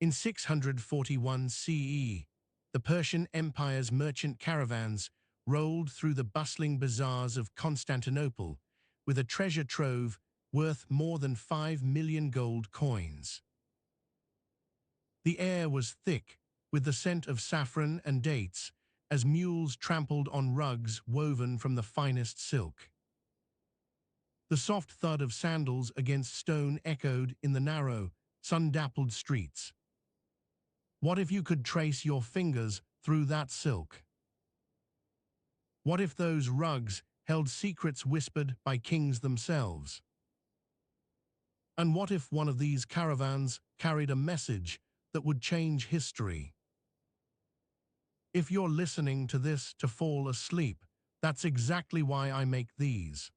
In 641 CE, the Persian Empire's merchant caravans rolled through the bustling bazaars of Constantinople with a treasure trove worth more than 5 million gold coins. The air was thick with the scent of saffron and dates as mules trampled on rugs woven from the finest silk. The soft thud of sandals against stone echoed in the narrow, sun-dappled streets. What if you could trace your fingers through that silk? What if those rugs held secrets whispered by kings themselves? And what if one of these caravans carried a message that would change history? If you're listening to this to fall asleep, that's exactly why I make these.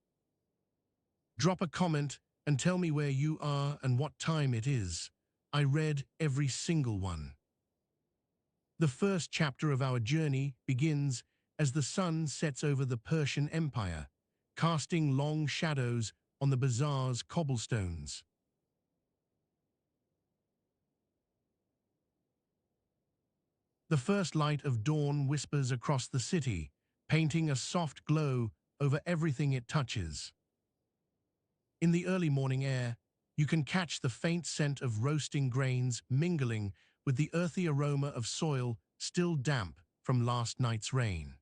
Drop a comment and tell me where you are and what time it is. I read every single one. The first chapter of our journey begins as the sun sets over the Persian Empire, casting long shadows on the bazaar's cobblestones. The first light of dawn whispers across the city, painting a soft glow over everything it touches. In the early morning air, you can catch the faint scent of roasting grains mingling with the earthy aroma of soil still damp from last night's rain.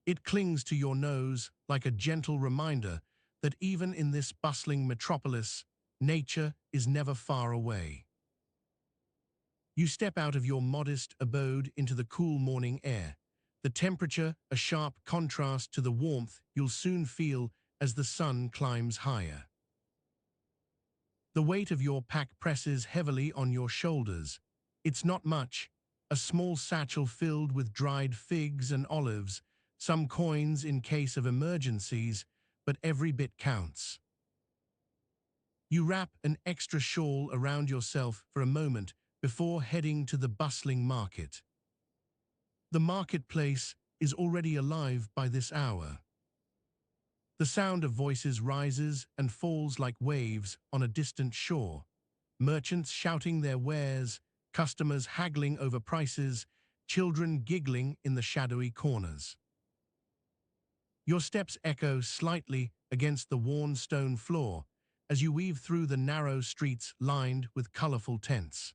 It clings to your nose like a gentle reminder that even in this bustling metropolis, nature is never far away. You step out of your modest abode into the cool morning air, the temperature a sharp contrast to the warmth you'll soon feel as the sun climbs higher. The weight of your pack presses heavily on your shoulders. It's not much, a small satchel filled with dried figs and olives, some coins in case of emergencies, but every bit counts. You wrap an extra shawl around yourself for a moment before heading to the bustling market. The marketplace is already alive by this hour. The sound of voices rises and falls like waves on a distant shore, merchants shouting their wares, customers haggling over prices, children giggling in the shadowy corners. Your steps echo slightly against the worn stone floor as you weave through the narrow streets lined with colorful tents.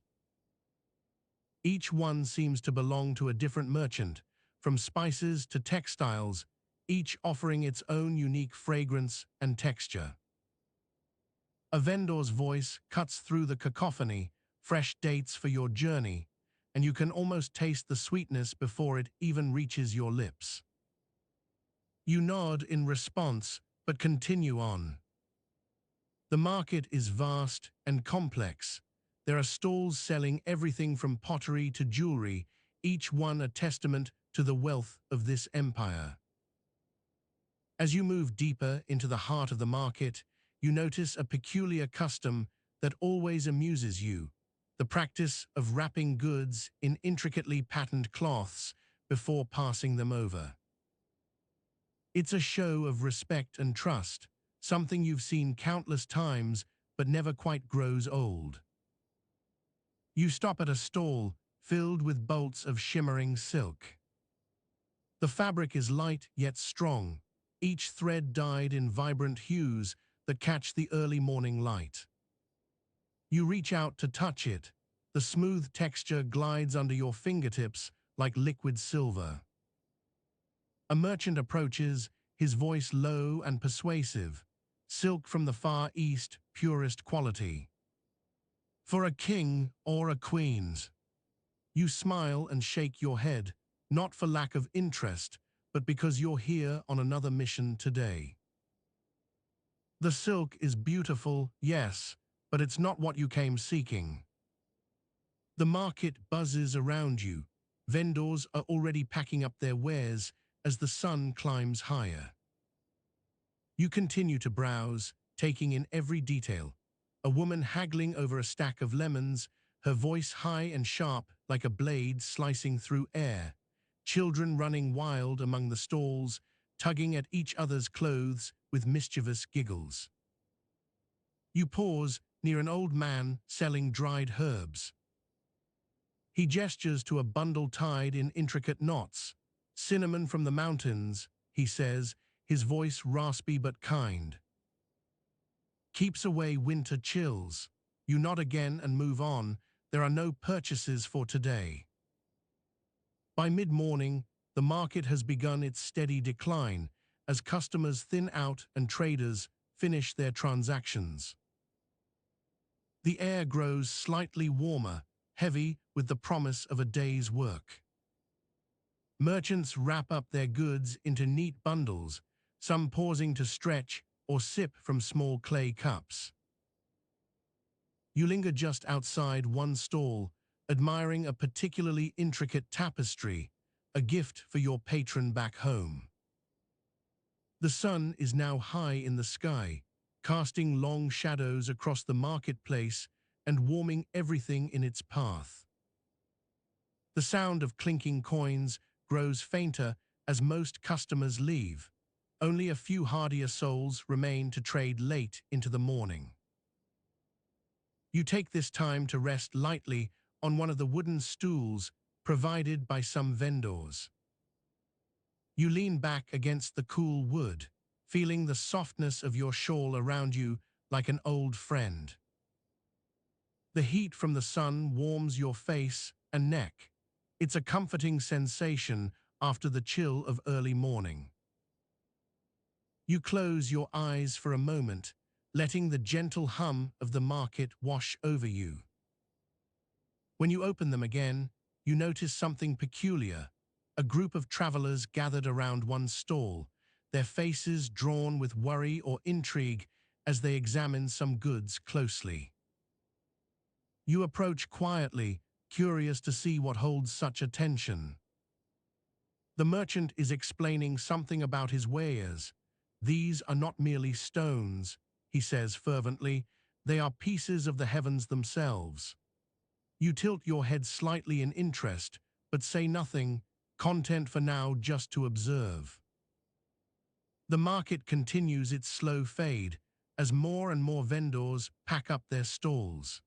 Each one seems to belong to a different merchant, from spices to textiles, each offering its own unique fragrance and texture. A vendor's voice cuts through the cacophony, fresh dates for your journey, and you can almost taste the sweetness before it even reaches your lips. You nod in response, but continue on. The market is vast and complex. There are stalls selling everything from pottery to jewelry, each one a testament to the wealth of this empire. As you move deeper into the heart of the market, you notice a peculiar custom that always amuses you, the practice of wrapping goods in intricately patterned cloths before passing them over. It's a show of respect and trust, something you've seen countless times but never quite grows old. You stop at a stall filled with bolts of shimmering silk. The fabric is light yet strong, each thread dyed in vibrant hues that catch the early morning light. You reach out to touch it. The smooth texture glides under your fingertips like liquid silver. A merchant approaches, his voice low and persuasive. Silk from the Far East, purest quality. For a king or a queen's. You smile and shake your head, not for lack of interest, but because you're here on another mission today. The silk is beautiful, yes, but it's not what you came seeking. The market buzzes around you. Vendors are already packing up their wares as the sun climbs higher. You continue to browse, taking in every detail. A woman haggling over a stack of lemons, her voice high and sharp like a blade slicing through air. Children running wild among the stalls, tugging at each other's clothes with mischievous giggles. You pause, near an old man selling dried herbs. He gestures to a bundle tied in intricate knots. "Cinnamon from the mountains," he says, his voice raspy but kind. "Keeps away winter chills." You nod again and move on. There are no purchases for today. By mid-morning, the market has begun its steady decline as customers thin out and traders finish their transactions. The air grows slightly warmer, heavy with the promise of a day's work. Merchants wrap up their goods into neat bundles, some pausing to stretch or sip from small clay cups. You linger just outside one stall, admiring a particularly intricate tapestry, a gift for your patron back home. The sun is now high in the sky, casting long shadows across the marketplace and warming everything in its path. The sound of clinking coins grows fainter as most customers leave. Only a few hardier souls remain to trade late into the morning. You take this time to rest lightly on one of the wooden stools provided by some vendors. You lean back against the cool wood, feeling the softness of your shawl around you like an old friend. The heat from the sun warms your face and neck. It's a comforting sensation after the chill of early morning. You close your eyes for a moment, letting the gentle hum of the market wash over you. When you open them again, you notice something peculiar. A group of travelers gathered around one stall, their faces drawn with worry or intrigue as they examine some goods closely. You approach quietly, curious to see what holds such attention. The merchant is explaining something about his wares. "These are not merely stones," he says fervently, "they are pieces of the heavens themselves." You tilt your head slightly in interest, but say nothing, content for now just to observe. The market continues its slow fade as more and more vendors pack up their stalls.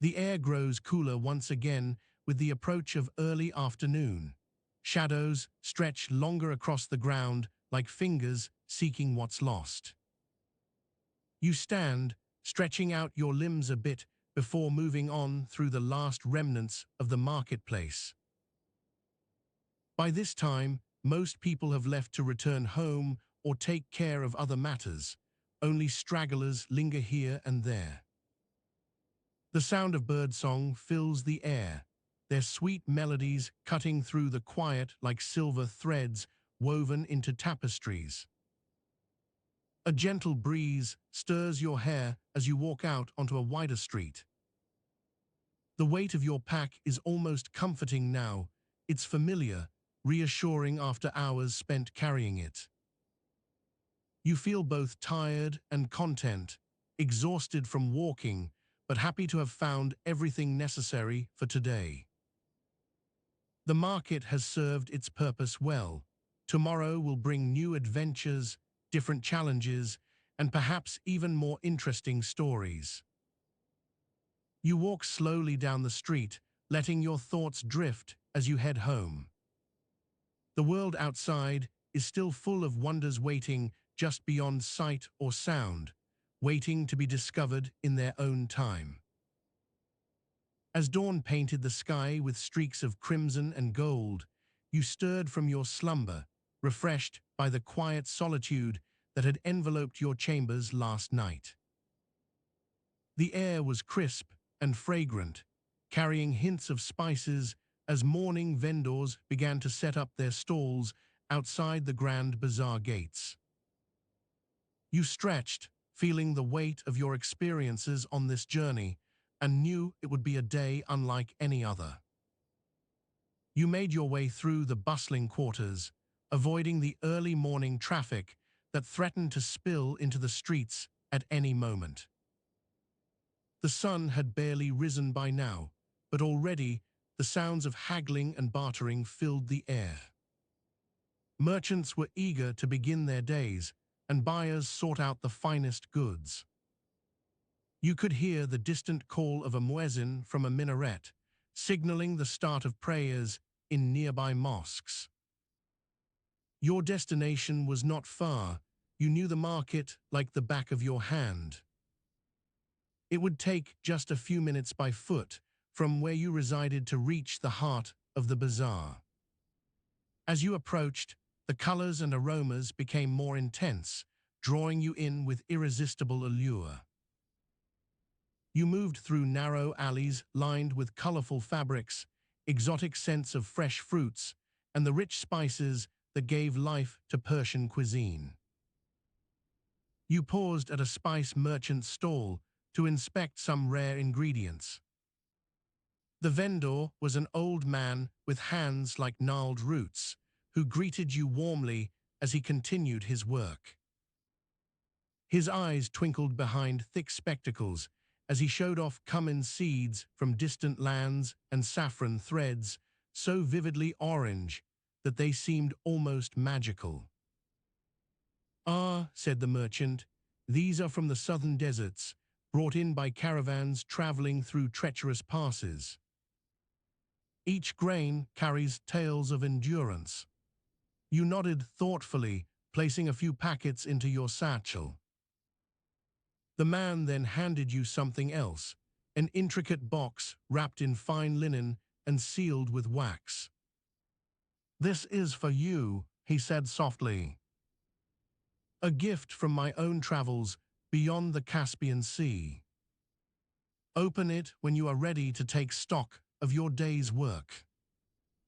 The air grows cooler once again with the approach of early afternoon. Shadows stretch longer across the ground like fingers seeking what's lost. You stand, stretching out your limbs a bit before moving on through the last remnants of the marketplace. By this time, most people have left to return home or take care of other matters. Only stragglers linger here and there. The sound of birdsong fills the air, their sweet melodies cutting through the quiet like silver threads woven into tapestries. A gentle breeze stirs your hair as you walk out onto a wider street. The weight of your pack is almost comforting now. It's familiar, reassuring after hours spent carrying it. You feel both tired and content, exhausted from walking, but happy to have found everything necessary for today. The market has served its purpose well. Tomorrow will bring new adventures, different challenges, and perhaps even more interesting stories. You walk slowly down the street, letting your thoughts drift as you head home. The world outside is still full of wonders waiting just beyond sight or sound, waiting to be discovered in their own time. As dawn painted the sky with streaks of crimson and gold, you stirred from your slumber, refreshed by the quiet solitude that had enveloped your chambers last night. The air was crisp and fragrant, carrying hints of spices as morning vendors began to set up their stalls outside the grand bazaar gates. You stretched, feeling the weight of your experiences on this journey, and knew it would be a day unlike any other. You made your way through the bustling quarters, avoiding the early morning traffic that threatened to spill into the streets at any moment. The sun had barely risen by now, but already the sounds of haggling and bartering filled the air. Merchants were eager to begin their days, and buyers sought out the finest goods. You could hear the distant call of a muezzin from a minaret, signaling the start of prayers in nearby mosques. Your destination was not far. You knew the market like the back of your hand. It would take just a few minutes by foot from where you resided to reach the heart of the bazaar. As you approached, the colors and aromas became more intense, drawing you in with irresistible allure. You moved through narrow alleys lined with colorful fabrics, exotic scents of fresh fruits, and the rich spices that gave life to Persian cuisine. You paused at a spice merchant's stall to inspect some rare ingredients. The vendor was an old man with hands like gnarled roots, who greeted you warmly as he continued his work. His eyes twinkled behind thick spectacles as he showed off cumin seeds from distant lands and saffron threads so vividly orange that they seemed almost magical. "Ah," said the merchant, "these are from the southern deserts, brought in by caravans traveling through treacherous passes. Each grain carries tales of endurance." You nodded thoughtfully, placing a few packets into your satchel. The man then handed you something else, an intricate box wrapped in fine linen and sealed with wax. "This is for you," he said softly. "A gift from my own travels beyond the Caspian Sea. Open it when you are ready to take stock of your day's work."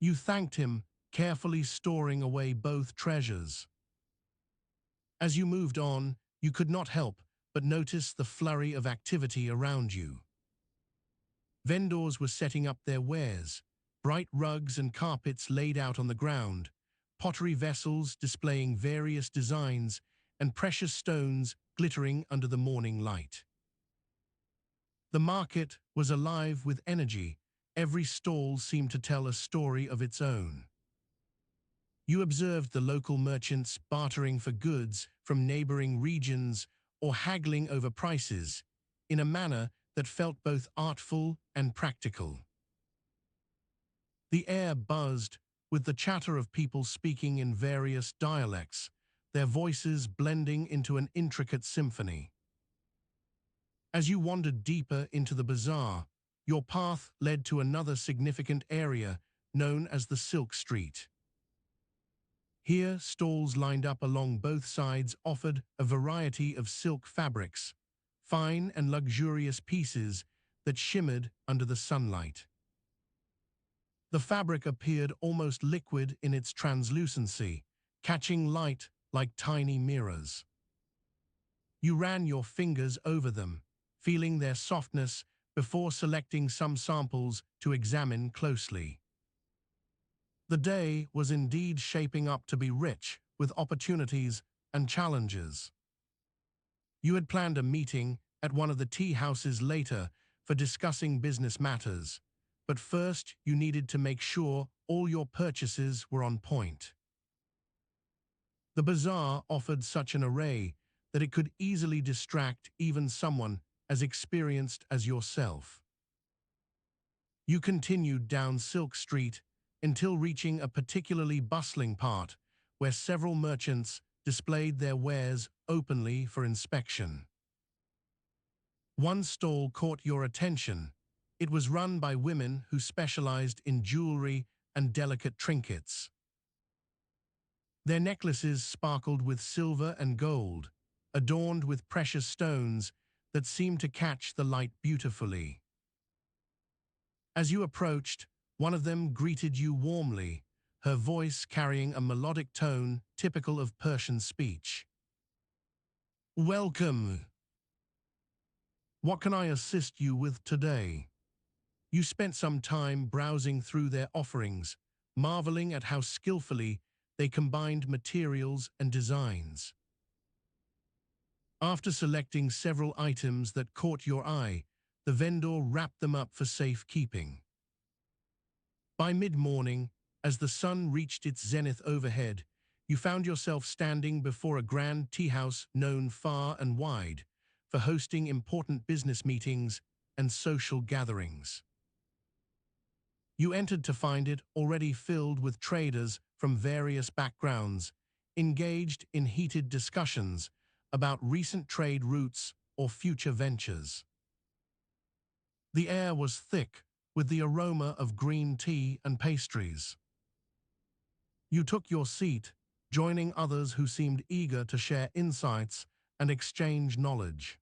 You thanked him, carefully storing away both treasures. As you moved on, you could not help but notice the flurry of activity around you. Vendors were setting up their wares, bright rugs and carpets laid out on the ground, pottery vessels displaying various designs, and precious stones glittering under the morning light. The market was alive with energy. Every stall seemed to tell a story of its own. You observed the local merchants bartering for goods from neighboring regions or haggling over prices in a manner that felt both artful and practical. The air buzzed with the chatter of people speaking in various dialects, their voices blending into an intricate symphony. As you wandered deeper into the bazaar, your path led to another significant area known as the Silk Street. Here, stalls lined up along both sides offered a variety of silk fabrics, fine and luxurious pieces that shimmered under the sunlight. The fabric appeared almost liquid in its translucency, catching light like tiny mirrors. You ran your fingers over them, feeling their softness before selecting some samples to examine closely. The day was indeed shaping up to be rich with opportunities and challenges. You had planned a meeting at one of the tea houses later for discussing business matters, but first you needed to make sure all your purchases were on point. The bazaar offered such an array that it could easily distract even someone as experienced as yourself. You continued down Silk Street until reaching a particularly bustling part where several merchants displayed their wares openly for inspection. One stall caught your attention. It was run by women who specialized in jewelry and delicate trinkets. Their necklaces sparkled with silver and gold, adorned with precious stones that seemed to catch the light beautifully. As you approached, one of them greeted you warmly, her voice carrying a melodic tone typical of Persian speech. "Welcome. What can I assist you with today?" You spent some time browsing through their offerings, marveling at how skillfully they combined materials and designs. After selecting several items that caught your eye, the vendor wrapped them up for safekeeping. By mid-morning, as the sun reached its zenith overhead, you found yourself standing before a grand tea house known far and wide for hosting important business meetings and social gatherings. You entered to find it already filled with traders from various backgrounds, engaged in heated discussions about recent trade routes or future ventures. The air was thick with the aroma of green tea and pastries. You took your seat, joining others who seemed eager to share insights and exchange knowledge.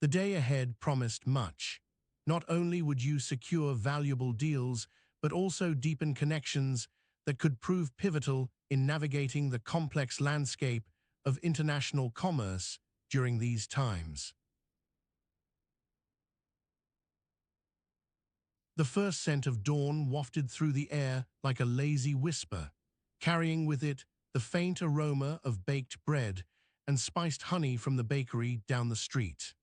The day ahead promised much. Not only would you secure valuable deals, but also deepen connections that could prove pivotal in navigating the complex landscape of international commerce during these times. The first scent of dawn wafted through the air like a lazy whisper, carrying with it the faint aroma of baked bread and spiced honey from the bakery down the street.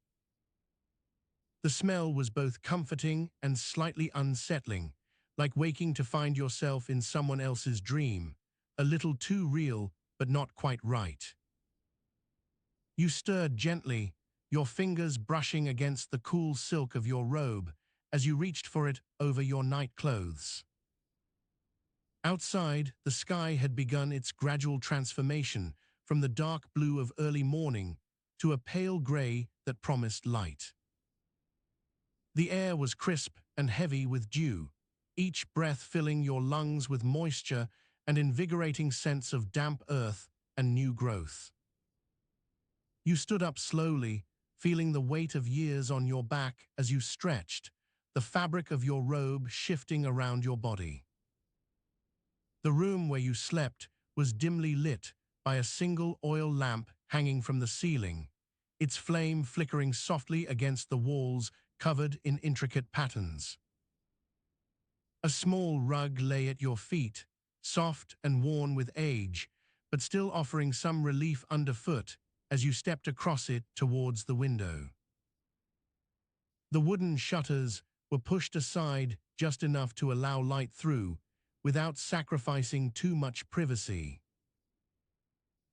The smell was both comforting and slightly unsettling, like waking to find yourself in someone else's dream, a little too real but not quite right. You stirred gently, your fingers brushing against the cool silk of your robe as you reached for it over your night clothes. Outside, the sky had begun its gradual transformation from the dark blue of early morning to a pale gray that promised light. The air was crisp and heavy with dew, each breath filling your lungs with moisture and invigorating sense of damp earth and new growth. You stood up slowly, feeling the weight of years on your back as you stretched, the fabric of your robe shifting around your body. The room where you slept was dimly lit by a single oil lamp hanging from the ceiling, its flame flickering softly against the walls covered in intricate patterns. A small rug lay at your feet, soft and worn with age, but still offering some relief underfoot as you stepped across it towards the window. The wooden shutters were pushed aside just enough to allow light through, without sacrificing too much privacy.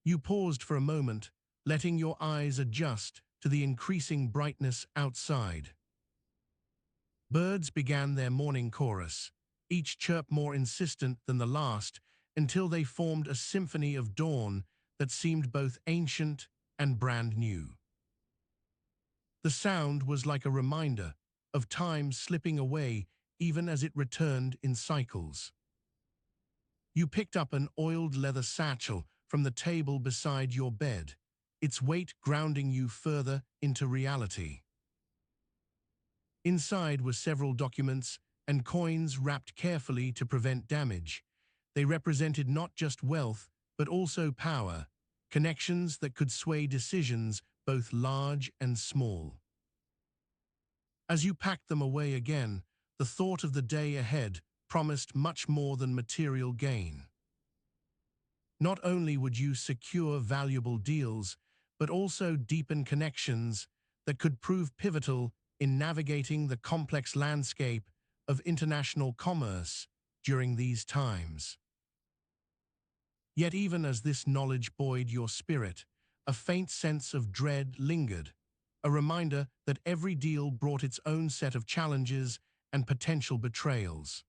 You paused for a moment, letting your eyes adjust to the increasing brightness outside. Birds began their morning chorus, each chirp more insistent than the last, until they formed a symphony of dawn that seemed both ancient and brand new. The sound was like a reminder of time slipping away even as it returned in cycles. You picked up an oiled leather satchel from the table beside your bed, its weight grounding you further into reality. Inside were several documents and coins wrapped carefully to prevent damage. They represented not just wealth, but also power, connections that could sway decisions both large and small. As you packed them away again, the thought of the day ahead promised much more than material gain. Not only would you secure valuable deals, but also deepen connections that could prove pivotal in navigating the complex landscape of international commerce during these times. Yet even as this knowledge buoyed your spirit, a faint sense of dread lingered, a reminder that every deal brought its own set of challenges and potential betrayals.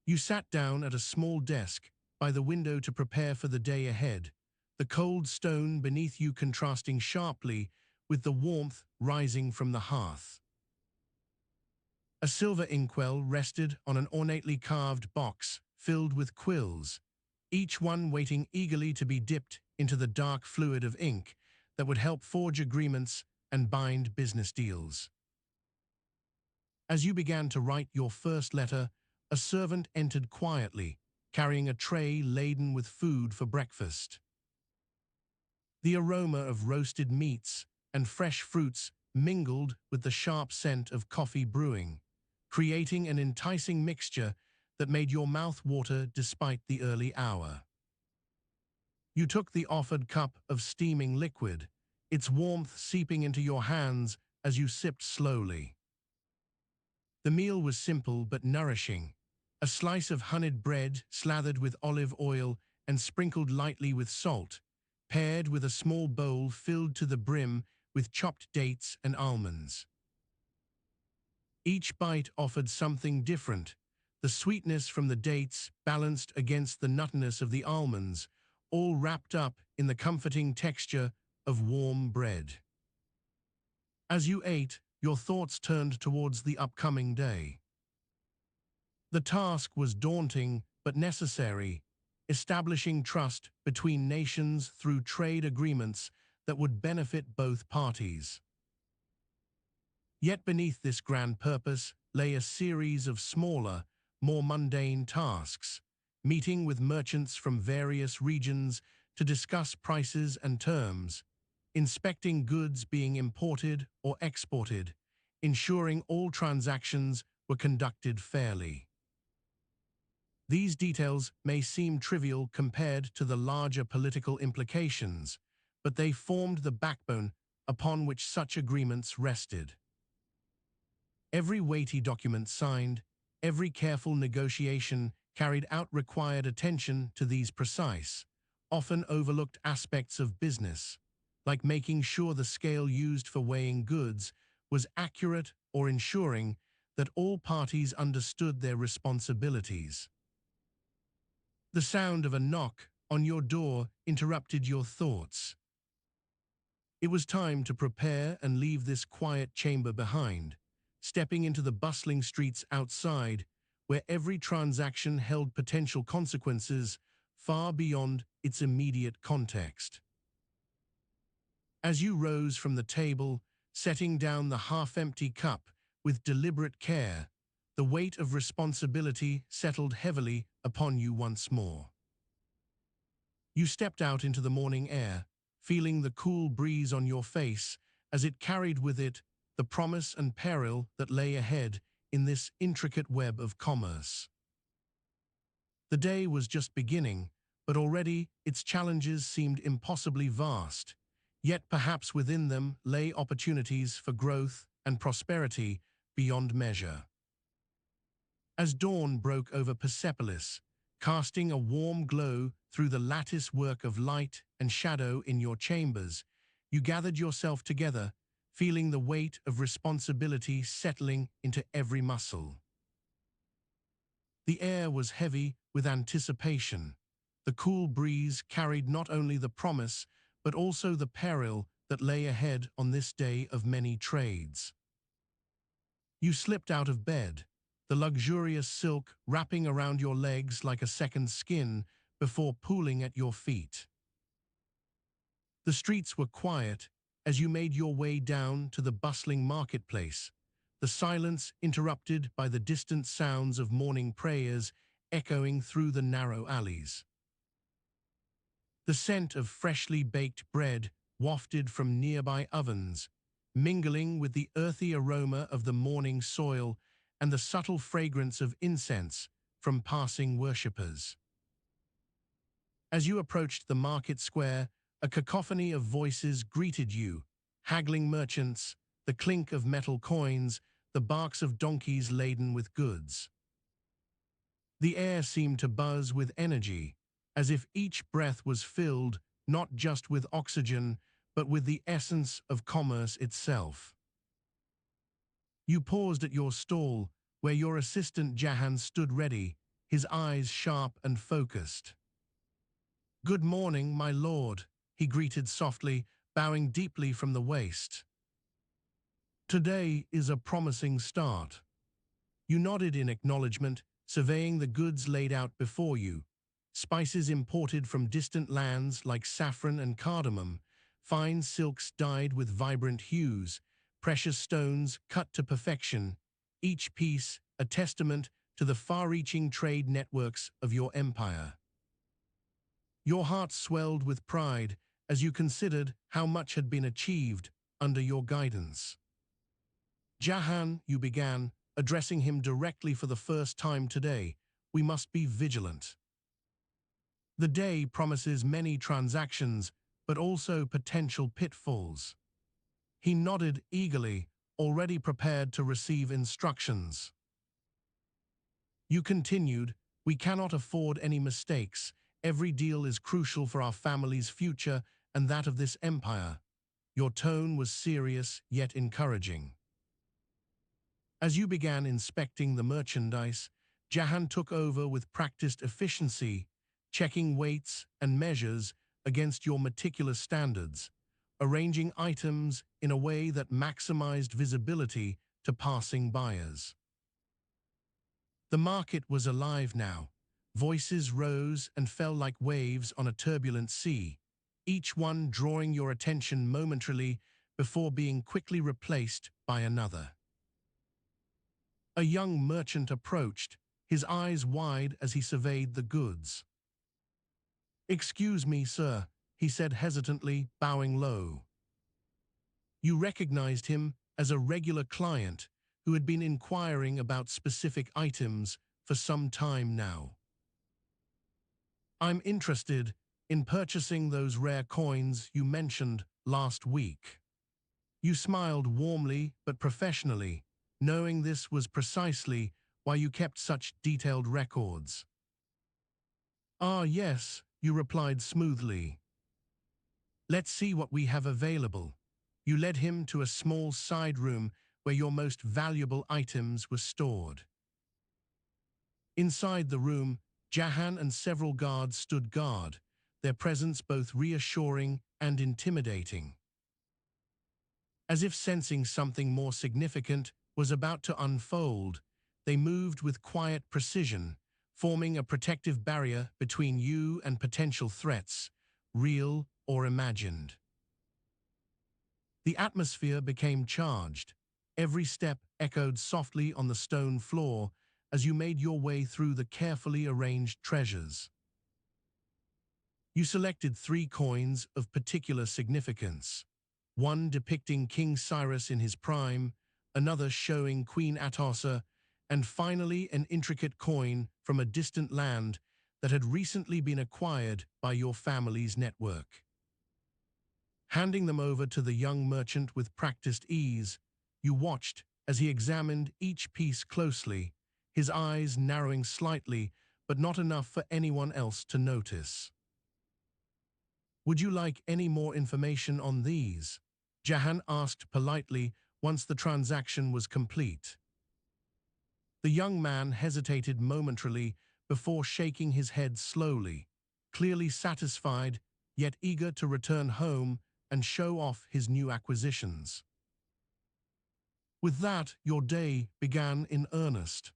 You sat down at a small desk by the window to prepare for the day ahead, the cold stone beneath you contrasting sharply with the warmth rising from the hearth. A silver inkwell rested on an ornately carved box filled with quills, each one waiting eagerly to be dipped into the dark fluid of ink that would help forge agreements and bind business deals. As you began to write your first letter, a servant entered quietly, carrying a tray laden with food for breakfast. The aroma of roasted meats and fresh fruits mingled with the sharp scent of coffee brewing, creating an enticing mixture that made your mouth water despite the early hour. You took the offered cup of steaming liquid, its warmth seeping into your hands as you sipped slowly. The meal was simple but nourishing, a slice of honeyed bread slathered with olive oil and sprinkled lightly with salt, paired with a small bowl filled to the brim with chopped dates and almonds. Each bite offered something different, the sweetness from the dates balanced against the nuttiness of the almonds, all wrapped up in the comforting texture of warm bread. As you ate, your thoughts turned towards the upcoming day. The task was daunting but necessary, establishing trust between nations through trade agreements that would benefit both parties. Yet beneath this grand purpose lay a series of smaller, more mundane tasks, meeting with merchants from various regions to discuss prices and terms, inspecting goods being imported or exported, ensuring all transactions were conducted fairly. These details may seem trivial compared to the larger political implications, but they formed the backbone upon which such agreements rested. Every weighty document signed, every careful negotiation carried out required attention to these precise, often overlooked aspects of business, like making sure the scale used for weighing goods was accurate or ensuring that all parties understood their responsibilities. The sound of a knock on your door interrupted your thoughts. It was time to prepare and leave this quiet chamber behind, stepping into the bustling streets outside, where every transaction held potential consequences far beyond its immediate context. As you rose from the table, setting down the half-empty cup with deliberate care, the weight of responsibility settled heavily upon you once more. You stepped out into the morning air, feeling the cool breeze on your face as it carried with it the promise and peril that lay ahead in this intricate web of commerce. The day was just beginning, but already its challenges seemed impossibly vast, yet perhaps within them lay opportunities for growth and prosperity beyond measure. As dawn broke over Persepolis, casting a warm glow through the lattice work of light and shadow in your chambers, you gathered yourself together, feeling the weight of responsibility settling into every muscle. The air was heavy with anticipation. The cool breeze carried not only the promise, but also the peril that lay ahead on this day of many trades. You slipped out of bed, the luxurious silk wrapping around your legs like a second skin before pooling at your feet. The streets were quiet as you made your way down to the bustling marketplace, the silence interrupted by the distant sounds of morning prayers echoing through the narrow alleys. The scent of freshly baked bread wafted from nearby ovens, mingling with the earthy aroma of the morning soil and the subtle fragrance of incense from passing worshippers. As you approached the market square, a cacophony of voices greeted you, haggling merchants, the clink of metal coins, the barks of donkeys laden with goods. The air seemed to buzz with energy, as if each breath was filled not just with oxygen, but with the essence of commerce itself. You paused at your stall, where your assistant Jahan stood ready, his eyes sharp and focused. "Good morning, my lord," he greeted softly, bowing deeply from the waist. "Today is a promising start." You nodded in acknowledgement, surveying the goods laid out before you. Spices imported from distant lands like saffron and cardamom, fine silks dyed with vibrant hues, precious stones cut to perfection, each piece a testament to the far-reaching trade networks of your empire. Your heart swelled with pride as you considered how much had been achieved under your guidance. "Jahan," you began, addressing him directly for the first time today, "we must be vigilant. The day promises many transactions, but also potential pitfalls." He nodded eagerly, already prepared to receive instructions. You continued, "We cannot afford any mistakes. Every deal is crucial for our family's future and that of this empire. Your tone was serious yet encouraging. As you began inspecting the merchandise, Jahan took over with practiced efficiency, checking weights and measures against your meticulous standards, arranging items in a way that maximized visibility to passing buyers. The market was alive now. Voices rose and fell like waves on a turbulent sea, each one drawing your attention momentarily before being quickly replaced by another. A young merchant approached, his eyes wide as he surveyed the goods. "Excuse me, sir," he said hesitantly, bowing low. You recognized him as a regular client who had been inquiring about specific items for some time now. "I'm interested in purchasing those rare coins you mentioned last week." You smiled warmly but professionally, knowing this was precisely why you kept such detailed records. "Ah, yes," you replied smoothly. "Let's see what we have available." You led him to a small side room where your most valuable items were stored. Inside the room, Jahan and several guards stood guard, their presence both reassuring and intimidating. As if sensing something more significant was about to unfold, they moved with quiet precision, forming a protective barrier between you and potential threats, real or imagined. The atmosphere became charged. Every step echoed softly on the stone floor as you made your way through the carefully arranged treasures. You selected 3 coins of particular significance, one depicting King Cyrus in his prime, another showing Queen Atossa, and finally an intricate coin from a distant land that had recently been acquired by your family's network. Handing them over to the young merchant with practiced ease, you watched as he examined each piece closely, his eyes narrowing slightly, but not enough for anyone else to notice. "Would you like any more information on these?" Jahan asked politely once the transaction was complete. The young man hesitated momentarily before shaking his head slowly, clearly satisfied, yet eager to return home and show off his new acquisitions. With that, your day began in earnest.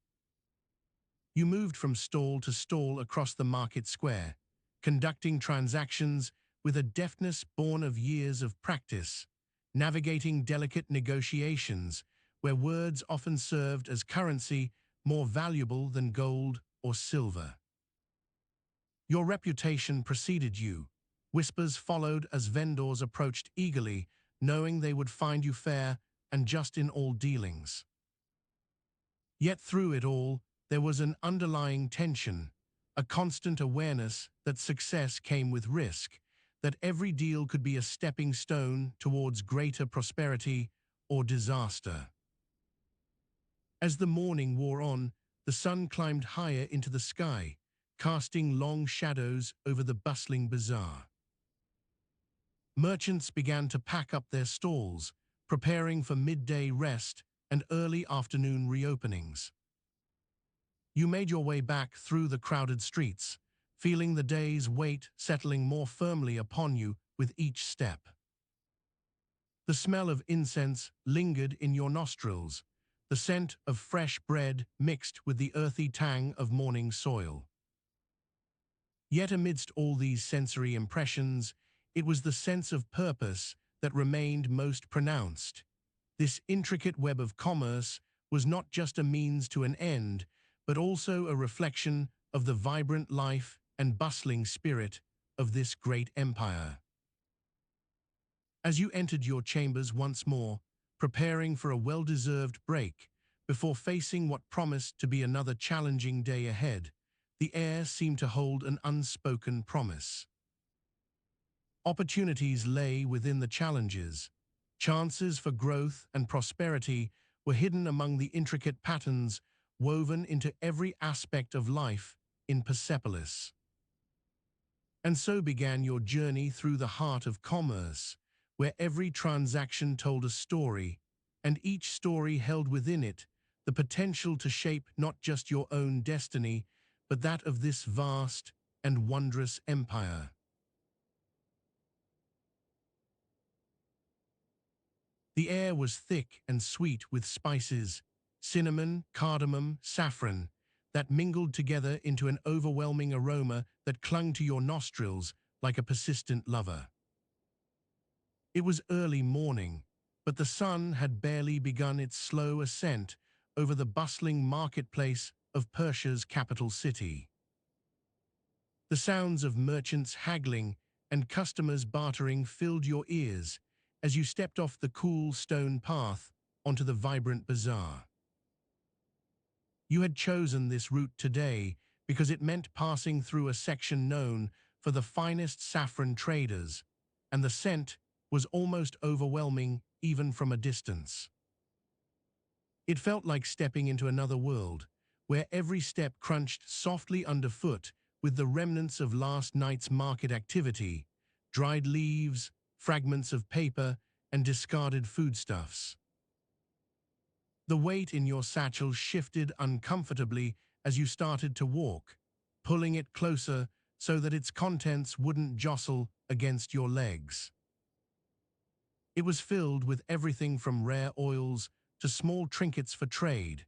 You moved from stall to stall across the market square, conducting transactions with a deftness born of years of practice, navigating delicate negotiations where words often served as currency more valuable than gold or silver. Your reputation preceded you. Whispers followed as vendors approached eagerly, knowing they would find you fair and just in all dealings. Yet through it all, there was an underlying tension, a constant awareness that success came with risk, that every deal could be a stepping stone towards greater prosperity or disaster. As the morning wore on, the sun climbed higher into the sky, casting long shadows over the bustling bazaar. Merchants began to pack up their stalls, preparing for midday rest and early afternoon reopenings. You made your way back through the crowded streets, feeling the day's weight settling more firmly upon you with each step. The smell of incense lingered in your nostrils, the scent of fresh bread mixed with the earthy tang of morning soil. Yet amidst all these sensory impressions, it was the sense of purpose that remained most pronounced. This intricate web of commerce was not just a means to an end, but also a reflection of the vibrant life and bustling spirit of this great empire. As you entered your chambers once more, preparing for a well-deserved break, before facing what promised to be another challenging day ahead, the air seemed to hold an unspoken promise. Opportunities lay within the challenges. Chances for growth and prosperity were hidden among the intricate patterns woven into every aspect of life in Persepolis. And so began your journey through the heart of commerce, where every transaction told a story, and each story held within it the potential to shape not just your own destiny, but that of this vast and wondrous empire. The air was thick and sweet with spices, cinnamon, cardamom, saffron, that mingled together into an overwhelming aroma that clung to your nostrils like a persistent lover. It was early morning, but the sun had barely begun its slow ascent over the bustling marketplace of Persia's capital city. The sounds of merchants haggling and customers bartering filled your ears as you stepped off the cool stone path onto the vibrant bazaar. You had chosen this route today because it meant passing through a section known for the finest saffron traders, and the scent was almost overwhelming even from a distance. It felt like stepping into another world, where every step crunched softly underfoot with the remnants of last night's market activity, dried leaves, fragments of paper, and discarded foodstuffs. The weight in your satchel shifted uncomfortably as you started to walk, pulling it closer so that its contents wouldn't jostle against your legs. It was filled with everything from rare oils to small trinkets for trade,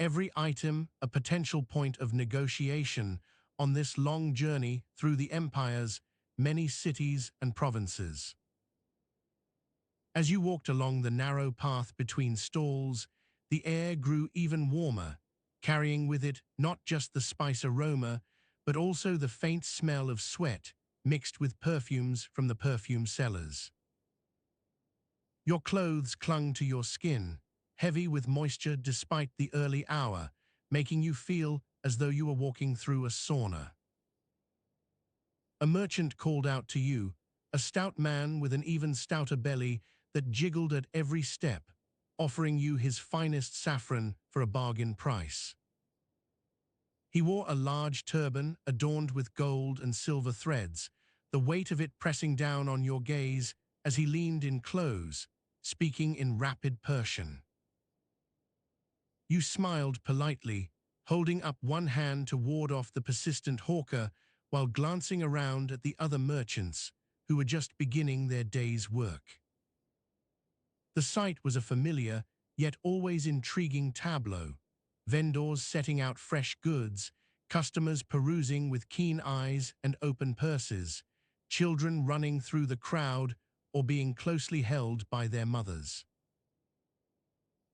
every item a potential point of negotiation on this long journey through the empire's many cities and provinces. As you walked along the narrow path between stalls, the air grew even warmer, carrying with it not just the spice aroma, but also the faint smell of sweat mixed with perfumes from the perfume sellers. Your clothes clung to your skin, heavy with moisture despite the early hour, making you feel as though you were walking through a sauna. A merchant called out to you, a stout man with an even stouter belly that jiggled at every step, offering you his finest saffron for a bargain price. He wore a large turban adorned with gold and silver threads, the weight of it pressing down on your gaze as he leaned in close, speaking in rapid Persian. You smiled politely, holding up one hand to ward off the persistent hawker while glancing around at the other merchants who were just beginning their day's work. The sight was a familiar, yet always intriguing tableau: vendors setting out fresh goods, customers perusing with keen eyes and open purses, children running through the crowd or being closely held by their mothers.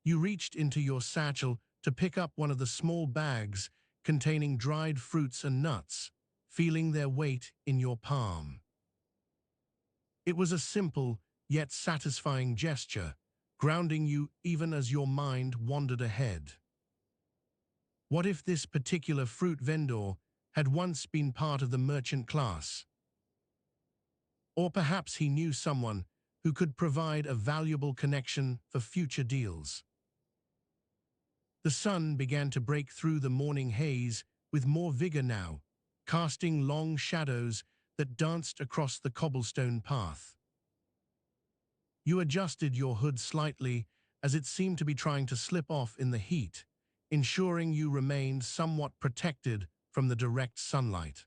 You reached into your satchel to pick up one of the small bags containing dried fruits and nuts, feeling their weight in your palm. It was a simple, yet satisfying gesture, grounding you even as your mind wandered ahead. What if this particular fruit vendor had once been part of the merchant class? Or perhaps he knew someone who could provide a valuable connection for future deals. The sun began to break through the morning haze with more vigor now, casting long shadows that danced across the cobblestone path. You adjusted your hood slightly as it seemed to be trying to slip off in the heat, ensuring you remained somewhat protected from the direct sunlight.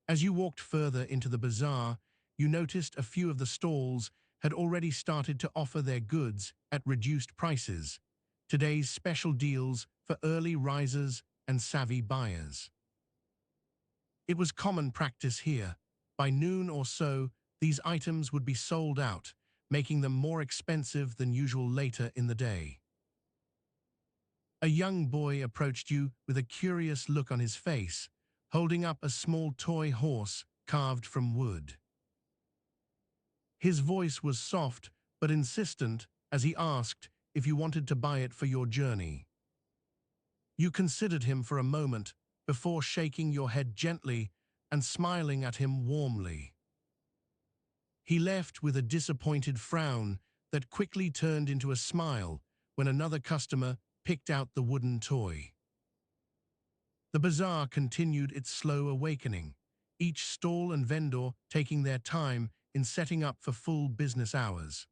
As you walked further into the bazaar, you noticed a few of the stalls had already started to offer their goods at reduced prices, today's special deals for early risers and savvy buyers. It was common practice here. By noon or so, these items would be sold out, making them more expensive than usual later in the day. A young boy approached you with a curious look on his face, holding up a small toy horse carved from wood. His voice was soft but insistent as he asked if you wanted to buy it for your journey. You considered him for a moment before shaking your head gently and smiling at him warmly. He left with a disappointed frown that quickly turned into a smile when another customer picked out the wooden toy. The bazaar continued its slow awakening, each stall and vendor taking their time in setting up for full business hours.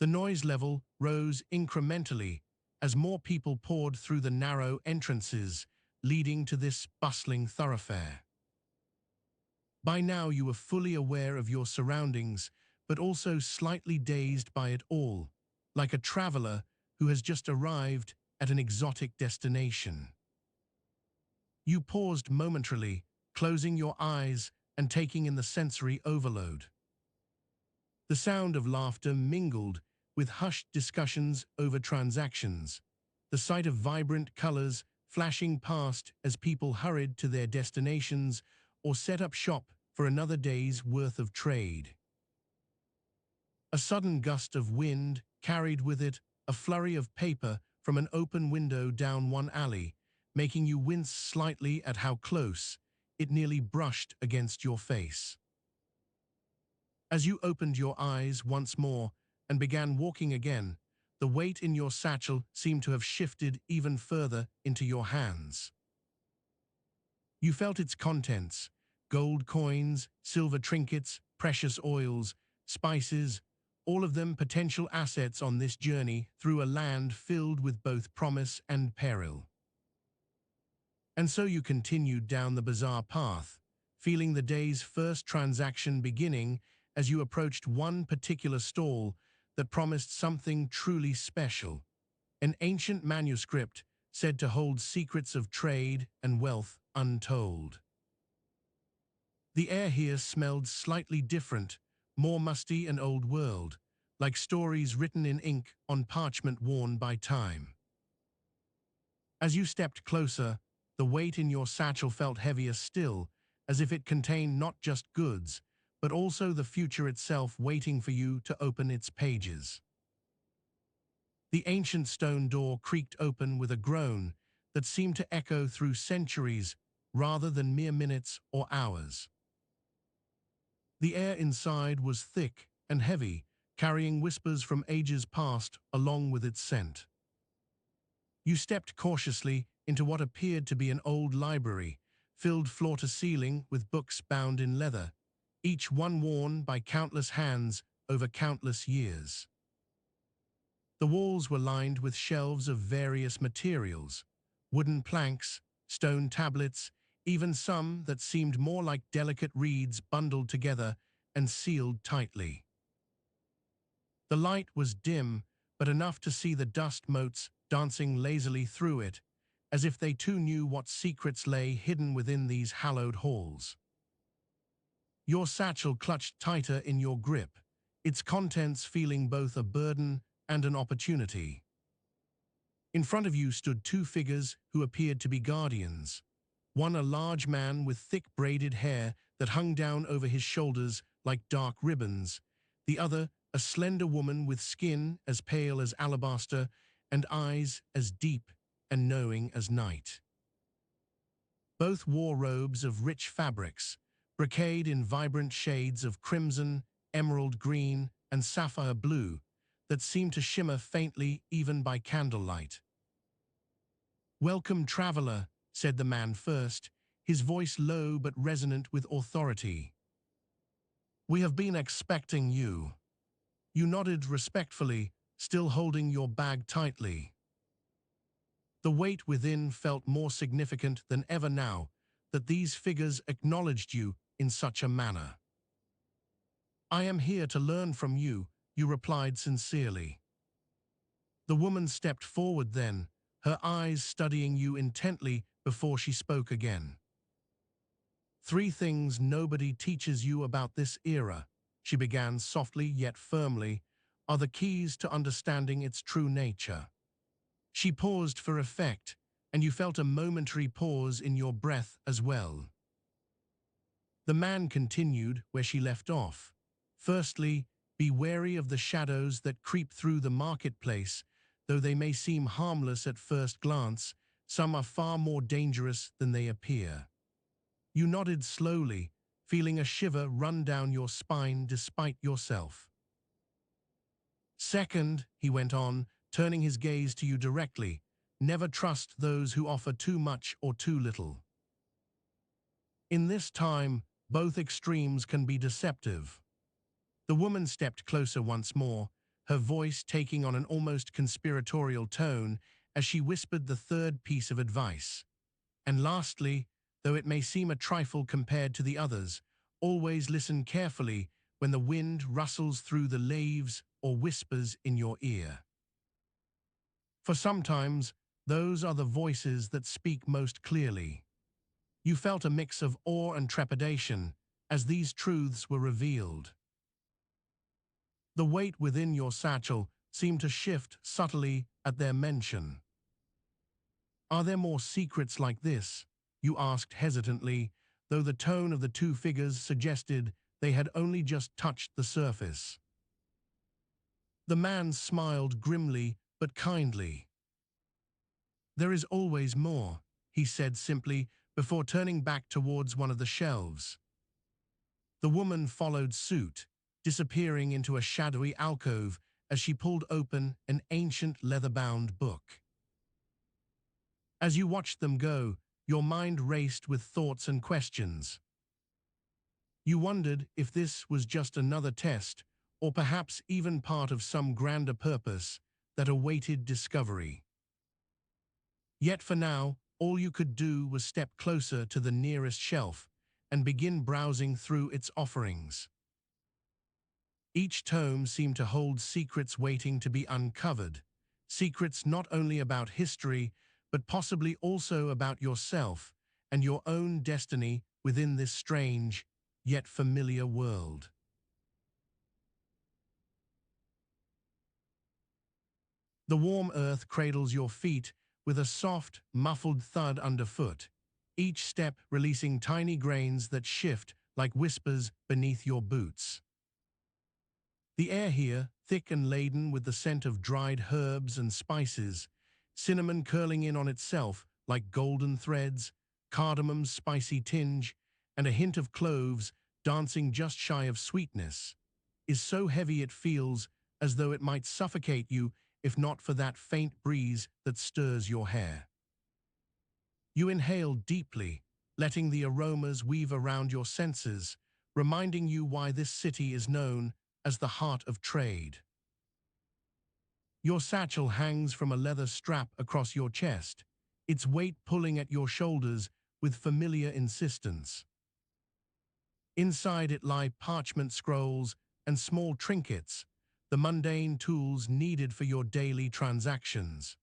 The noise level rose incrementally as more people poured through the narrow entrances leading to this bustling thoroughfare. By now you were fully aware of your surroundings, but also slightly dazed by it all, like a traveler who has just arrived at an exotic destination. You paused momentarily, closing your eyes and taking in the sensory overload. The sound of laughter mingled with hushed discussions over transactions, the sight of vibrant colors flashing past as people hurried to their destinations or set up shop for another day's worth of trade. A sudden gust of wind carried with it a flurry of paper from an open window down one alley, making you wince slightly at how close it nearly brushed against your face. As you opened your eyes once more and began walking again, the weight in your satchel seemed to have shifted even further into your hands. You felt its contents: gold coins, silver trinkets, precious oils, spices, all of them potential assets on this journey through a land filled with both promise and peril. And so you continued down the bizarre path, feeling the day's first transaction beginning as you approached one particular stall that promised something truly special: an ancient manuscript said to hold secrets of trade and wealth untold. The air here smelled slightly different, more musty and old world, like stories written in ink on parchment worn by time. As you stepped closer, the weight in your satchel felt heavier still, as if it contained not just goods, but also the future itself waiting for you to open its pages. The ancient stone door creaked open with a groan that seemed to echo through centuries rather than mere minutes or hours. The air inside was thick and heavy, carrying whispers from ages past along with its scent. You stepped cautiously into what appeared to be an old library, filled floor to ceiling with books bound in leather, each one worn by countless hands over countless years. The walls were lined with shelves of various materials: wooden planks, stone tablets, even some that seemed more like delicate reeds bundled together and sealed tightly. The light was dim, but enough to see the dust motes dancing lazily through it, as if they too knew what secrets lay hidden within these hallowed halls. Your satchel clutched tighter in your grip, its contents feeling both a burden and an opportunity. In front of you stood two figures who appeared to be guardians. One a large man with thick braided hair that hung down over his shoulders like dark ribbons, the other a slender woman with skin as pale as alabaster and eyes as deep and knowing as night. Both wore robes of rich fabrics, brocade in vibrant shades of crimson, emerald green, and sapphire blue that seemed to shimmer faintly even by candlelight. "Welcome, traveler," said the man first, his voice low but resonant with authority. "We have been expecting you." You nodded respectfully, still holding your bag tightly. The weight within felt more significant than ever now that these figures acknowledged you in such a manner. "I am here to learn from you," you replied sincerely. The woman stepped forward then, her eyes studying you intently before she spoke again. "Three things nobody teaches you about this era," she began softly yet firmly, "are the keys to understanding its true nature." She paused for effect, and you felt a momentary pause in your breath as well. The man continued where she left off. "Firstly, be wary of the shadows that creep through the marketplace. Though they may seem harmless at first glance, some are far more dangerous than they appear." You nodded slowly, feeling a shiver run down your spine despite yourself. "Second," he went on, turning his gaze to you directly, "never trust those who offer too much or too little. In this time, both extremes can be deceptive. The woman stepped closer once more, her voice taking on an almost conspiratorial tone as she whispered the third piece of advice. And lastly, though it may seem a trifle compared to the others, always listen carefully when the wind rustles through the leaves or whispers in your ear. For sometimes, those are the voices that speak most clearly. You felt a mix of awe and trepidation as these truths were revealed. The weight within your satchel seemed to shift subtly at their mention. "Are there more secrets like this?" you asked hesitantly, though the tone of the two figures suggested they had only just touched the surface. The man smiled grimly but kindly. "There is always more," he said simply before turning back towards one of the shelves. The woman followed suit, disappearing into a shadowy alcove as she pulled open an ancient leather-bound book. As you watched them go, your mind raced with thoughts and questions. You wondered if this was just another test, or perhaps even part of some grander purpose that awaited discovery. Yet for now, all you could do was step closer to the nearest shelf and begin browsing through its offerings. Each tome seemed to hold secrets waiting to be uncovered, secrets not only about history, but possibly also about yourself and your own destiny within this strange, yet familiar world. The warm earth cradles your feet with a soft, muffled thud underfoot, each step releasing tiny grains that shift like whispers beneath your boots. The air here, thick and laden with the scent of dried herbs and spices, cinnamon curling in on itself like golden threads, cardamom's spicy tinge, and a hint of cloves dancing just shy of sweetness, is so heavy it feels as though it might suffocate you if not for that faint breeze that stirs your hair. You inhale deeply, letting the aromas weave around your senses, reminding you why this city is known as the heart of trade. Your satchel hangs from a leather strap across your chest, its weight pulling at your shoulders with familiar insistence. Inside it lie parchment scrolls and small trinkets, the mundane tools needed for your daily transactions.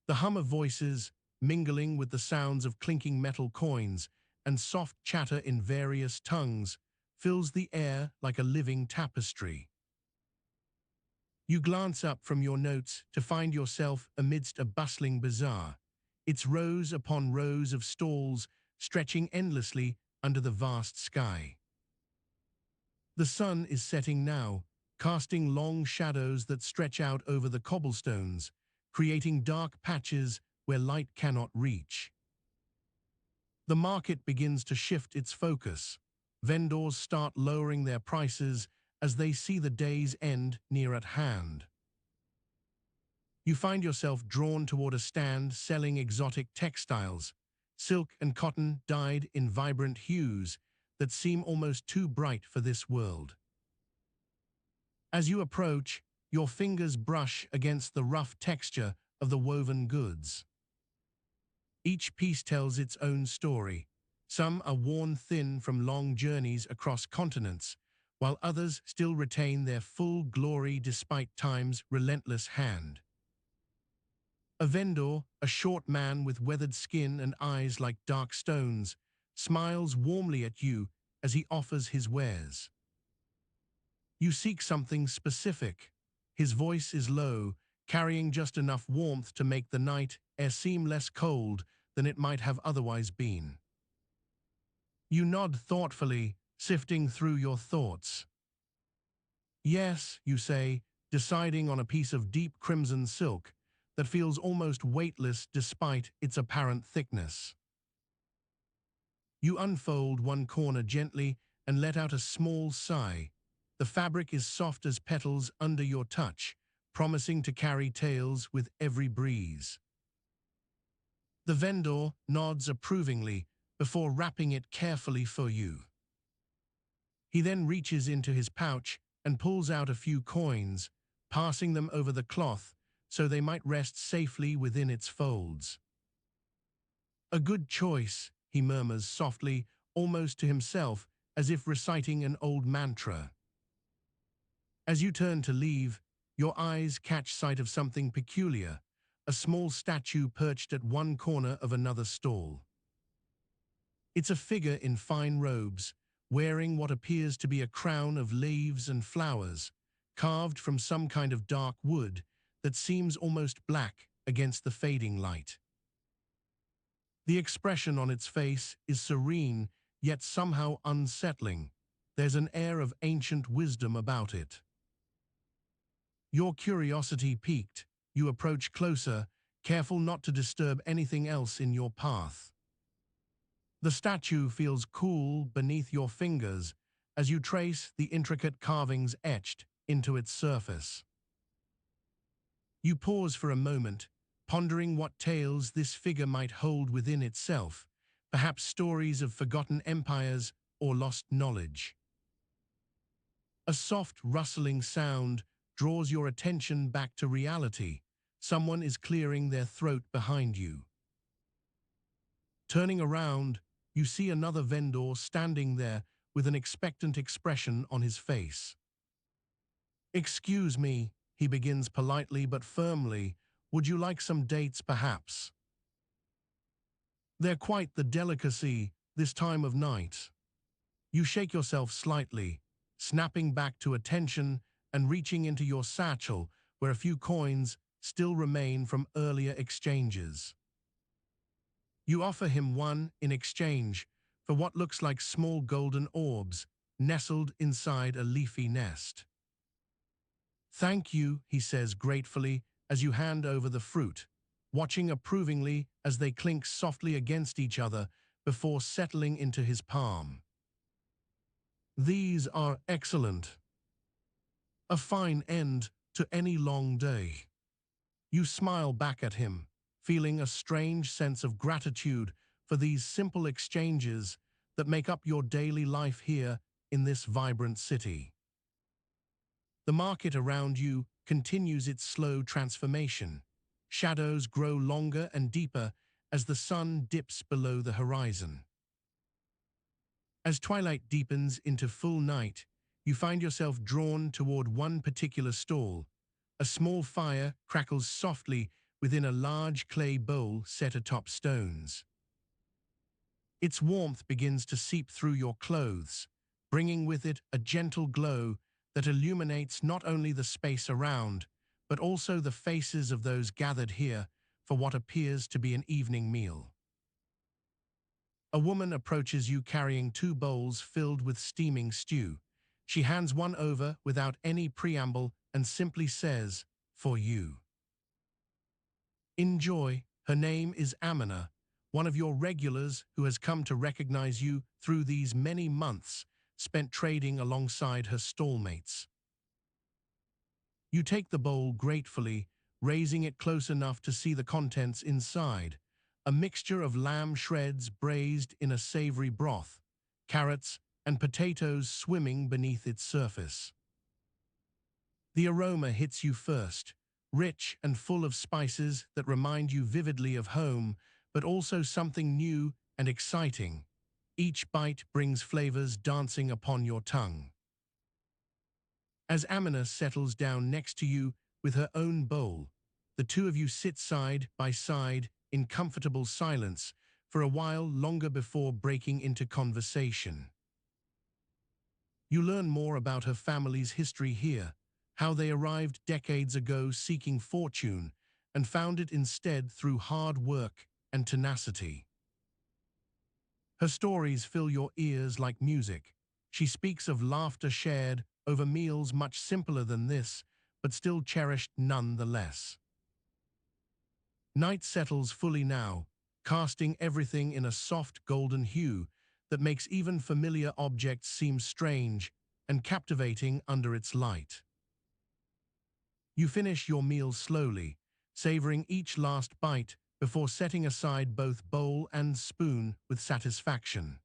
The hum of voices, mingling with the sounds of clinking metal coins and soft chatter in various tongues, fills the air like a living tapestry. You glance up from your notes to find yourself amidst a bustling bazaar, its rows upon rows of stalls stretching endlessly under the vast sky. The sun is setting now, casting long shadows that stretch out over the cobblestones, creating dark patches where light cannot reach. The market begins to shift its focus. Vendors start lowering their prices as they see the day's end near at hand. You find yourself drawn toward a stand selling exotic textiles, silk and cotton dyed in vibrant hues that seem almost too bright for this world. As you approach, your fingers brush against the rough texture of the woven goods. Each piece tells its own story. Some are worn thin from long journeys across continents, while others still retain their full glory despite time's relentless hand. A vendor, a short man with weathered skin and eyes like dark stones, smiles warmly at you as he offers his wares. You seek something specific. His voice is low, carrying just enough warmth to make the night air seem less cold than it might have otherwise been. You nod thoughtfully, sifting through your thoughts. "Yes," you say, deciding on a piece of deep crimson silk that feels almost weightless despite its apparent thickness. You unfold one corner gently and let out a small sigh. The fabric is soft as petals under your touch, promising to carry tales with every breeze. The vendor nods approvingly, before wrapping it carefully for you. He then reaches into his pouch and pulls out a few coins, passing them over the cloth so they might rest safely within its folds. "A good choice," he murmurs softly, almost to himself, as if reciting an old mantra. As you turn to leave, your eyes catch sight of something peculiar, a small statue perched at one corner of another stall. It's a figure in fine robes, wearing what appears to be a crown of leaves and flowers, carved from some kind of dark wood that seems almost black against the fading light. The expression on its face is serene, yet somehow unsettling. There's an air of ancient wisdom about it. Your curiosity piqued, you approach closer, careful not to disturb anything else in your path. The statue feels cool beneath your fingers as you trace the intricate carvings etched into its surface. You pause for a moment, pondering what tales this figure might hold within itself, perhaps stories of forgotten empires or lost knowledge. A soft rustling sound draws your attention back to reality. Someone is clearing their throat behind you. Turning around, you see another vendor standing there with an expectant expression on his face. "Excuse me," he begins politely but firmly, "would you like some dates perhaps? They're quite the delicacy this time of night." You shake yourself slightly, snapping back to attention and reaching into your satchel where a few coins still remain from earlier exchanges. You offer him one in exchange for what looks like small golden orbs nestled inside a leafy nest. "Thank you," he says gratefully as you hand over the fruit, watching approvingly as they clink softly against each other before settling into his palm. "These are excellent. A fine end to any long day." You smile back at him, feeling a strange sense of gratitude for these simple exchanges that make up your daily life here in this vibrant city. The market around you continues its slow transformation. Shadows grow longer and deeper as the sun dips below the horizon. As twilight deepens into full night, you find yourself drawn toward one particular stall. A small fire crackles softly within a large clay bowl set atop stones. Its warmth begins to seep through your clothes, bringing with it a gentle glow that illuminates not only the space around, but also the faces of those gathered here for what appears to be an evening meal. A woman approaches you carrying two bowls filled with steaming stew. She hands one over without any preamble and simply says, "For you." Enjoy. Her name is Amina, one of your regulars who has come to recognize you through these many months spent trading alongside her stallmates. You take the bowl gratefully, raising it close enough to see the contents inside. A mixture of lamb shreds braised in a savory broth, carrots, and potatoes swimming beneath its surface. The aroma hits you first, rich and full of spices that remind you vividly of home, but also something new and exciting. Each bite brings flavors dancing upon your tongue. As Amina settles down next to you with her own bowl, the two of you sit side by side in comfortable silence for a while longer before breaking into conversation. You learn more about her family's history here, how they arrived decades ago seeking fortune and found it instead through hard work and tenacity. Her stories fill your ears like music. She speaks of laughter shared over meals much simpler than this, but still cherished nonetheless. Night settles fully now, casting everything in a soft golden hue that makes even familiar objects seem strange and captivating under its light. You finish your meal slowly, savoring each last bite before setting aside both bowl and spoon with satisfaction.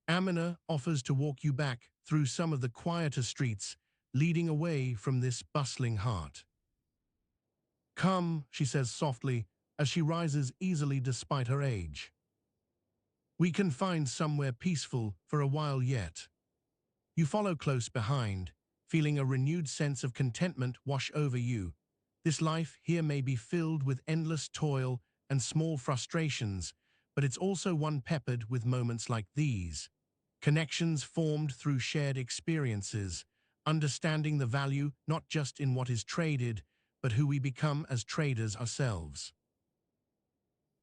Amina offers to walk you back through some of the quieter streets, leading away from this bustling heart. "Come," she says softly, as she rises easily despite her age. "We can find somewhere peaceful for a while yet." You follow close behind, feeling a renewed sense of contentment wash over you. This life here may be filled with endless toil and small frustrations, but it's also one peppered with moments like these. Connections formed through shared experiences, understanding the value not just in what is traded, but who we become as traders ourselves.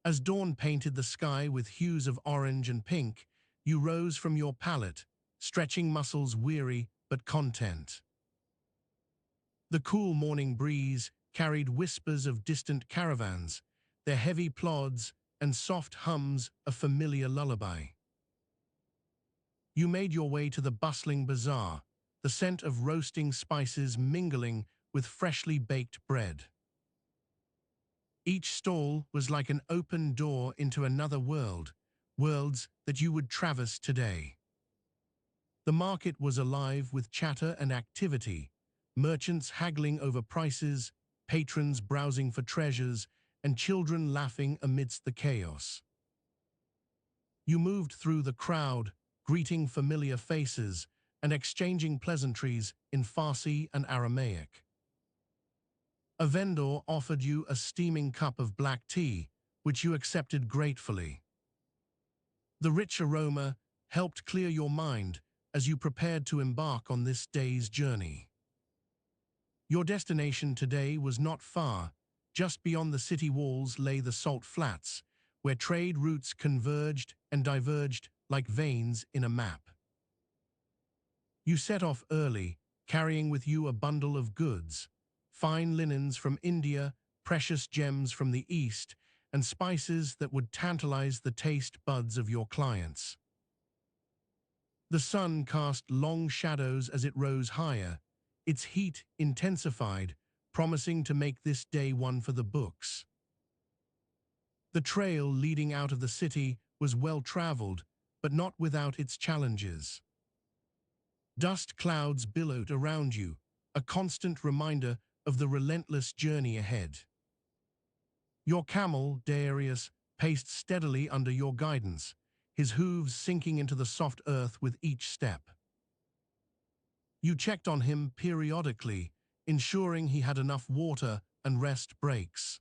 As dawn painted the sky with hues of orange and pink, you rose from your pallet, stretching muscles weary but content. The cool morning breeze carried whispers of distant caravans, their heavy plods and soft hums a familiar lullaby. You made your way to the bustling bazaar, the scent of roasting spices mingling with freshly baked bread. Each stall was like an open door into another world, worlds that you would traverse today. The market was alive with chatter and activity, merchants haggling over prices, patrons browsing for treasures, and children laughing amidst the chaos. You moved through the crowd, greeting familiar faces and exchanging pleasantries in Farsi and Aramaic. A vendor offered you a steaming cup of black tea, which you accepted gratefully. The rich aroma helped clear your mind as you prepared to embark on this day's journey. Your destination today was not far. Just beyond the city walls lay the salt flats, where trade routes converged and diverged like veins in a map. You set off early, carrying with you a bundle of goods, fine linens from India, precious gems from the East, and spices that would tantalize the taste buds of your clients. The sun cast long shadows as it rose higher, its heat intensified, promising to make this day one for the books. The trail leading out of the city was well-traveled, but not without its challenges. Dust clouds billowed around you, a constant reminder of the relentless journey ahead. Your camel, Darius, paced steadily under your guidance, his hooves sinking into the soft earth with each step. You checked on him periodically, ensuring he had enough water and rest breaks.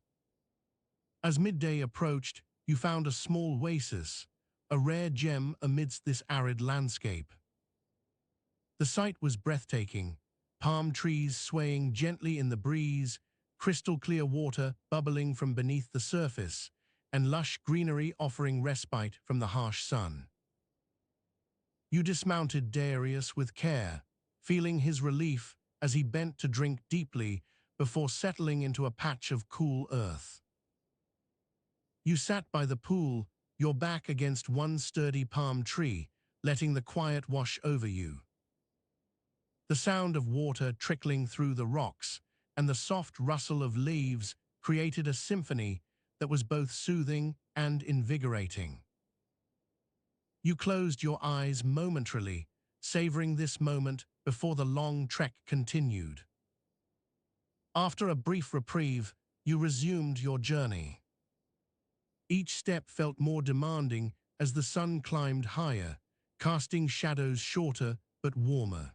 As midday approached, you found a small oasis, a rare gem amidst this arid landscape. The sight was breathtaking, palm trees swaying gently in the breeze, crystal clear water bubbling from beneath the surface, and lush greenery offering respite from the harsh sun. You dismounted Darius with care, feeling his relief as he bent to drink deeply before settling into a patch of cool earth. You sat by the pool, your back against one sturdy palm tree, letting the quiet wash over you. The sound of water trickling through the rocks and the soft rustle of leaves created a symphony that was both soothing and invigorating. You closed your eyes momentarily, savoring this moment before the long trek continued. After a brief reprieve, you resumed your journey. Each step felt more demanding as the sun climbed higher, casting shadows shorter but warmer.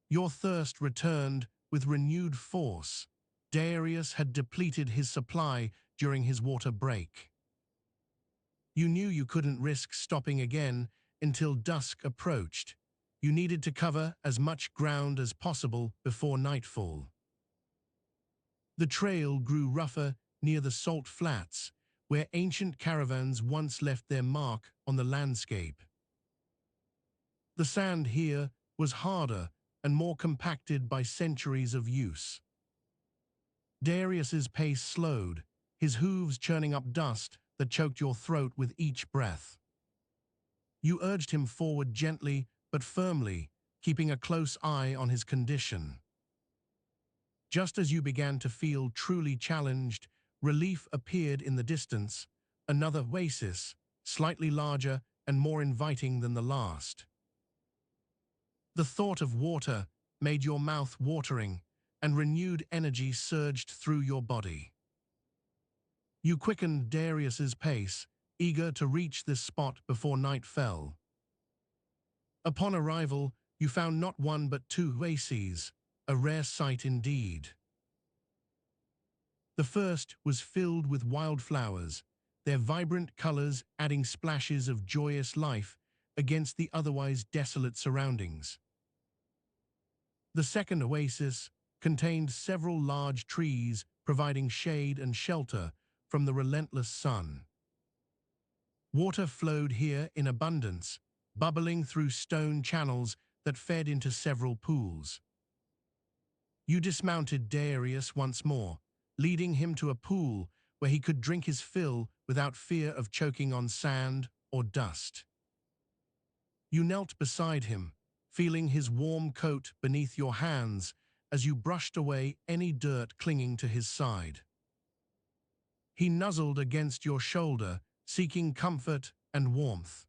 Your thirst returned with renewed force. Darius had depleted his supply during his water break. You knew you couldn't risk stopping again until dusk approached. You needed to cover as much ground as possible before nightfall. The trail grew rougher near the salt flats, where ancient caravans once left their mark on the landscape. The sand here was harder and more compacted by centuries of use. Darius's pace slowed, his hooves churning up dust that choked your throat with each breath. You urged him forward gently but firmly, keeping a close eye on his condition. Just as you began to feel truly challenged, relief appeared in the distance, another oasis, slightly larger and more inviting than the last. The thought of water made your mouth watering, and renewed energy surged through your body. You quickened Darius's pace, eager to reach this spot before night fell. Upon arrival, you found not one but two oases, a rare sight indeed. The first was filled with wildflowers, their vibrant colors adding splashes of joyous life against the otherwise desolate surroundings. The second oasis contained several large trees providing shade and shelter from the relentless sun. Water flowed here in abundance, bubbling through stone channels that fed into several pools. You dismounted Darius once more, leading him to a pool where he could drink his fill without fear of choking on sand or dust. You knelt beside him, feeling his warm coat beneath your hands as you brushed away any dirt clinging to his side. He nuzzled against your shoulder, seeking comfort and warmth.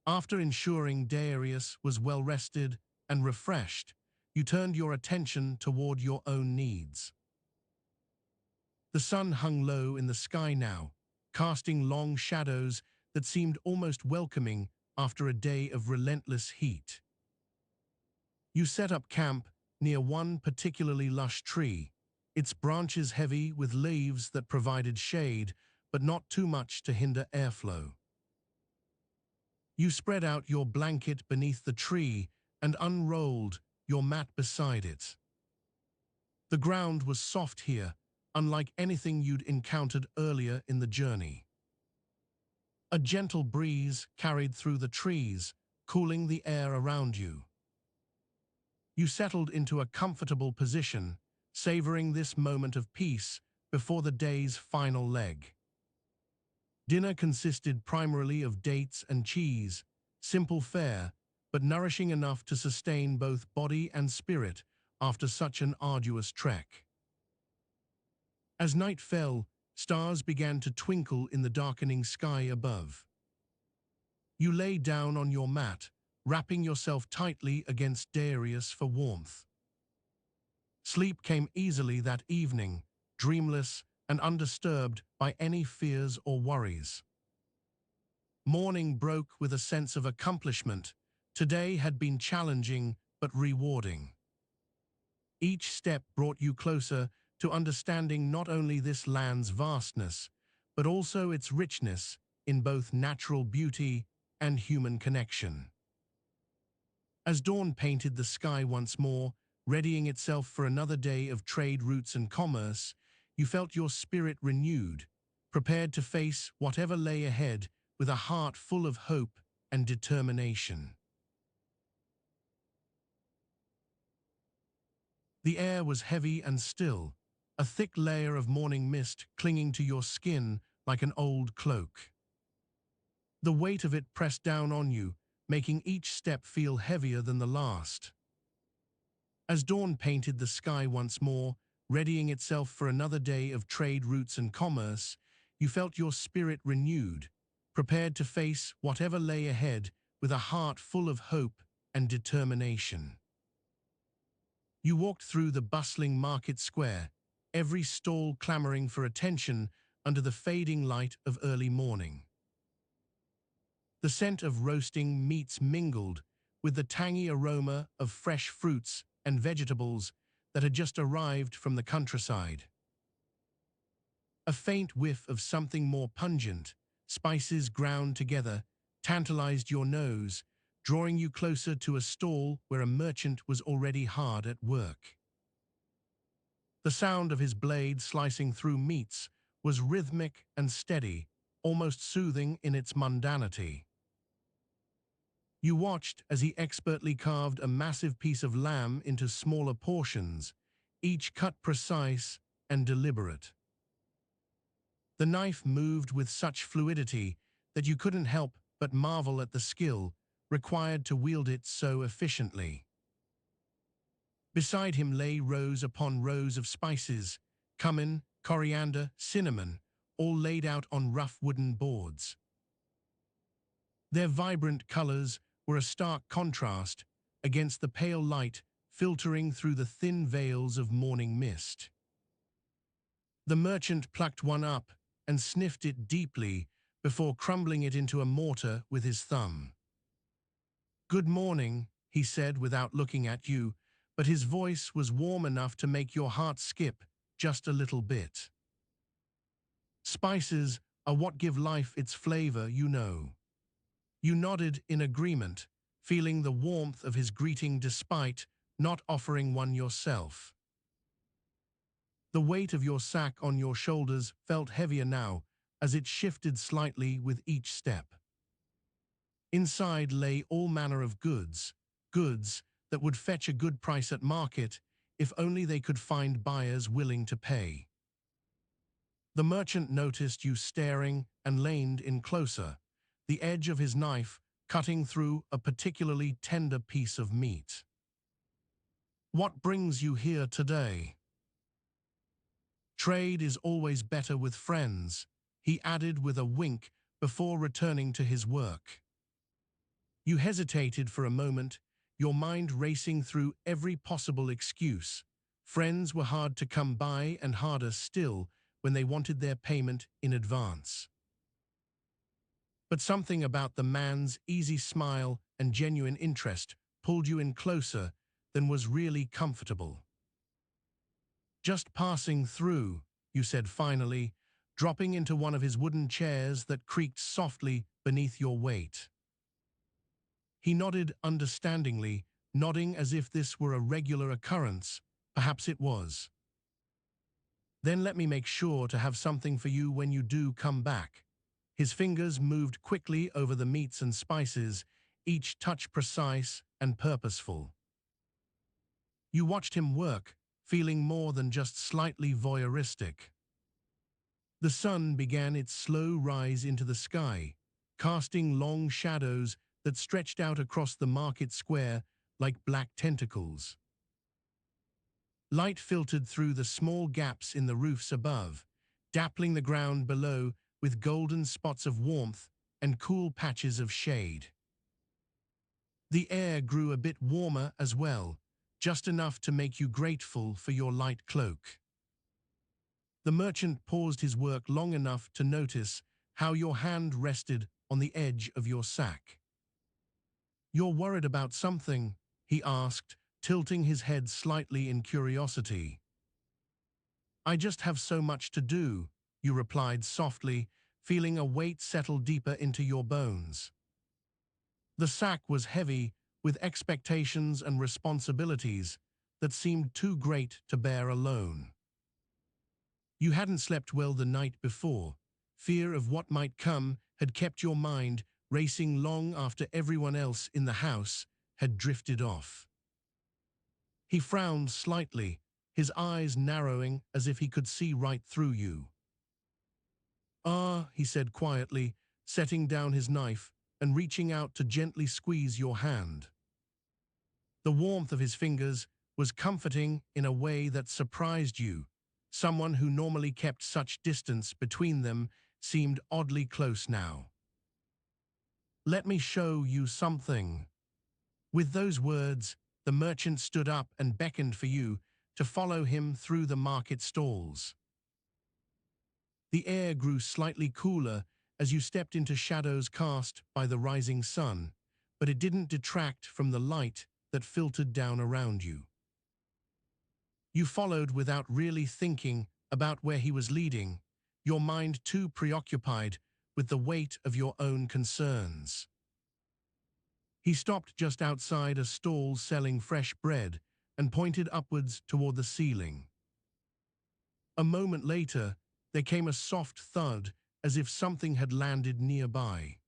After ensuring Darius was well rested and refreshed, you turned your attention toward your own needs. The sun hung low in the sky now, casting long shadows that seemed almost welcoming after a day of relentless heat. You set up camp near one particularly lush tree, its branches heavy with leaves that provided shade, but not too much to hinder airflow. You spread out your blanket beneath the tree and unrolled your mat beside it. The ground was soft here, unlike anything you'd encountered earlier in the journey. A gentle breeze carried through the trees, cooling the air around you. You settled into a comfortable position, savoring this moment of peace before the day's final leg. Dinner consisted primarily of dates and cheese, simple fare, but nourishing enough to sustain both body and spirit after such an arduous trek. As night fell, stars began to twinkle in the darkening sky above. You lay down on your mat, wrapping yourself tightly against Darius for warmth. Sleep came easily that evening, dreamless and undisturbed by any fears or worries. Morning broke with a sense of accomplishment. Today had been challenging but rewarding. Each step brought you closer to understanding not only this land's vastness, but also its richness in both natural beauty and human connection. As dawn painted the sky once more, readying itself for another day of trade routes and commerce, you felt your spirit renewed, prepared to face whatever lay ahead with a heart full of hope and determination. The air was heavy and still, a thick layer of morning mist clinging to your skin like an old cloak. The weight of it pressed down on you, making each step feel heavier than the last. As dawn painted the sky once more, readying itself for another day of trade routes and commerce, you felt your spirit renewed, prepared to face whatever lay ahead with a heart full of hope and determination. You walked through the bustling market square, every stall clamoring for attention under the fading light of early morning. The scent of roasting meats mingled with the tangy aroma of fresh fruits and vegetables that had just arrived from the countryside. A faint whiff of something more pungent, spices ground together, tantalized your nose, drawing you closer to a stall where a merchant was already hard at work. The sound of his blade slicing through meats was rhythmic and steady, almost soothing in its mundanity. You watched as he expertly carved a massive piece of lamb into smaller portions, each cut precise and deliberate. The knife moved with such fluidity that you couldn't help but marvel at the skill required to wield it so efficiently. Beside him lay rows upon rows of spices, cumin, coriander, cinnamon, all laid out on rough wooden boards. Their vibrant colors were a stark contrast against the pale light filtering through the thin veils of morning mist. The merchant plucked one up and sniffed it deeply before crumbling it into a mortar with his thumb. "Good morning," he said without looking at you, but his voice was warm enough to make your heart skip just a little bit. "Spices are what give life its flavor, you know." You nodded in agreement, feeling the warmth of his greeting despite not offering one yourself. The weight of your sack on your shoulders felt heavier now as it shifted slightly with each step. Inside lay all manner of goods that would fetch a good price at market if only they could find buyers willing to pay. The merchant noticed you staring and leaned in closer, the edge of his knife cutting through a particularly tender piece of meat. "What brings you here today?" "Trade is always better with friends," he added with a wink before returning to his work. You hesitated for a moment, your mind racing through every possible excuse. Friends were hard to come by and harder still when they wanted their payment in advance. But something about the man's easy smile and genuine interest pulled you in closer than was really comfortable. "Just passing through," you said finally, dropping into one of his wooden chairs that creaked softly beneath your weight. He nodded understandingly, nodding as if this were a regular occurrence. Perhaps it was. "Then let me make sure to have something for you when you do come back." His fingers moved quickly over the meats and spices, each touch precise and purposeful. You watched him work, feeling more than just slightly voyeuristic. The sun began its slow rise into the sky, casting long shadows that stretched out across the market square like black tentacles. Light filtered through the small gaps in the roofs above, dappling the ground below with golden spots of warmth and cool patches of shade. The air grew a bit warmer as well, just enough to make you grateful for your light cloak. The merchant paused his work long enough to notice how your hand rested on the edge of your sack. "You're worried about something?" he asked, tilting his head slightly in curiosity. "I just have so much to do," you replied softly, feeling a weight settle deeper into your bones. The sack was heavy with expectations and responsibilities that seemed too great to bear alone. You hadn't slept well the night before. Fear of what might come had kept your mind racing long after everyone else in the house had drifted off. He frowned slightly, his eyes narrowing as if he could see right through you. "Ah," he said quietly, setting down his knife and reaching out to gently squeeze your hand. The warmth of his fingers was comforting in a way that surprised you. Someone who normally kept such distance between them seemed oddly close now. "Let me show you something." With those words, the merchant stood up and beckoned for you to follow him through the market stalls. The air grew slightly cooler as you stepped into shadows cast by the rising sun, but it didn't detract from the light that filtered down around you. You followed without really thinking about where he was leading, your mind too preoccupied with the weight of your own concerns. He stopped just outside a stall selling fresh bread and pointed upwards toward the ceiling. A moment later, there came a soft thud as if something had landed nearby.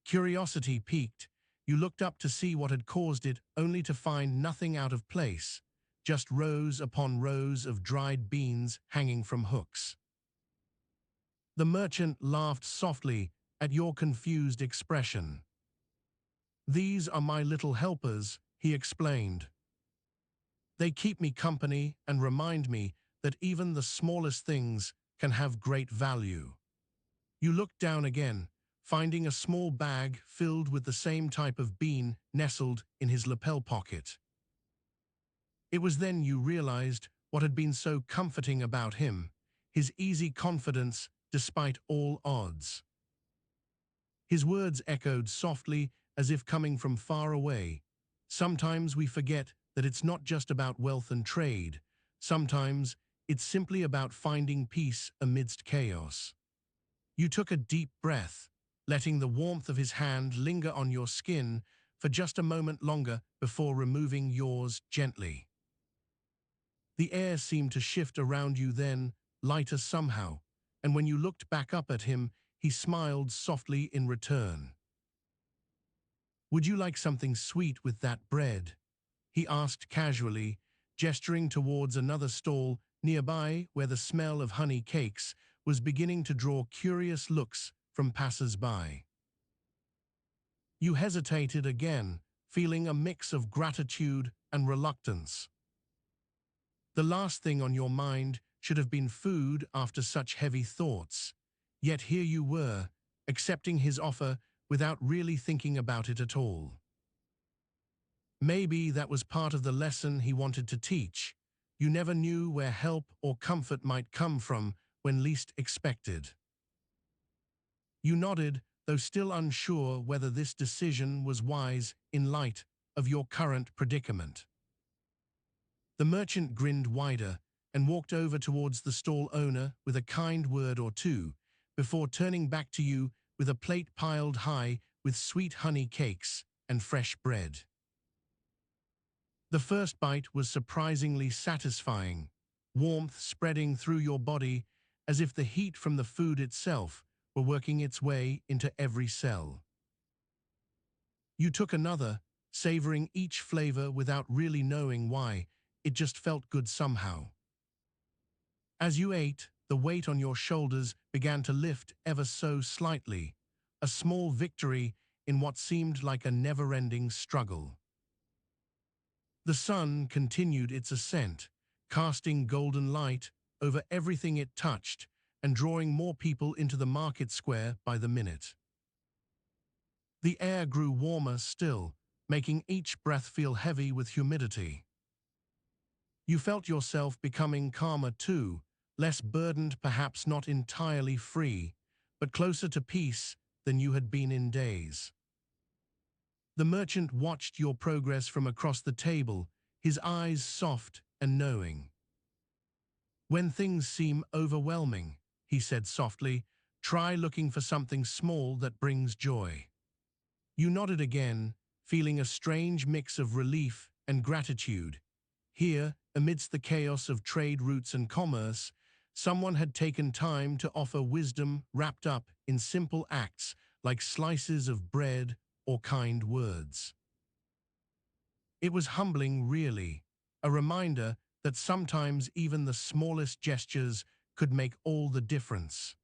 Curiosity piqued. You looked up to see what had caused it, only to find nothing out of place, just rows upon rows of dried beans hanging from hooks. The merchant laughed softly at your confused expression. "These are my little helpers," he explained. "They keep me company and remind me that even the smallest things can have great value. You looked down again, finding a small bag filled with the same type of bean nestled in his lapel pocket. It was then you realized what had been so comforting about him, his easy confidence despite all odds. His words echoed softly as if coming from far away. Sometimes we forget that it's not just about wealth and trade. Sometimes it's simply about finding peace amidst chaos. You took a deep breath, letting the warmth of his hand linger on your skin for just a moment longer before removing yours gently. The air seemed to shift around you then, lighter somehow, and when you looked back up at him, he smiled softly in return. "Would you like something sweet with that bread?" he asked casually, gesturing towards another stall nearby where the smell of honey cakes was beginning to draw curious looks from passers-by. You hesitated again, feeling a mix of gratitude and reluctance. The last thing on your mind should have been food after such heavy thoughts. Yet here you were, accepting his offer without really thinking about it at all. Maybe that was part of the lesson he wanted to teach. You never knew where help or comfort might come from when least expected. You nodded, though still unsure whether this decision was wise in light of your current predicament. The merchant grinned wider and walked over towards the stall owner with a kind word or two, before turning back to you with a plate piled high with sweet honey cakes and fresh bread. The first bite was surprisingly satisfying, warmth spreading through your body as if the heat from the food itself were working its way into every cell. You took another, savoring each flavor without really knowing why. It just felt good somehow. As you ate, the weight on your shoulders began to lift ever so slightly, a small victory in what seemed like a never-ending struggle. The sun continued its ascent, casting golden light over everything it touched and drawing more people into the market square by the minute. The air grew warmer still, making each breath feel heavy with humidity. You felt yourself becoming calmer too, less burdened, perhaps not entirely free, but closer to peace than you had been in days. The merchant watched your progress from across the table, his eyes soft and knowing. "When things seem overwhelming," he said softly, "try looking for something small that brings joy." You nodded again, feeling a strange mix of relief and gratitude. Here, amidst the chaos of trade routes and commerce, someone had taken time to offer wisdom wrapped up in simple acts like slices of bread or kind words. It was humbling, really, a reminder that sometimes even the smallest gestures could make all the difference.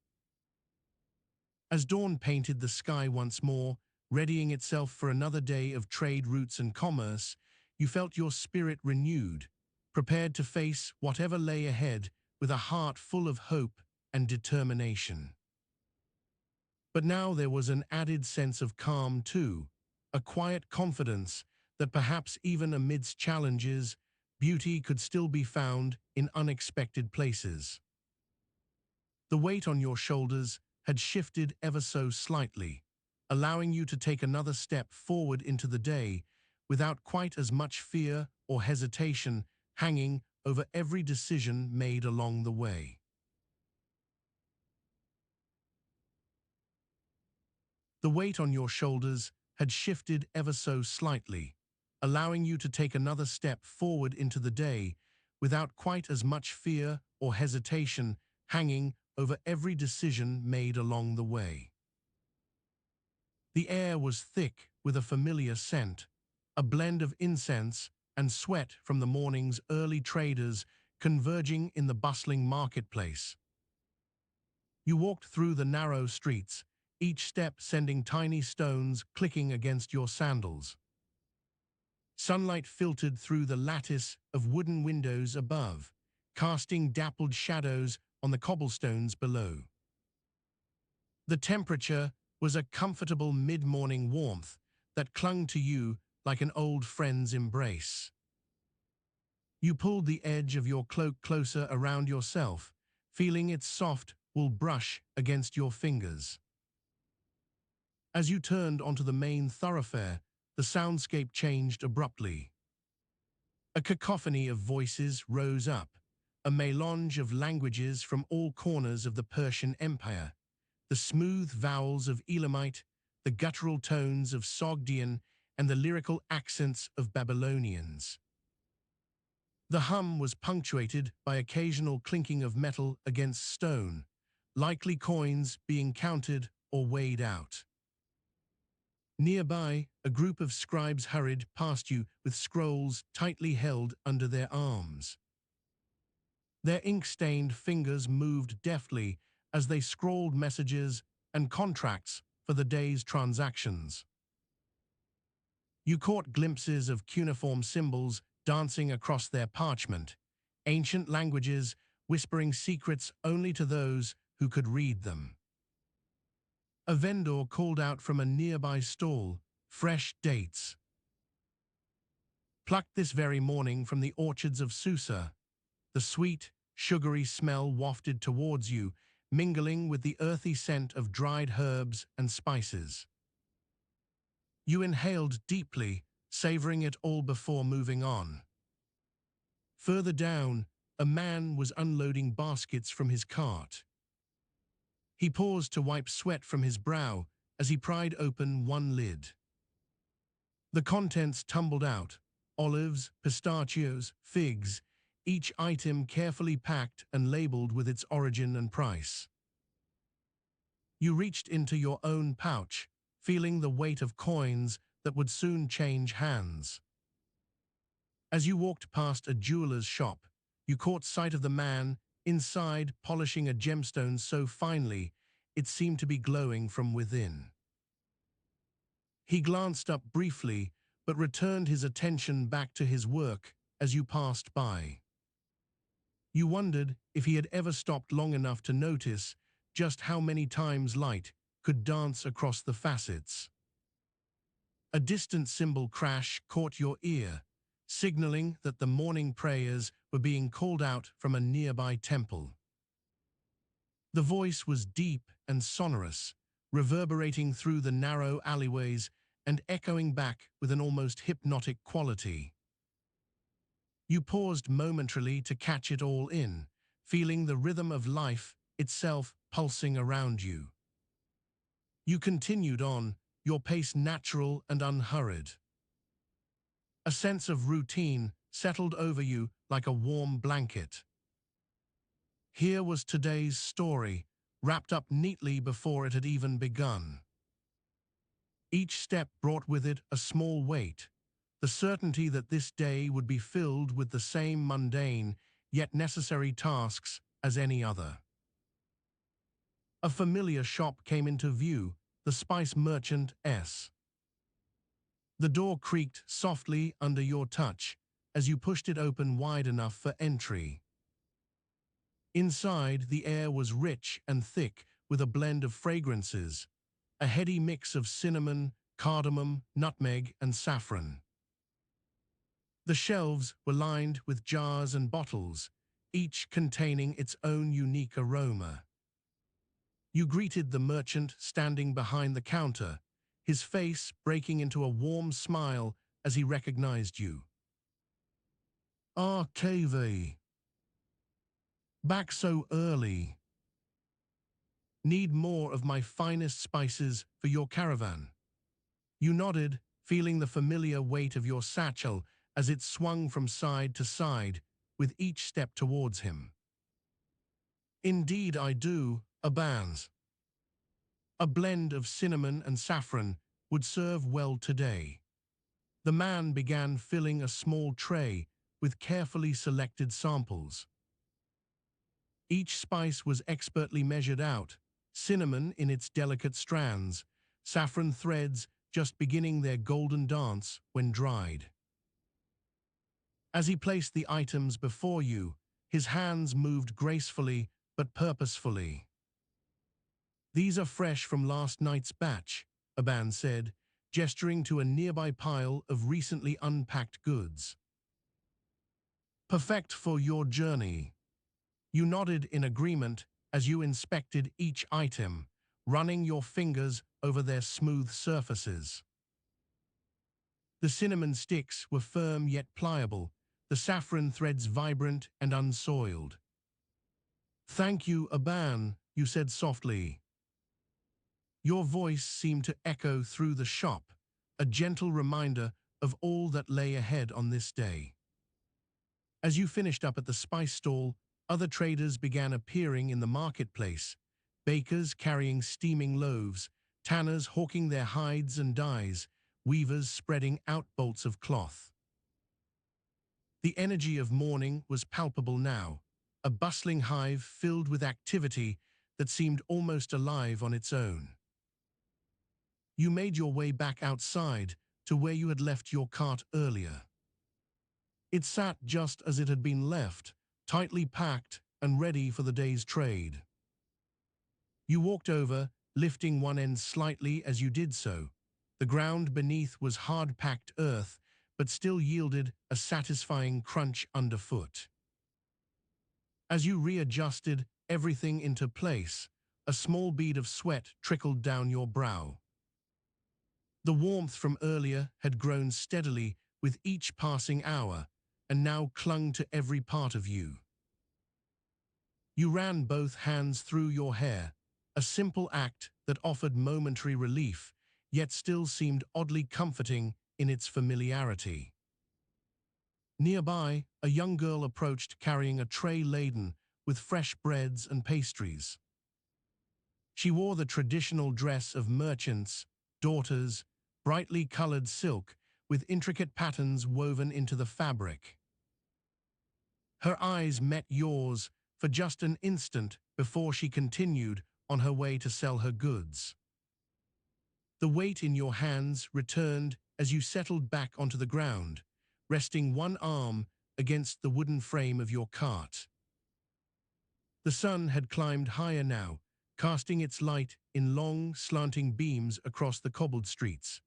As dawn painted the sky once more, readying itself for another day of trade routes and commerce, you felt your spirit renewed, prepared to face whatever lay ahead with a heart full of hope and determination. But now there was an added sense of calm too, a quiet confidence that perhaps even amidst challenges, beauty could still be found in unexpected places. The weight on your shoulders had shifted ever so slightly, allowing you to take another step forward into the day without quite as much fear or hesitation hanging over every decision made along the way. The weight on your shoulders had shifted ever so slightly, allowing you to take another step forward into the day without quite as much fear or hesitation hanging over every decision made along the way. The air was thick with a familiar scent, a blend of incense and sweat from the morning's early traders converging in the bustling marketplace. You walked through the narrow streets, each step sending tiny stones clicking against your sandals. Sunlight filtered through the lattice of wooden windows above, casting dappled shadows on the cobblestones below. The temperature was a comfortable mid-morning warmth that clung to you like an old friend's embrace. You pulled the edge of your cloak closer around yourself, feeling its soft wool brush against your fingers. As you turned onto the main thoroughfare, the soundscape changed abruptly. A cacophony of voices rose up, a melange of languages from all corners of the Persian Empire, the smooth vowels of Elamite, the guttural tones of Sogdian, and the lyrical accents of Babylonians. The hum was punctuated by occasional clinking of metal against stone, likely coins being counted or weighed out. Nearby, a group of scribes hurried past you with scrolls tightly held under their arms. Their ink-stained fingers moved deftly as they scrawled messages and contracts for the day's transactions. You caught glimpses of cuneiform symbols dancing across their parchment, ancient languages whispering secrets only to those who could read them. A vendor called out from a nearby stall, "Fresh dates. Plucked this very morning from the orchards of Susa." The sweet, sugary smell wafted towards you, mingling with the earthy scent of dried herbs and spices. You inhaled deeply, savoring it all before moving on. Further down, a man was unloading baskets from his cart. He paused to wipe sweat from his brow as he pried open one lid. The contents tumbled out: olives, pistachios, figs, each item carefully packed and labeled with its origin and price. You reached into your own pouch, feeling the weight of coins that would soon change hands. As you walked past a jeweler's shop, you caught sight of the man inside, polishing a gemstone so finely it seemed to be glowing from within. He glanced up briefly, but returned his attention back to his work as you passed by. You wondered if he had ever stopped long enough to notice just how many times light could dance across the facets. A distant cymbal crash caught your ear, signaling that the morning prayers were being called out from a nearby temple. The voice was deep and sonorous, reverberating through the narrow alleyways and echoing back with an almost hypnotic quality. You paused momentarily to catch it all in, feeling the rhythm of life itself pulsing around you. You continued on, your pace natural and unhurried. A sense of routine settled over you like a warm blanket. Here was today's story, wrapped up neatly before it had even begun. Each step brought with it a small weight, the certainty that this day would be filled with the same mundane yet necessary tasks as any other. A familiar shop came into view, the spice merchant S. The door creaked softly under your touch as you pushed it open wide enough for entry. Inside, the air was rich and thick with a blend of fragrances, a heady mix of cinnamon, cardamom, nutmeg, and saffron. The shelves were lined with jars and bottles, each containing its own unique aroma. You greeted the merchant standing behind the counter, his face breaking into a warm smile as he recognized you. "RKV. Back so early. Need more of my finest spices for your caravan." You nodded, feeling the familiar weight of your satchel as it swung from side to side with each step towards him. "Indeed I do, Abans. A blend of cinnamon and saffron would serve well today." The man began filling a small tray with carefully selected samples. Each spice was expertly measured out, cinnamon in its delicate strands, saffron threads just beginning their golden dance when dried. As he placed the items before you, His hands moved gracefully but purposefully. "These are fresh from last night's batch," Aban said, gesturing to a nearby pile of recently unpacked goods. "Perfect for your journey." You nodded in agreement as you inspected each item, running your fingers over their smooth surfaces. The cinnamon sticks were firm yet pliable, the saffron threads vibrant and unsoiled. "Thank you, Aban," you said softly. Your voice seemed to echo through the shop, a gentle reminder of all that lay ahead on this day. As you finished up at the spice stall, other traders began appearing in the marketplace, bakers carrying steaming loaves, tanners hawking their hides and dyes, weavers spreading out bolts of cloth. The energy of morning was palpable now, a bustling hive filled with activity that seemed almost alive on its own. You made your way back outside to where you had left your cart earlier. It sat just as it had been left, tightly packed and ready for the day's trade. You walked over, lifting one end slightly as you did so. The ground beneath was hard-packed earth, but still yielded a satisfying crunch underfoot. As you readjusted everything into place, a small bead of sweat trickled down your brow. The warmth from earlier had grown steadily with each passing hour, and now clung to every part of you. You ran both hands through your hair, a simple act that offered momentary relief, yet still seemed oddly comforting in its familiarity. Nearby, a young girl approached carrying a tray laden with fresh breads and pastries. She wore the traditional dress of merchants' daughters, brightly colored silk with intricate patterns woven into the fabric. Her eyes met yours for just an instant before she continued on her way to sell her goods. The weight in your hands returned as you settled back onto the ground, resting one arm against the wooden frame of your cart. The sun had climbed higher now, casting its light in long, slanting beams across the cobbled streets.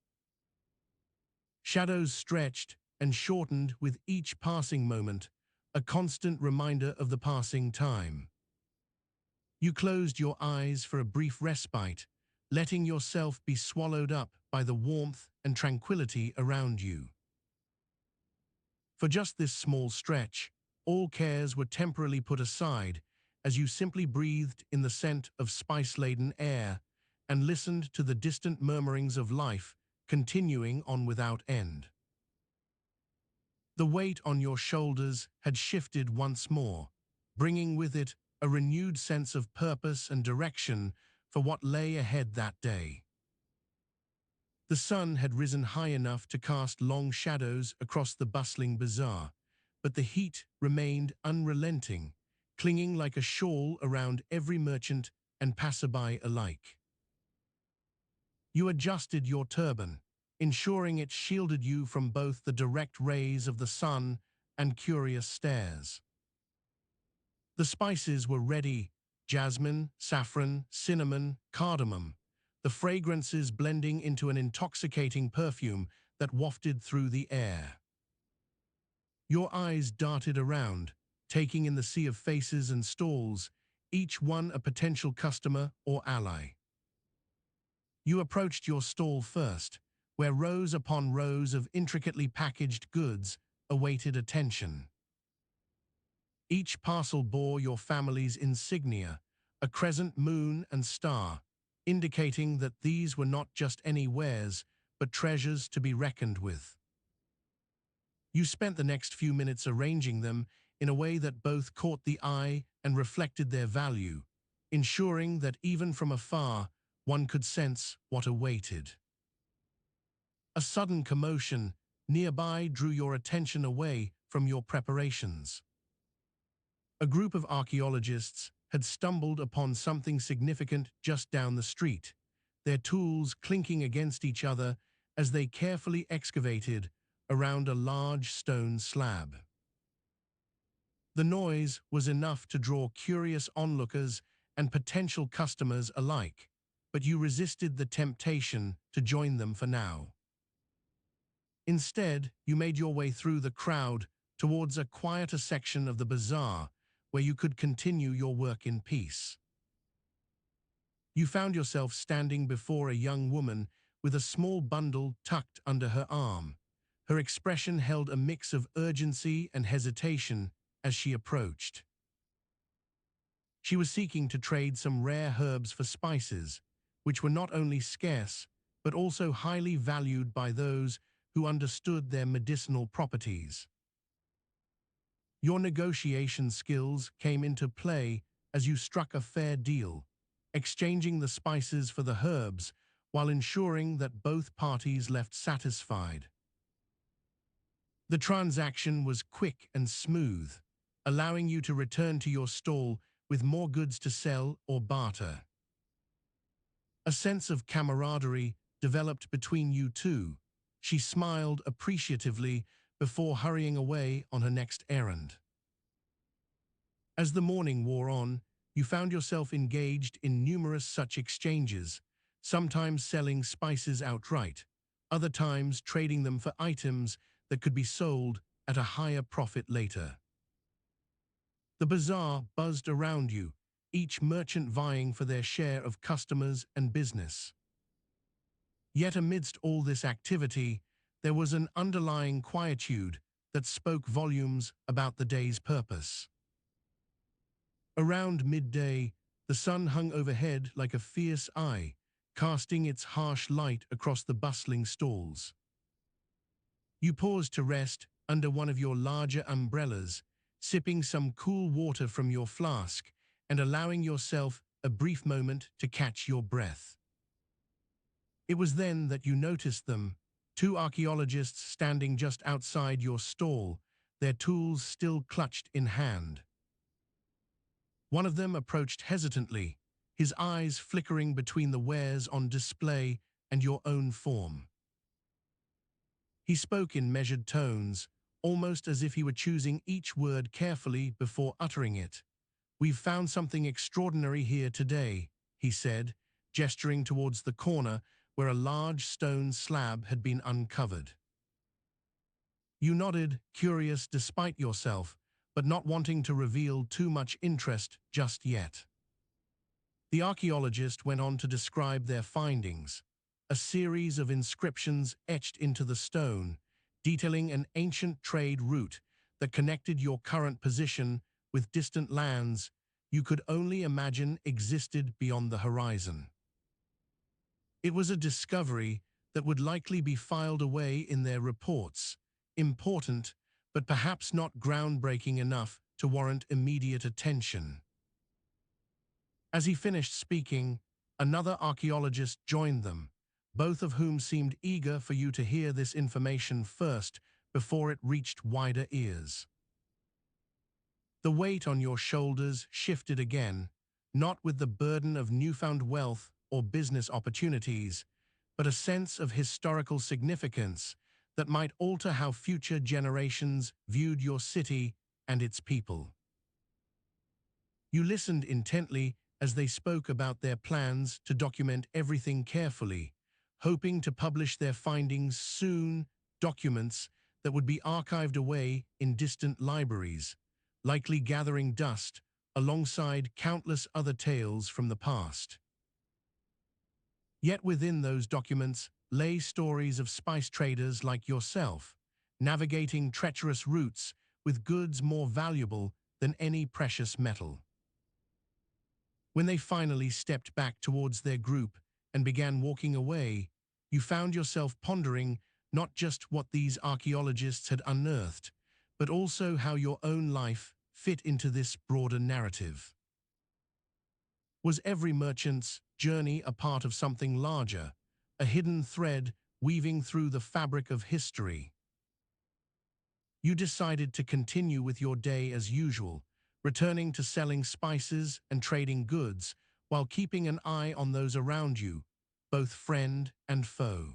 Shadows stretched and shortened with each passing moment, a constant reminder of the passing time. You closed your eyes for a brief respite, letting yourself be swallowed up by the warmth and tranquility around you. For just this small stretch, all cares were temporarily put aside as you simply breathed in the scent of spice-laden air and listened to the distant murmurings of life continuing on without end. The weight on your shoulders had shifted once more, bringing with it a renewed sense of purpose and direction for what lay ahead that day. The sun had risen high enough to cast long shadows across the bustling bazaar, but the heat remained unrelenting, clinging like a shawl around every merchant and passerby alike. You adjusted your turban, ensuring it shielded you from both the direct rays of the sun and curious stares. The spices were ready: jasmine, saffron, cinnamon, cardamom, the fragrances blending into an intoxicating perfume that wafted through the air. Your eyes darted around, taking in the sea of faces and stalls, each one a potential customer or ally. You approached your stall first, where rows upon rows of intricately packaged goods awaited attention. Each parcel bore your family's insignia, a crescent moon and star, indicating that these were not just any wares, but treasures to be reckoned with. You spent the next few minutes arranging them in a way that both caught the eye and reflected their value, ensuring that even from afar, one could sense what awaited. A sudden commotion nearby drew your attention away from your preparations. A group of archaeologists had stumbled upon something significant just down the street, their tools clinking against each other as they carefully excavated around a large stone slab. The noise was enough to draw curious onlookers and potential customers alike, but you resisted the temptation to join them for now. Instead, you made your way through the crowd towards a quieter section of the bazaar where you could continue your work in peace. You found yourself standing before a young woman with a small bundle tucked under her arm. Her expression held a mix of urgency and hesitation as she approached. She was seeking to trade some rare herbs for spices, which were not only scarce, but also highly valued by those who understood their medicinal properties. Your negotiation skills came into play as you struck a fair deal, exchanging the spices for the herbs while ensuring that both parties left satisfied. The transaction was quick and smooth, allowing you to return to your stall with more goods to sell or barter. A sense of camaraderie developed between you two. She smiled appreciatively before hurrying away on her next errand. As the morning wore on, you found yourself engaged in numerous such exchanges, sometimes selling spices outright, other times trading them for items that could be sold at a higher profit later. The bazaar buzzed around you, each merchant vying for their share of customers and business. Yet amidst all this activity, there was an underlying quietude that spoke volumes about the day's purpose. Around midday, the sun hung overhead like a fierce eye, casting its harsh light across the bustling stalls. You paused to rest under one of your larger umbrellas, sipping some cool water from your flask and allowing yourself a brief moment to catch your breath. It was then that you noticed them, two archaeologists standing just outside your stall, their tools still clutched in hand. One of them approached hesitantly, his eyes flickering between the wares on display and your own form. He spoke in measured tones, almost as if he were choosing each word carefully before uttering it. "We've found something extraordinary here today," he said, gesturing towards the corner where a large stone slab had been uncovered. You nodded, curious despite yourself, but not wanting to reveal too much interest just yet. The archaeologist went on to describe their findings, a series of inscriptions etched into the stone, detailing an ancient trade route that connected your current position with distant lands you could only imagine existed beyond the horizon. It was a discovery that would likely be filed away in their reports, important, but perhaps not groundbreaking enough to warrant immediate attention. As he finished speaking, another archaeologist joined them, both of whom seemed eager for you to hear this information first before it reached wider ears. The weight on your shoulders shifted again, not with the burden of newfound wealth or business opportunities, but a sense of historical significance that might alter how future generations viewed your city and its people. You listened intently as they spoke about their plans to document everything carefully, hoping to publish their findings soon, documents that would be archived away in distant libraries, likely gathering dust alongside countless other tales from the past. Yet within those documents lay stories of spice traders like yourself, navigating treacherous routes with goods more valuable than any precious metal. When they finally stepped back towards their group and began walking away, you found yourself pondering not just what these archaeologists had unearthed, but also how your own life fit into this broader narrative. Was every merchant's journey a part of something larger, a hidden thread weaving through the fabric of history? You decided to continue with your day as usual, returning to selling spices and trading goods while keeping an eye on those around you, both friend and foe.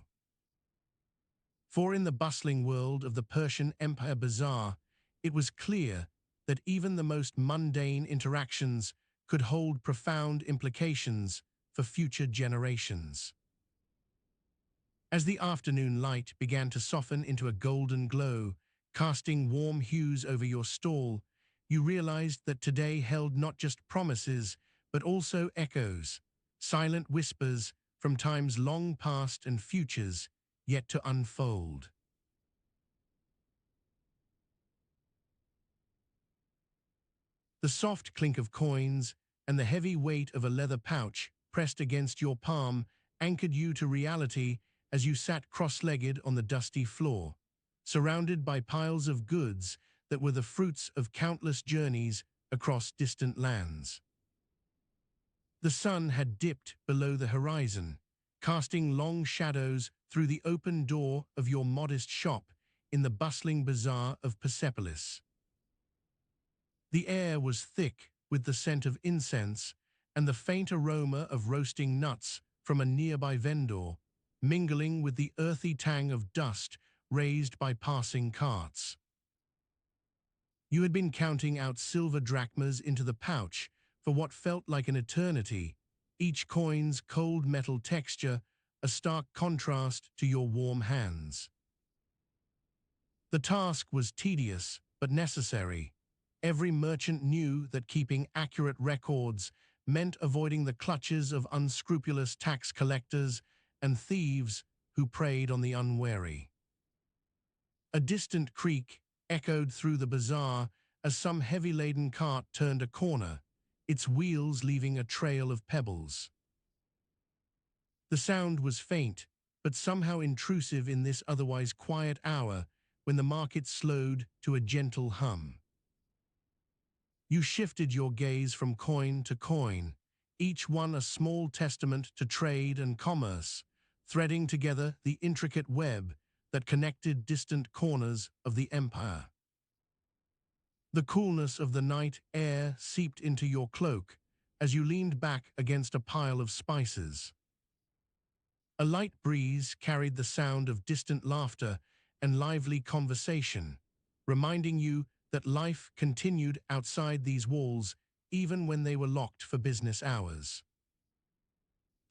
For in the bustling world of the Persian Empire Bazaar, it was clear that even the most mundane interactions could hold profound implications for future generations. As the afternoon light began to soften into a golden glow, casting warm hues over your stall, you realized that today held not just promises, but also echoes, silent whispers from times long past and futures yet to unfold. The soft clink of coins and the heavy weight of a leather pouch pressed against your palm anchored you to reality as you sat cross-legged on the dusty floor, surrounded by piles of goods that were the fruits of countless journeys across distant lands. The sun had dipped below the horizon, casting long shadows through the open door of your modest shop in the bustling bazaar of Persepolis. The air was thick with the scent of incense and the faint aroma of roasting nuts from a nearby vendor, mingling with the earthy tang of dust raised by passing carts. You had been counting out silver drachmas into the pouch for what felt like an eternity, each coin's cold metal texture a stark contrast to your warm hands. The task was tedious but necessary. Every merchant knew that keeping accurate records meant avoiding the clutches of unscrupulous tax collectors and thieves who preyed on the unwary. A distant creak echoed through the bazaar as some heavy-laden cart turned a corner, its wheels leaving a trail of pebbles. The sound was faint, but somehow intrusive in this otherwise quiet hour when the market slowed to a gentle hum. You shifted your gaze from coin to coin, each one a small testament to trade and commerce, threading together the intricate web that connected distant corners of the empire. The coolness of the night air seeped into your cloak as you leaned back against a pile of spices. A light breeze carried the sound of distant laughter and lively conversation, reminding you that life continued outside these walls even when they were locked for business hours.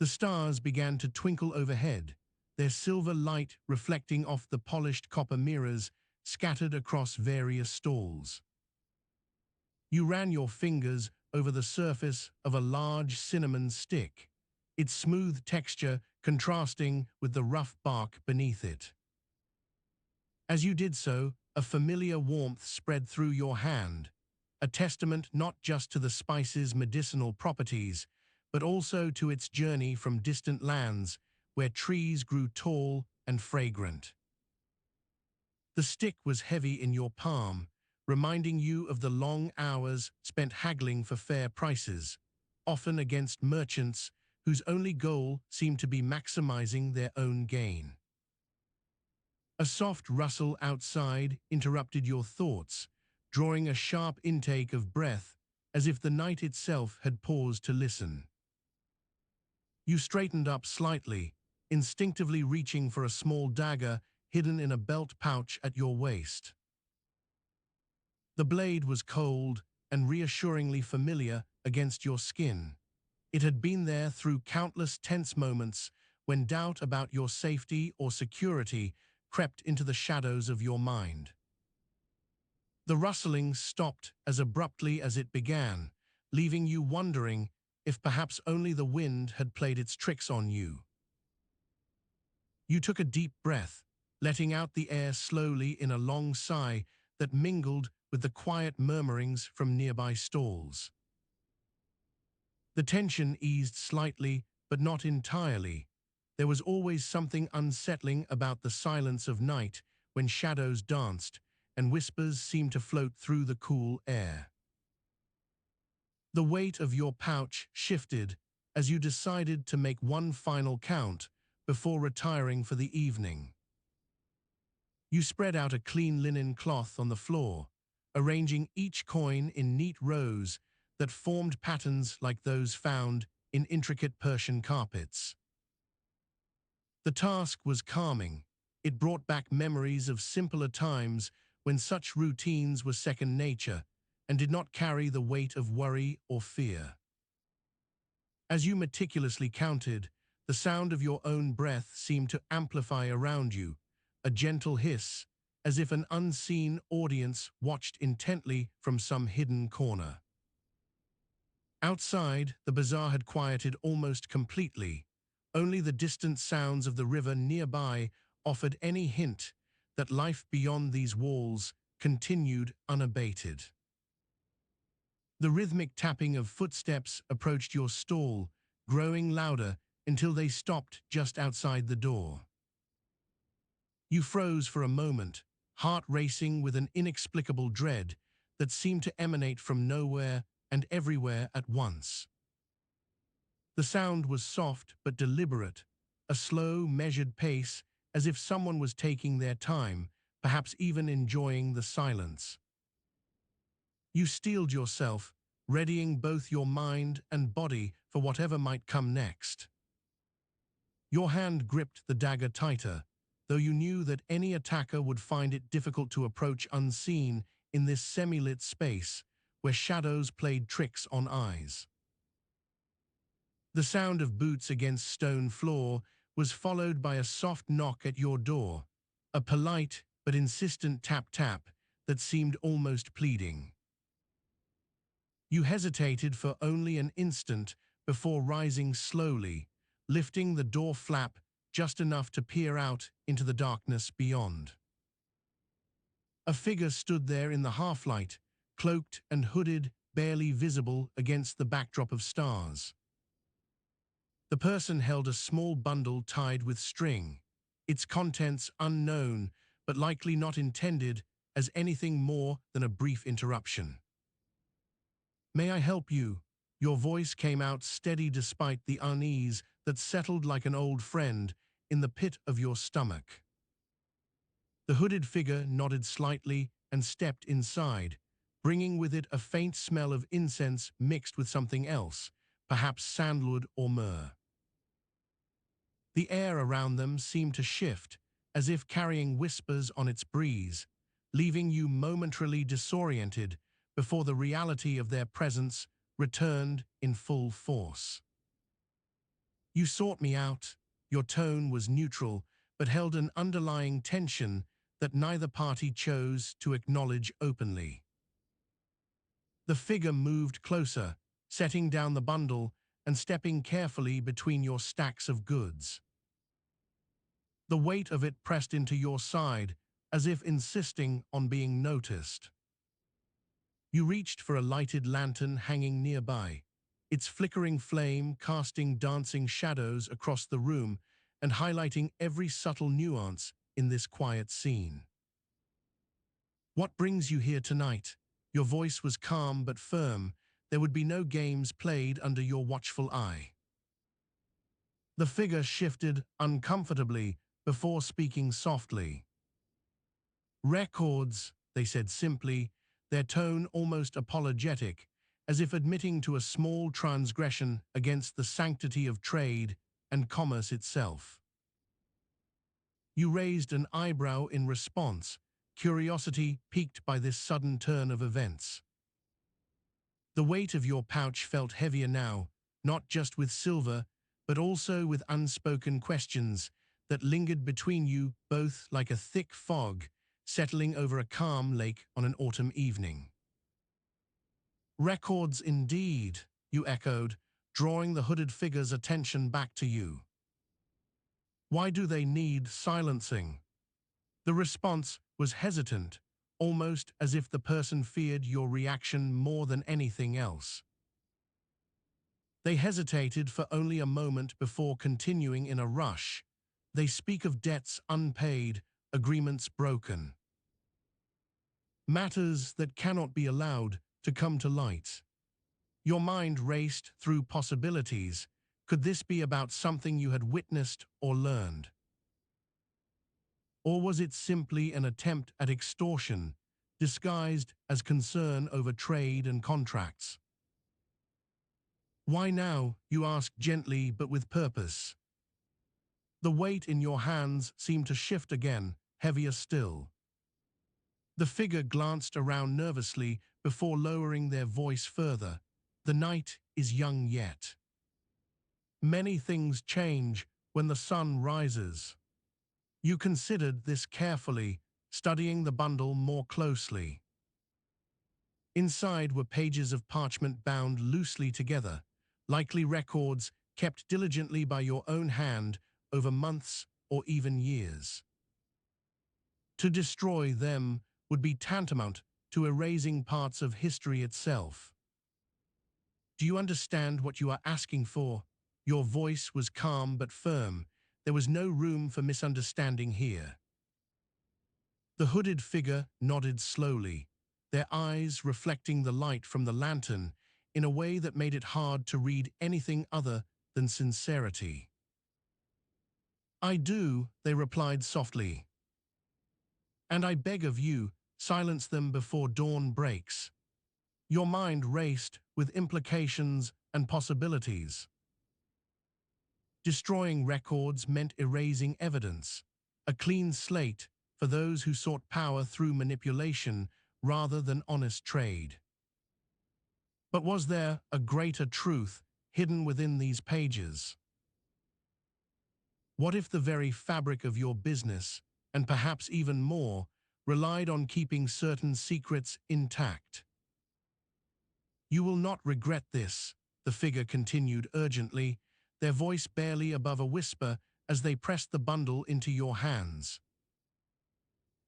The stars began to twinkle overhead, their silver light reflecting off the polished copper mirrors scattered across various stalls. You ran your fingers over the surface of a large cinnamon stick, its smooth texture contrasting with the rough bark beneath it. As you did so, a familiar warmth spread through your hand, a testament not just to the spice's medicinal properties, but also to its journey from distant lands where trees grew tall and fragrant. The stick was heavy in your palm, reminding you of the long hours spent haggling for fair prices, often against merchants whose only goal seemed to be maximizing their own gain. A soft rustle outside interrupted your thoughts, drawing a sharp intake of breath as if the night itself had paused to listen. You straightened up slightly, instinctively reaching for a small dagger hidden in a belt pouch at your waist. The blade was cold and reassuringly familiar against your skin. It had been there through countless tense moments when doubt about your safety or security crept into the shadows of your mind. The rustling stopped as abruptly as it began, leaving you wondering if perhaps only the wind had played its tricks on you. You took a deep breath, letting out the air slowly in a long sigh that mingled with the quiet murmurings from nearby stalls. The tension eased slightly, but not entirely. There was always something unsettling about the silence of night when shadows danced and whispers seemed to float through the cool air. The weight of your pouch shifted as you decided to make one final count before retiring for the evening. You spread out a clean linen cloth on the floor, arranging each coin in neat rows that formed patterns like those found in intricate Persian carpets. The task was calming. It brought back memories of simpler times when such routines were second nature, and did not carry the weight of worry or fear. As you meticulously counted, the sound of your own breath seemed to amplify around you, a gentle hiss, as if an unseen audience watched intently from some hidden corner. Outside, the bazaar had quieted almost completely. Only the distant sounds of the river nearby offered any hint that life beyond these walls continued unabated. The rhythmic tapping of footsteps approached your stall, growing louder until they stopped just outside the door. You froze for a moment, heart racing with an inexplicable dread that seemed to emanate from nowhere and everywhere at once. The sound was soft but deliberate, a slow, measured pace, as if someone was taking their time, perhaps even enjoying the silence. You steeled yourself, readying both your mind and body for whatever might come next. Your hand gripped the dagger tighter, though you knew that any attacker would find it difficult to approach unseen in this semi-lit space where shadows played tricks on eyes. The sound of boots against stone floor was followed by a soft knock at your door, a polite but insistent tap-tap that seemed almost pleading. You hesitated for only an instant before rising slowly, lifting the door flap just enough to peer out into the darkness beyond. A figure stood there in the half-light, cloaked and hooded, barely visible against the backdrop of stars. The person held a small bundle tied with string, its contents unknown but likely not intended as anything more than a brief interruption. "May I help you?" Your voice came out steady despite the unease that settled like an old friend in the pit of your stomach. The hooded figure nodded slightly and stepped inside, bringing with it a faint smell of incense mixed with something else, perhaps sandalwood or myrrh. The air around them seemed to shift, as if carrying whispers on its breeze, leaving you momentarily disoriented before the reality of their presence returned in full force. "You sought me out." Your tone was neutral, but held an underlying tension that neither party chose to acknowledge openly. The figure moved closer, setting down the bundle and stepping carefully between your stacks of goods. The weight of it pressed into your side, as if insisting on being noticed. You reached for a lighted lantern hanging nearby, its flickering flame casting dancing shadows across the room and highlighting every subtle nuance in this quiet scene. "What brings you here tonight?" Your voice was calm but firm. There would be no games played under your watchful eye. The figure shifted uncomfortably before speaking softly. "Records," they said simply, their tone almost apologetic, as if admitting to a small transgression against the sanctity of trade and commerce itself. You raised an eyebrow in response, curiosity piqued by this sudden turn of events. The weight of your pouch felt heavier now, not just with silver, but also with unspoken questions that lingered between you both like a thick fog settling over a calm lake on an autumn evening. "Records indeed," you echoed, drawing the hooded figure's attention back to you. "Why do they need silencing?" The response was hesitant, almost as if the person feared your reaction more than anything else. They hesitated for only a moment before continuing in a rush. "They speak of debts unpaid, agreements broken. Matters that cannot be allowed to come to light." Your mind raced through possibilities. Could this be about something you had witnessed or learned? Or was it simply an attempt at extortion, disguised as concern over trade and contracts? "Why now?" you asked gently but with purpose. The weight in your hands seemed to shift again, heavier still. The figure glanced around nervously before lowering their voice further. The night is young yet. Many things change when the sun rises. You considered this carefully, studying the bundle more closely. Inside were pages of parchment bound loosely together, likely records kept diligently by your own hand over months or even years. To destroy them would be tantamount to erasing parts of history itself. Do you understand what you are asking for? Your voice was calm but firm. There was no room for misunderstanding here. The hooded figure nodded slowly, their eyes reflecting the light from the lantern in a way that made it hard to read anything other than sincerity. "I do," they replied softly. "And I beg of you, silence them before dawn breaks." Your mind raced with implications and possibilities. Destroying records meant erasing evidence, a clean slate for those who sought power through manipulation rather than honest trade. But was there a greater truth hidden within these pages? What if the very fabric of your business, and perhaps even more, relied on keeping certain secrets intact? "You will not regret this," the figure continued urgently, their voice barely above a whisper as they pressed the bundle into your hands.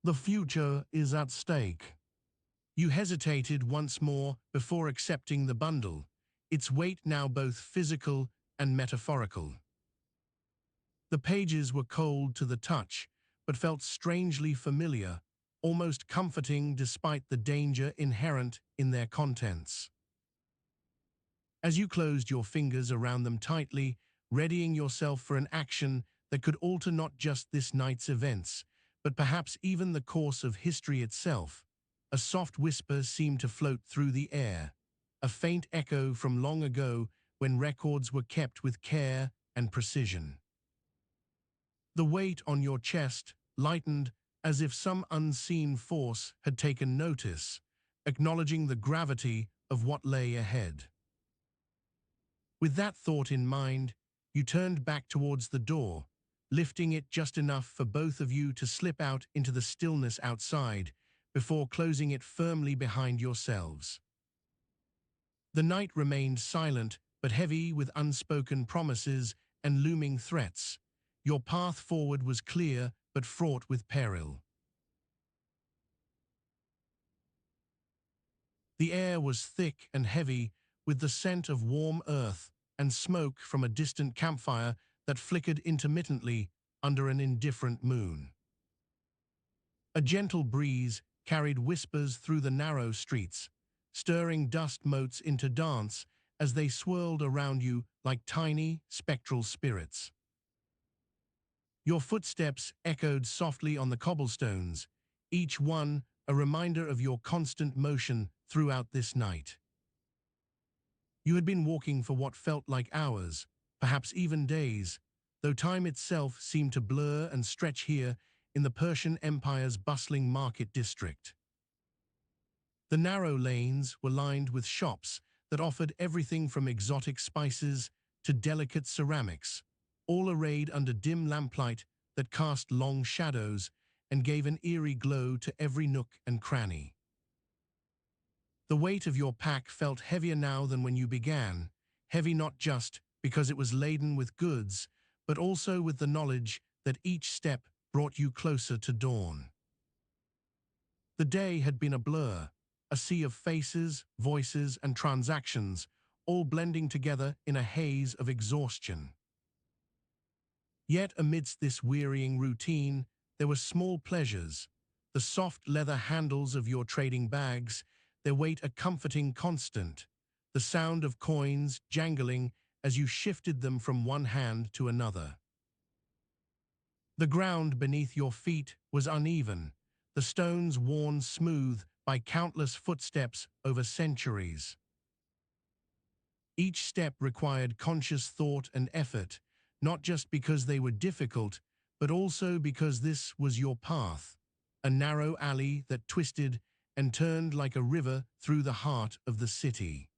"The future is at stake." You hesitated once more before accepting the bundle, its weight now both physical and metaphorical. The pages were cold to the touch, but felt strangely familiar, almost comforting despite the danger inherent in their contents. As you closed your fingers around them tightly, readying yourself for an action that could alter not just this night's events, but perhaps even the course of history itself, a soft whisper seemed to float through the air, a faint echo from long ago when records were kept with care and precision. The weight on your chest lightened as if some unseen force had taken notice, acknowledging the gravity of what lay ahead. With that thought in mind, you turned back towards the door, lifting it just enough for both of you to slip out into the stillness outside before closing it firmly behind yourselves. The night remained silent but heavy with unspoken promises and looming threats. Your path forward was clear but fraught with peril. The air was thick and heavy with the scent of warm earth and smoke from a distant campfire that flickered intermittently under an indifferent moon. A gentle breeze carried whispers through the narrow streets, stirring dust motes into dance as they swirled around you like tiny, spectral spirits. Your footsteps echoed softly on the cobblestones, each one a reminder of your constant motion throughout this night. You had been walking for what felt like hours, perhaps even days, though time itself seemed to blur and stretch here in the Persian Empire's bustling market district. The narrow lanes were lined with shops that offered everything from exotic spices to delicate ceramics, all arrayed under dim lamplight that cast long shadows and gave an eerie glow to every nook and cranny. The weight of your pack felt heavier now than when you began, heavy not just because it was laden with goods, but also with the knowledge that each step brought you closer to dawn. The day had been a blur, a sea of faces, voices, and transactions, all blending together in a haze of exhaustion. Yet amidst this wearying routine, there were small pleasures, the soft leather handles of your trading bags, their weight a comforting constant, the sound of coins jangling as you shifted them from one hand to another. The ground beneath your feet was uneven, the stones worn smooth by countless footsteps over centuries. Each step required conscious thought and effort, not just because they were difficult, but also because this was your path, a narrow alley that twisted and turned like a river through the heart of the city.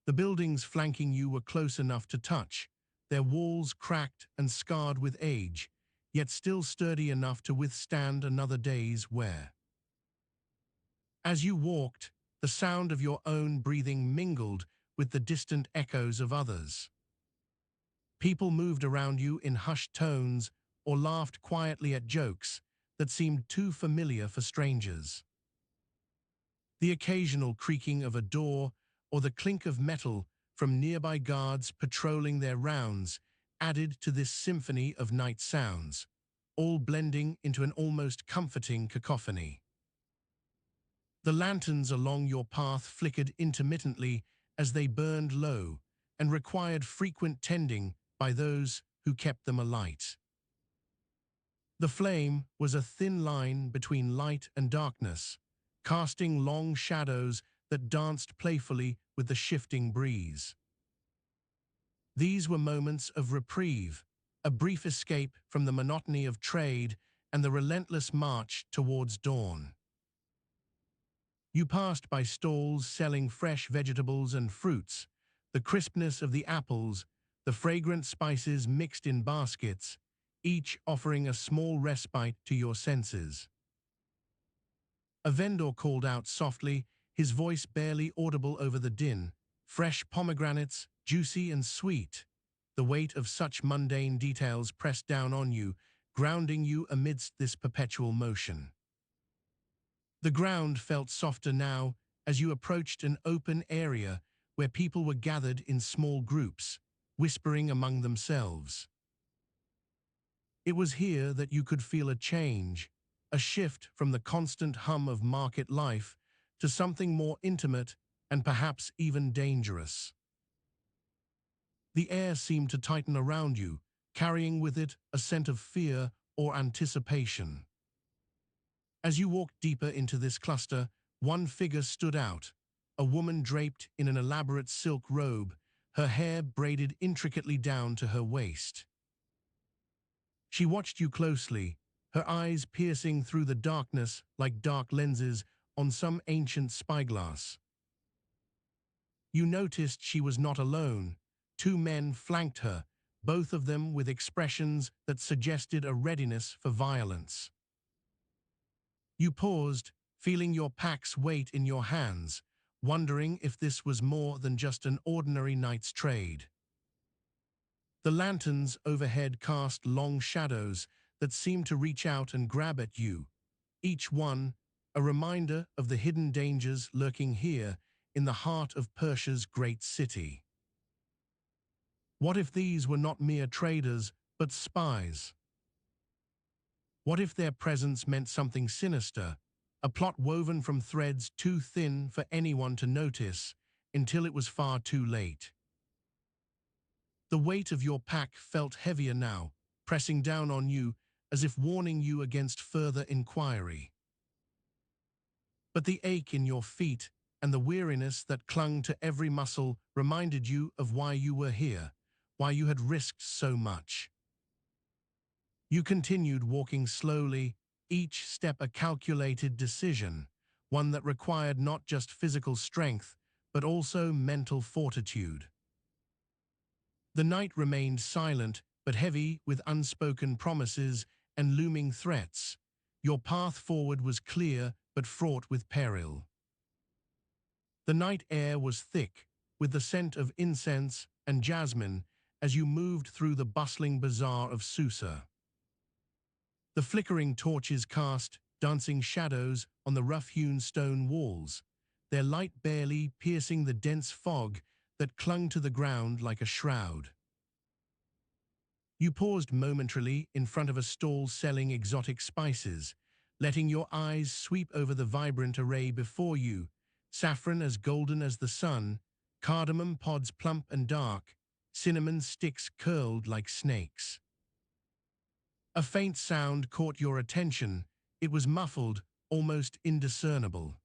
The buildings flanking you were close enough to touch, their walls cracked and scarred with age, yet still sturdy enough to withstand another day's wear. As you walked, the sound of your own breathing mingled with the distant echoes of others. People moved around you in hushed tones or laughed quietly at jokes that seemed too familiar for strangers. The occasional creaking of a door or the clink of metal from nearby guards patrolling their rounds added to this symphony of night sounds, all blending into an almost comforting cacophony. The lanterns along your path flickered intermittently as they burned low and required frequent tending by those who kept them alight. The flame was a thin line between light and darkness, casting long shadows that danced playfully with the shifting breeze. These were moments of reprieve, a brief escape from the monotony of trade and the relentless march towards dawn. You passed by stalls selling fresh vegetables and fruits, the crispness of the apples, the fragrant spices mixed in baskets, each offering a small respite to your senses. A vendor called out softly, his voice barely audible over the din, fresh pomegranates, juicy and sweet. The weight of such mundane details pressed down on you, grounding you amidst this perpetual motion. The ground felt softer now as you approached an open area where people were gathered in small groups, whispering among themselves. It was here that you could feel a change, a shift from the constant hum of market life to something more intimate and perhaps even dangerous. The air seemed to tighten around you, carrying with it a scent of fear or anticipation. As you walked deeper into this cluster, one figure stood out, a woman draped in an elaborate silk robe, her hair braided intricately down to her waist. She watched you closely, her eyes piercing through the darkness like dark lenses on some ancient spyglass. You noticed she was not alone. Two men flanked her, both of them with expressions that suggested a readiness for violence. You paused, feeling your pack's weight in your hands, wondering if this was more than just an ordinary night's trade. The lanterns overhead cast long shadows that seemed to reach out and grab at you, each one a reminder of the hidden dangers lurking here in the heart of Persia's great city. What if these were not mere traders, but spies? What if their presence meant something sinister, a plot woven from threads too thin for anyone to notice until it was far too late? The weight of your pack felt heavier now, pressing down on you as if warning you against further inquiry. But the ache in your feet and the weariness that clung to every muscle reminded you of why you were here, why you had risked so much. You continued walking slowly, each step a calculated decision, one that required not just physical strength, but also mental fortitude. The night remained silent, but heavy with unspoken promises and looming threats. Your path forward was clear, but fraught with peril. The night air was thick, with the scent of incense and jasmine as you moved through the bustling bazaar of Susa. The flickering torches cast dancing shadows on the rough-hewn stone walls, their light barely piercing the dense fog that clung to the ground like a shroud. You paused momentarily in front of a stall selling exotic spices, letting your eyes sweep over the vibrant array before you, saffron as golden as the sun, cardamom pods plump and dark, cinnamon sticks curled like snakes. A faint sound caught your attention. It was muffled, almost indiscernible.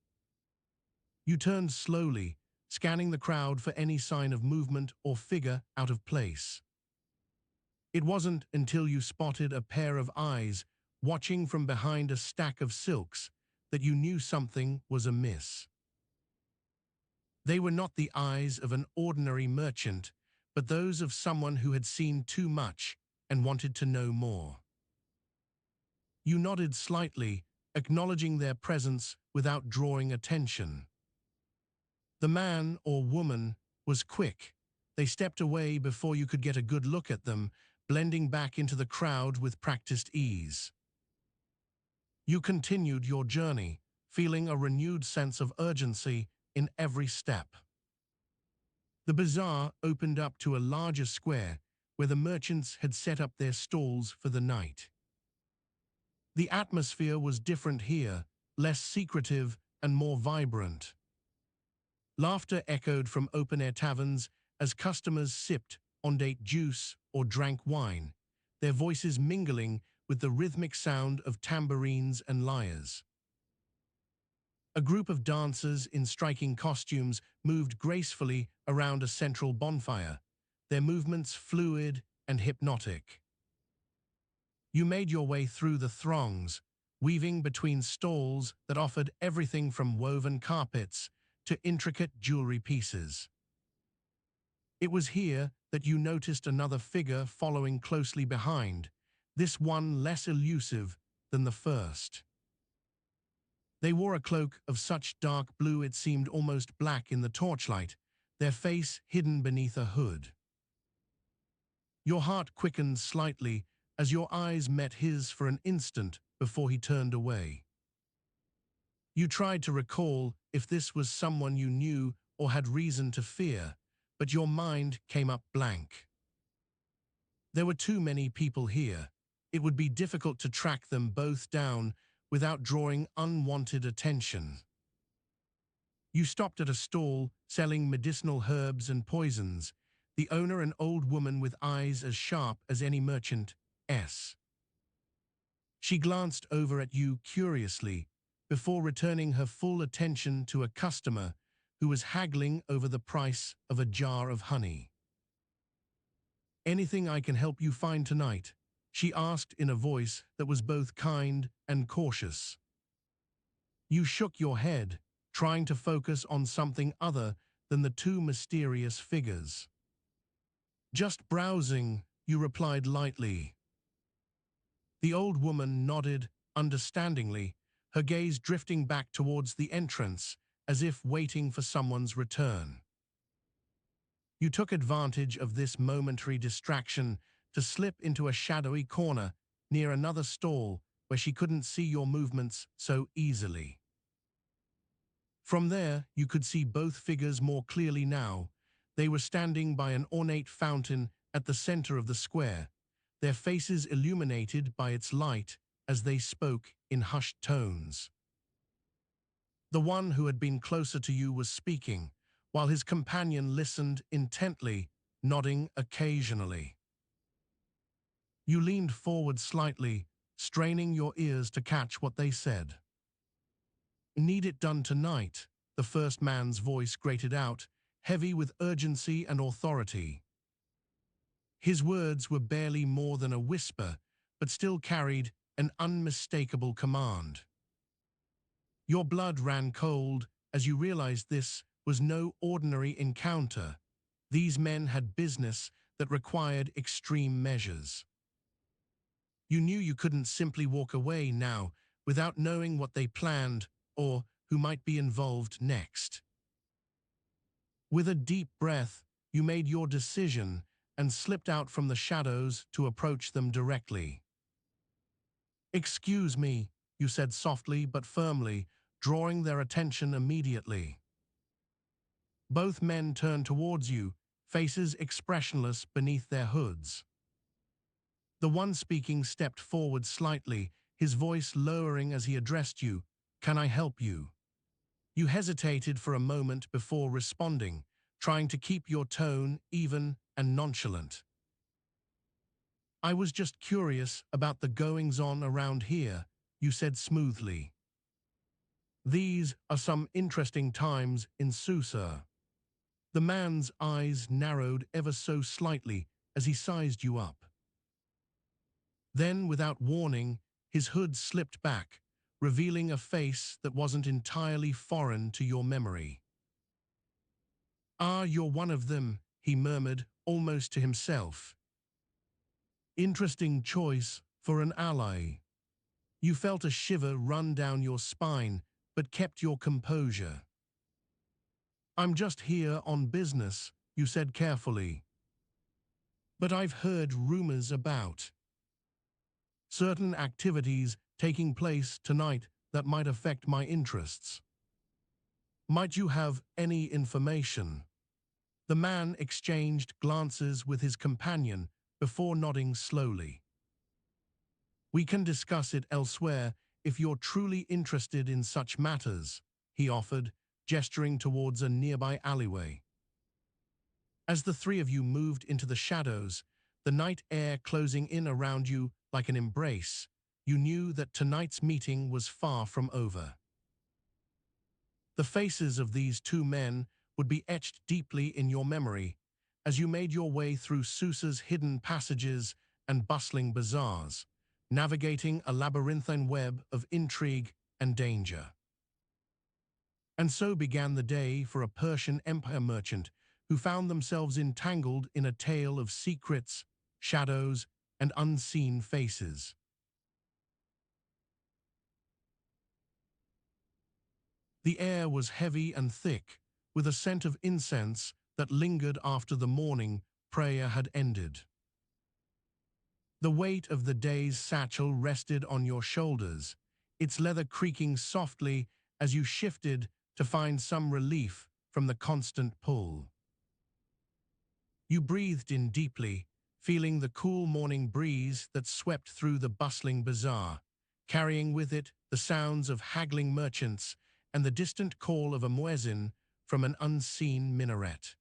You turned slowly, scanning the crowd for any sign of movement or figure out of place. It wasn't until you spotted a pair of eyes watching from behind a stack of silks that you knew something was amiss. They were not the eyes of an ordinary merchant, but those of someone who had seen too much and wanted to know more. You nodded slightly, acknowledging their presence without drawing attention. The man or woman was quick. They stepped away before you could get a good look at them, blending back into the crowd with practiced ease. You continued your journey, feeling a renewed sense of urgency in every step. The bazaar opened up to a larger square where the merchants had set up their stalls for the night. The atmosphere was different here, less secretive and more vibrant. Laughter echoed from open-air taverns as customers sipped on-date juice or drank wine, their voices mingling with the rhythmic sound of tambourines and lyres. A group of dancers in striking costumes moved gracefully around a central bonfire, their movements fluid and hypnotic. You made your way through the throngs, weaving between stalls that offered everything from woven carpets to intricate jewelry pieces. It was here that you noticed another figure following closely behind, this one less elusive than the first. They wore a cloak of such dark blue it seemed almost black in the torchlight, their face hidden beneath a hood. Your heart quickened slightly as your eyes met his for an instant before he turned away. You tried to recall if this was someone you knew or had reason to fear, but your mind came up blank. There were too many people here. It would be difficult to track them both down without drawing unwanted attention. You stopped at a stall selling medicinal herbs and poisons, the owner an old woman with eyes as sharp as any merchant's. She glanced over at you curiously before returning her full attention to a customer who was haggling over the price of a jar of honey. "Anything I can help you find tonight?" she asked in a voice that was both kind and cautious. You shook your head, trying to focus on something other than the two mysterious figures. "Just browsing," you replied lightly. The old woman nodded understandingly, her gaze drifting back towards the entrance, as if waiting for someone's return. You took advantage of this momentary distraction to slip into a shadowy corner near another stall where she couldn't see your movements so easily. From there, you could see both figures more clearly now. They were standing by an ornate fountain at the center of the square, their faces illuminated by its light as they spoke in hushed tones. The one who had been closer to you was speaking, while his companion listened intently, nodding occasionally. You leaned forward slightly, straining your ears to catch what they said. "Need it done tonight," the first man's voice grated out, heavy with urgency and authority. His words were barely more than a whisper, but still carried an unmistakable command. Your blood ran cold as you realized this was no ordinary encounter. These men had business that required extreme measures. You knew you couldn't simply walk away now without knowing what they planned or who might be involved next. With a deep breath, you made your decision and slipped out from the shadows to approach them directly. "Excuse me," you said softly but firmly, drawing their attention immediately. Both men turned towards you, faces expressionless beneath their hoods. The one speaking stepped forward slightly, his voice lowering as he addressed you. "Can I help you?" You hesitated for a moment before responding, trying to keep your tone even and nonchalant. "I was just curious about the goings-on around here," you said smoothly. "These are some interesting times in Susa." The man's eyes narrowed ever so slightly as he sized you up. Then, without warning, his hood slipped back, revealing a face that wasn't entirely foreign to your memory. "Ah, you're one of them," he murmured, almost to himself. "Interesting choice for an ally." You felt a shiver run down your spine, but kept your composure. "I'm just here on business," you said carefully. "But I've heard rumors about certain activities taking place tonight that might affect my interests. Might you have any information?" The man exchanged glances with his companion before nodding slowly. "We can discuss it elsewhere if you're truly interested in such matters," he offered, gesturing towards a nearby alleyway. As the three of you moved into the shadows, the night air closing in around you like an embrace, you knew that tonight's meeting was far from over. The faces of these two men would be etched deeply in your memory as you made your way through Susa's hidden passages and bustling bazaars, navigating a labyrinthine web of intrigue and danger. And so began the day for a Persian Empire merchant who found themselves entangled in a tale of secrets, shadows, and unseen faces. The air was heavy and thick, with a scent of incense that lingered after the morning prayer had ended. The weight of the day's satchel rested on your shoulders, its leather creaking softly as you shifted to find some relief from the constant pull. You breathed in deeply, feeling the cool morning breeze that swept through the bustling bazaar, carrying with it the sounds of haggling merchants and the distant call of a muezzin from an unseen minaret.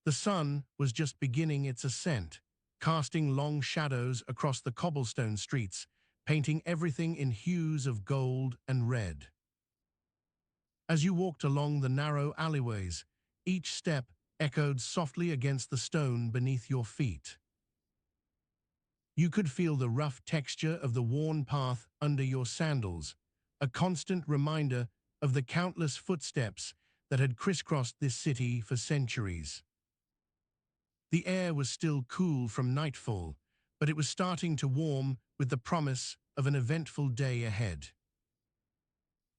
The sun was just beginning its ascent, casting long shadows across the cobblestone streets, painting everything in hues of gold and red. As you walked along the narrow alleyways, each step echoed softly against the stone beneath your feet. You could feel the rough texture of the worn path under your sandals, a constant reminder of the countless footsteps that had crisscrossed this city for centuries. The air was still cool from nightfall, but it was starting to warm with the promise of an eventful day ahead.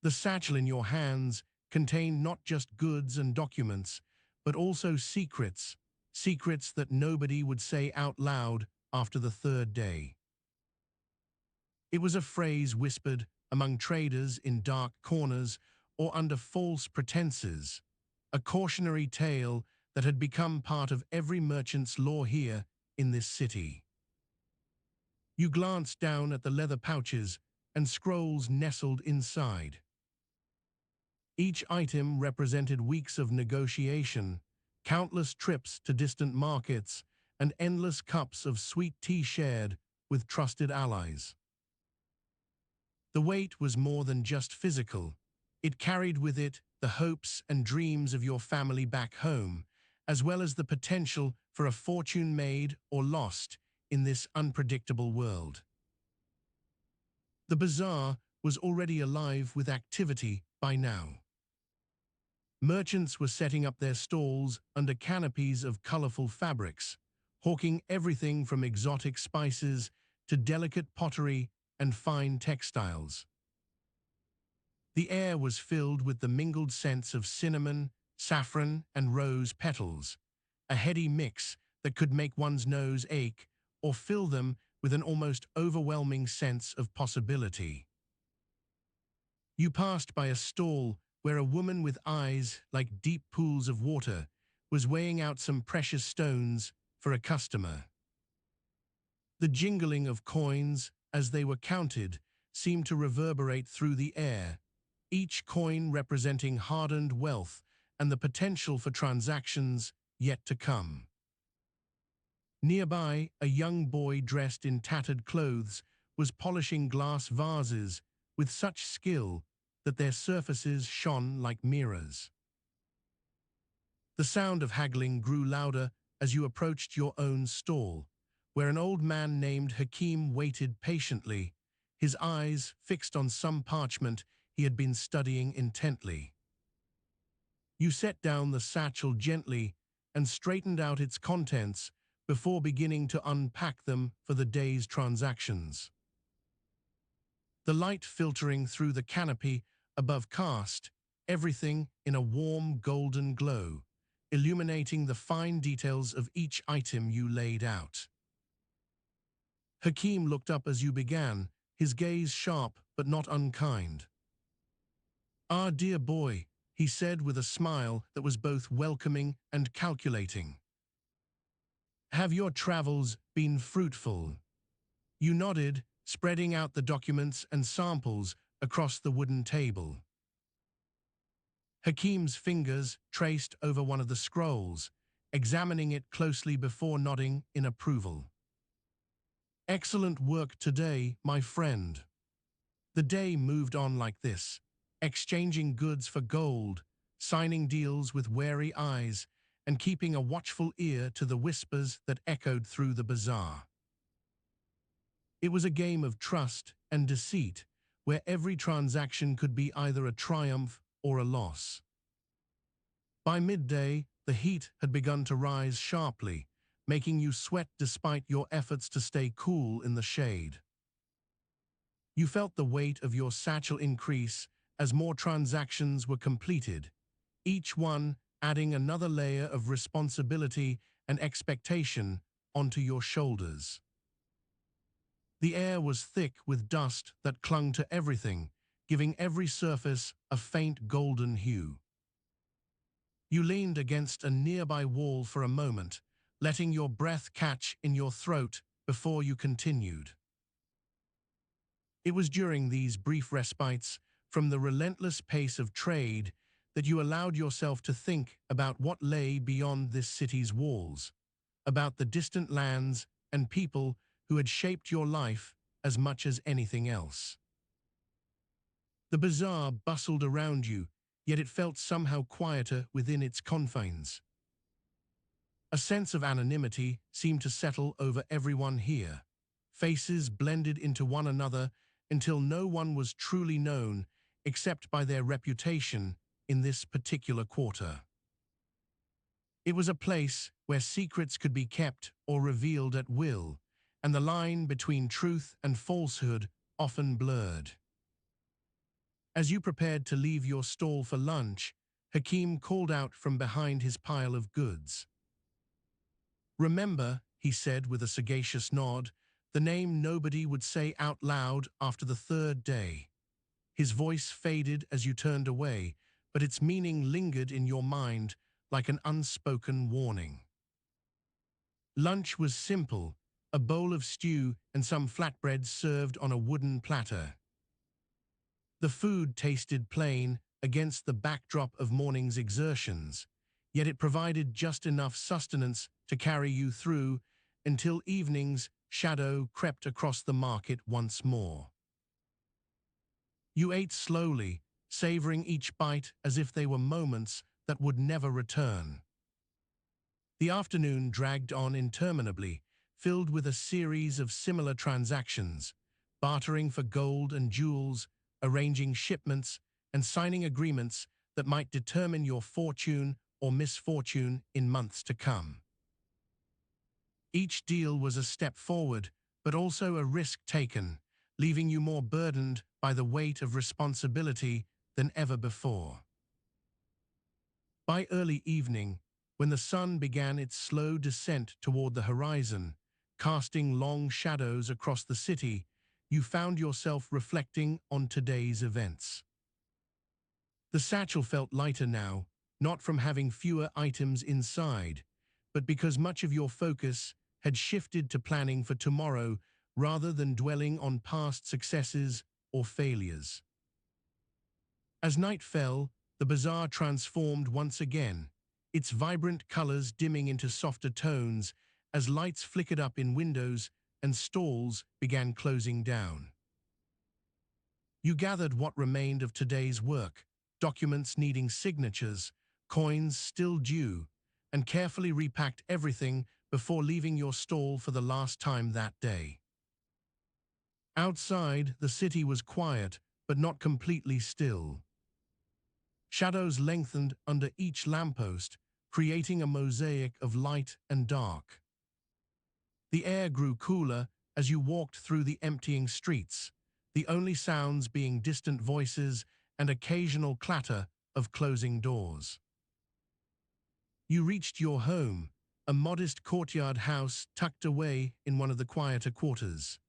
The satchel in your hands contained not just goods and documents, but also secrets, secrets that nobody would say out loud after the third day. It was a phrase whispered among traders in dark corners or under false pretenses, a cautionary tale that had become part of every merchant's lore here in this city. You glanced down at the leather pouches and scrolls nestled inside. Each item represented weeks of negotiation, countless trips to distant markets, and endless cups of sweet tea shared with trusted allies. The weight was more than just physical. It carried with it the hopes and dreams of your family back home, as well as the potential for a fortune made or lost in this unpredictable world. The bazaar was already alive with activity by now. Merchants were setting up their stalls under canopies of colorful fabrics, hawking everything from exotic spices to delicate pottery and fine textiles. The air was filled with the mingled scents of cinnamon, saffron, and rose petals, a heady mix that could make one's nose ache or fill them with an almost overwhelming sense of possibility. You passed by a stall where a woman with eyes like deep pools of water was weighing out some precious stones for a customer. The jingling of coins as they were counted seemed to reverberate through the air, each coin representing hard-earned wealth and the potential for transactions yet to come. Nearby, a young boy dressed in tattered clothes was polishing glass vases with such skill that their surfaces shone like mirrors. The sound of haggling grew louder as you approached your own stall, where an old man named Hakim waited patiently, his eyes fixed on some parchment he had been studying intently. You set down the satchel gently and straightened out its contents before beginning to unpack them for the day's transactions. The light filtering through the canopy above cast everything in a warm golden glow, illuminating the fine details of each item you laid out. Hakim looked up as you began, his gaze sharp but not unkind. "Ah, dear boy," he said with a smile that was both welcoming and calculating. "Have your travels been fruitful?" You nodded, spreading out the documents and samples across the wooden table. Hakim's fingers traced over one of the scrolls, examining it closely before nodding in approval. "Excellent work today, my friend." The day moved on like this, exchanging goods for gold, signing deals with wary eyes, and keeping a watchful ear to the whispers that echoed through the bazaar. It was a game of trust and deceit, where every transaction could be either a triumph or a loss. By midday, the heat had begun to rise sharply, making you sweat despite your efforts to stay cool in the shade. You felt the weight of your satchel increase as more transactions were completed, each one adding another layer of responsibility and expectation onto your shoulders. The air was thick with dust that clung to everything, giving every surface a faint golden hue. You leaned against a nearby wall for a moment, letting your breath catch in your throat before you continued. It was during these brief respites from the relentless pace of trade that you allowed yourself to think about what lay beyond this city's walls, about the distant lands and people who had shaped your life as much as anything else. The bazaar bustled around you, yet it felt somehow quieter within its confines. A sense of anonymity seemed to settle over everyone here. Faces blended into one another until no one was truly known except by their reputation in this particular quarter. It was a place where secrets could be kept or revealed at will, and the line between truth and falsehood often blurred. As you prepared to leave your stall for lunch, Hakim called out from behind his pile of goods. "Remember," he said with a sagacious nod, "the name nobody would say out loud after the third day." His voice faded as you turned away, but its meaning lingered in your mind like an unspoken warning. Lunch was simple, a bowl of stew and some flatbreads served on a wooden platter. The food tasted plain against the backdrop of morning's exertions, yet it provided just enough sustenance to carry you through until evening's shadow crept across the market once more. You ate slowly, savoring each bite as if they were moments that would never return. The afternoon dragged on interminably, filled with a series of similar transactions, bartering for gold and jewels, arranging shipments, and signing agreements that might determine your fortune or misfortune in months to come. Each deal was a step forward, but also a risk taken, leaving you more burdened by the weight of responsibility than ever before. By early evening, when the sun began its slow descent toward the horizon, casting long shadows across the city, you found yourself reflecting on today's events. The satchel felt lighter now, not from having fewer items inside, but because much of your focus had shifted to planning for tomorrow rather than dwelling on past successes or failures. As night fell, the bazaar transformed once again, its vibrant colors dimming into softer tones as lights flickered up in windows and stalls began closing down. You gathered what remained of today's work, documents needing signatures, coins still due, and carefully repacked everything before leaving your stall for the last time that day. Outside, the city was quiet, but not completely still. Shadows lengthened under each lamppost, creating a mosaic of light and dark. The air grew cooler as you walked through the emptying streets, the only sounds being distant voices and occasional clatter of closing doors. You reached your home, a modest courtyard house tucked away in one of the quieter quarters.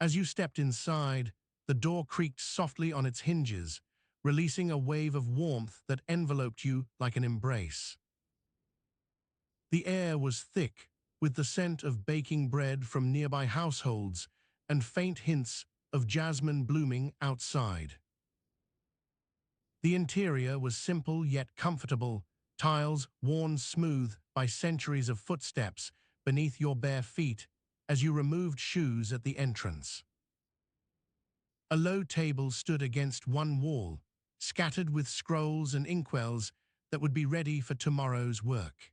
As you stepped inside, the door creaked softly on its hinges, releasing a wave of warmth that enveloped you like an embrace. The air was thick, with the scent of baking bread from nearby households and faint hints of jasmine blooming outside. The interior was simple yet comfortable, tiles worn smooth by centuries of footsteps beneath your bare feet as you removed shoes at the entrance. A low table stood against one wall, scattered with scrolls and inkwells that would be ready for tomorrow's work.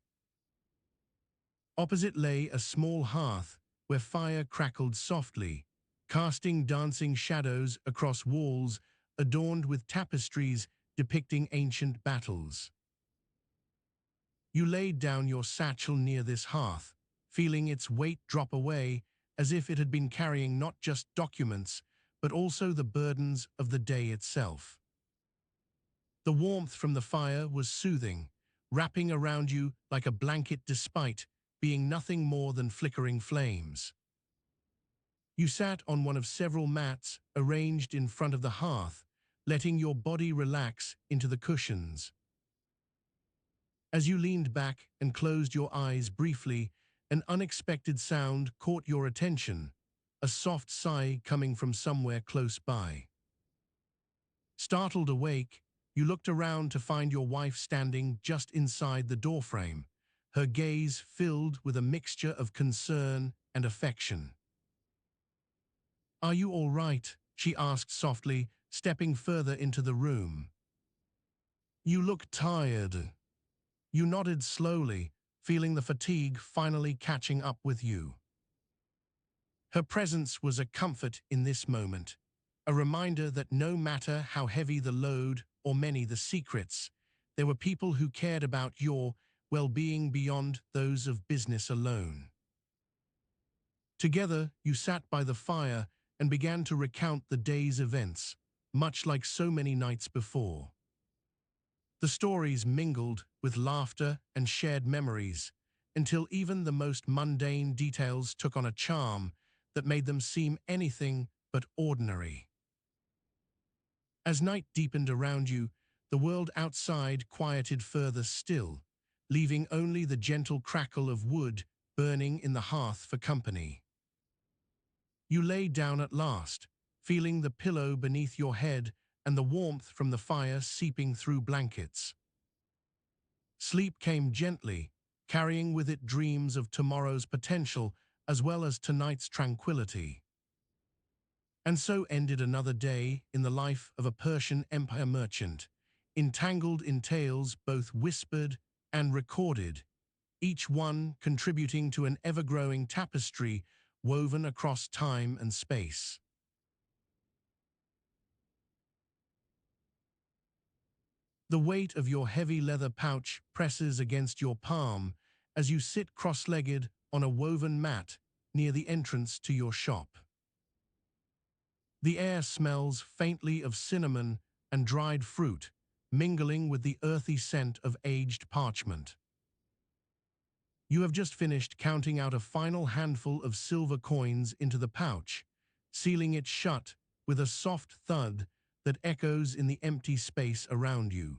Opposite lay a small hearth where fire crackled softly, casting dancing shadows across walls adorned with tapestries depicting ancient battles. You laid down your satchel near this hearth, feeling its weight drop away as if it had been carrying not just documents, but also the burdens of the day itself. The warmth from the fire was soothing, wrapping around you like a blanket despite being nothing more than flickering flames. You sat on one of several mats arranged in front of the hearth, letting your body relax into the cushions. As you leaned back and closed your eyes briefly, an unexpected sound caught your attention, a soft sigh coming from somewhere close by. Startled awake, you looked around to find your wife standing just inside the doorframe, her gaze filled with a mixture of concern and affection. "Are you all right?" she asked softly, stepping further into the room. "You look tired." You nodded slowly, feeling the fatigue finally catching up with you. Her presence was a comfort in this moment, a reminder that no matter how heavy the load or many the secrets, there were people who cared about your well-being beyond those of business alone. Together, you sat by the fire and began to recount the day's events, much like so many nights before. The stories mingled with laughter and shared memories, until even the most mundane details took on a charm that made them seem anything but ordinary. As night deepened around you, the world outside quieted further still, leaving only the gentle crackle of wood burning in the hearth for company. You lay down at last, feeling the pillow beneath your head and the warmth from the fire seeping through blankets. Sleep came gently, carrying with it dreams of tomorrow's potential as well as tonight's tranquility. And so ended another day in the life of a Persian Empire merchant, entangled in tales both whispered and recorded, each one contributing to an ever-growing tapestry woven across time and space. The weight of your heavy leather pouch presses against your palm as you sit cross-legged on a woven mat near the entrance to your shop. The air smells faintly of cinnamon and dried fruit, mingling with the earthy scent of aged parchment. You have just finished counting out a final handful of silver coins into the pouch, sealing it shut with a soft thud that echoes in the empty space around you.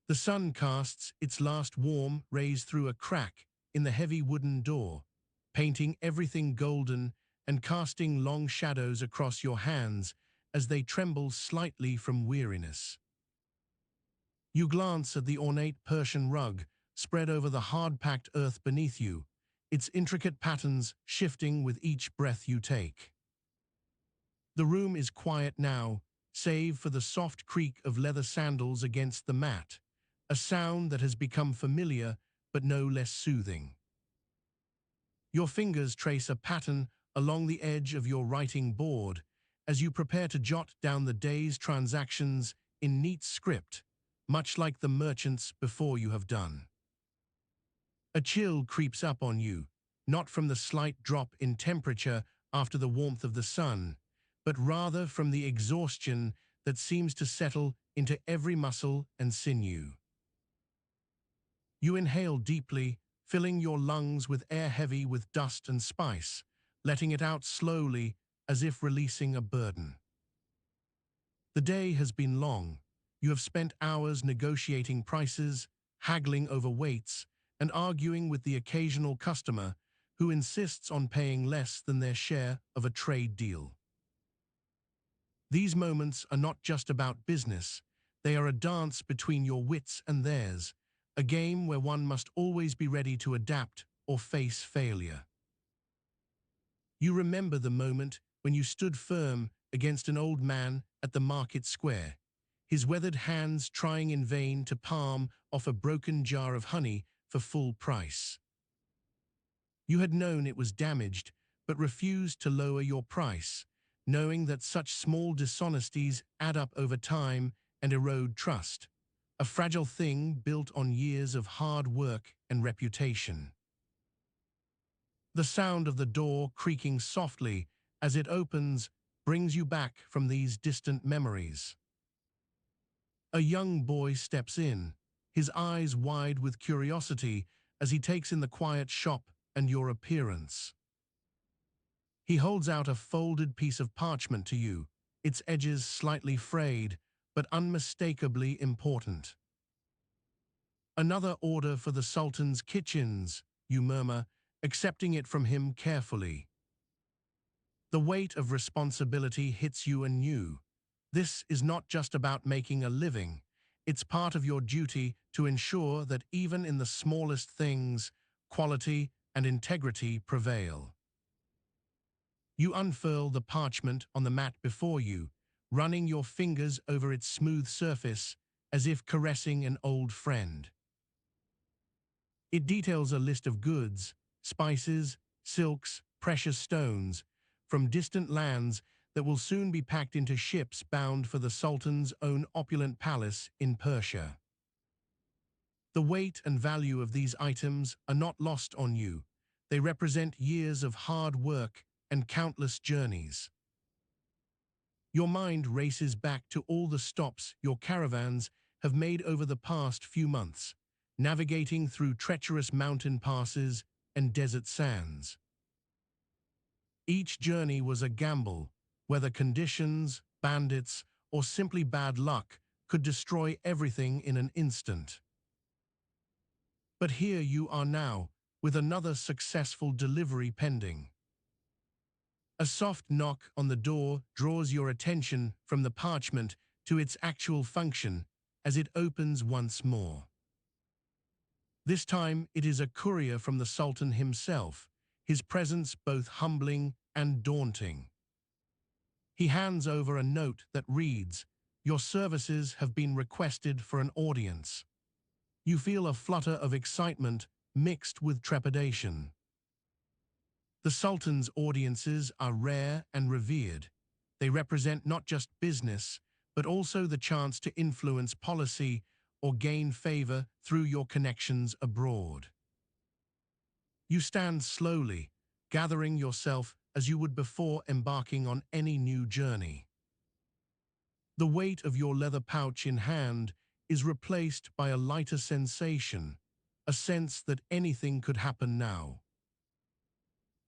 The sun casts its last warm rays through a crack in the heavy wooden door, painting everything golden and casting long shadows across your hands as they tremble slightly from weariness. You glance at the ornate Persian rug spread over the hard-packed earth beneath you, its intricate patterns shifting with each breath you take. The room is quiet now, save for the soft creak of leather sandals against the mat, a sound that has become familiar but no less soothing. Your fingers trace a pattern along the edge of your writing board as you prepare to jot down the day's transactions in neat script, much like the merchants before you have done. A chill creeps up on you, not from the slight drop in temperature after the warmth of the sun, but rather from the exhaustion that seems to settle into every muscle and sinew. You inhale deeply, filling your lungs with air heavy with dust and spice, letting it out slowly as if releasing a burden. The day has been long. You have spent hours negotiating prices, haggling over weights, and arguing with the occasional customer who insists on paying less than their share of a trade deal. These moments are not just about business, they are a dance between your wits and theirs, a game where one must always be ready to adapt or face failure. You remember the moment when you stood firm against an old man at the market square, his weathered hands trying in vain to palm off a broken jar of honey for full price. You had known it was damaged, but refused to lower your price, knowing that such small dishonesties add up over time and erode trust, a fragile thing built on years of hard work and reputation. The sound of the door creaking softly as it opens brings you back from these distant memories. A young boy steps in, his eyes wide with curiosity as he takes in the quiet shop and your appearance. He holds out a folded piece of parchment to you, its edges slightly frayed, but unmistakably important. "Another order for the Sultan's kitchens," you murmur, accepting it from him carefully. The weight of responsibility hits you anew. This is not just about making a living. It's part of your duty to ensure that even in the smallest things, quality and integrity prevail. You unfurl the parchment on the mat before you, running your fingers over its smooth surface as if caressing an old friend. It details a list of goods, spices, silks, precious stones, from distant lands that will soon be packed into ships bound for the Sultan's own opulent palace in Persia. The weight and value of these items are not lost on you. They represent years of hard work and countless journeys. Your mind races back to all the stops your caravans have made over the past few months, navigating through treacherous mountain passes and desert sands. Each journey was a gamble, whether conditions, bandits, or simply bad luck could destroy everything in an instant. But here you are now, with another successful delivery pending. A soft knock on the door draws your attention from the parchment to its actual function as it opens once more. This time it is a courier from the Sultan himself, his presence both humbling and daunting. He hands over a note that reads, "Your services have been requested for an audience." You feel a flutter of excitement mixed with trepidation. The Sultan's audiences are rare and revered. They represent not just business, but also the chance to influence policy or gain favor through your connections abroad. You stand slowly, gathering yourself as you would before embarking on any new journey. The weight of your leather pouch in hand is replaced by a lighter sensation, a sense that anything could happen now.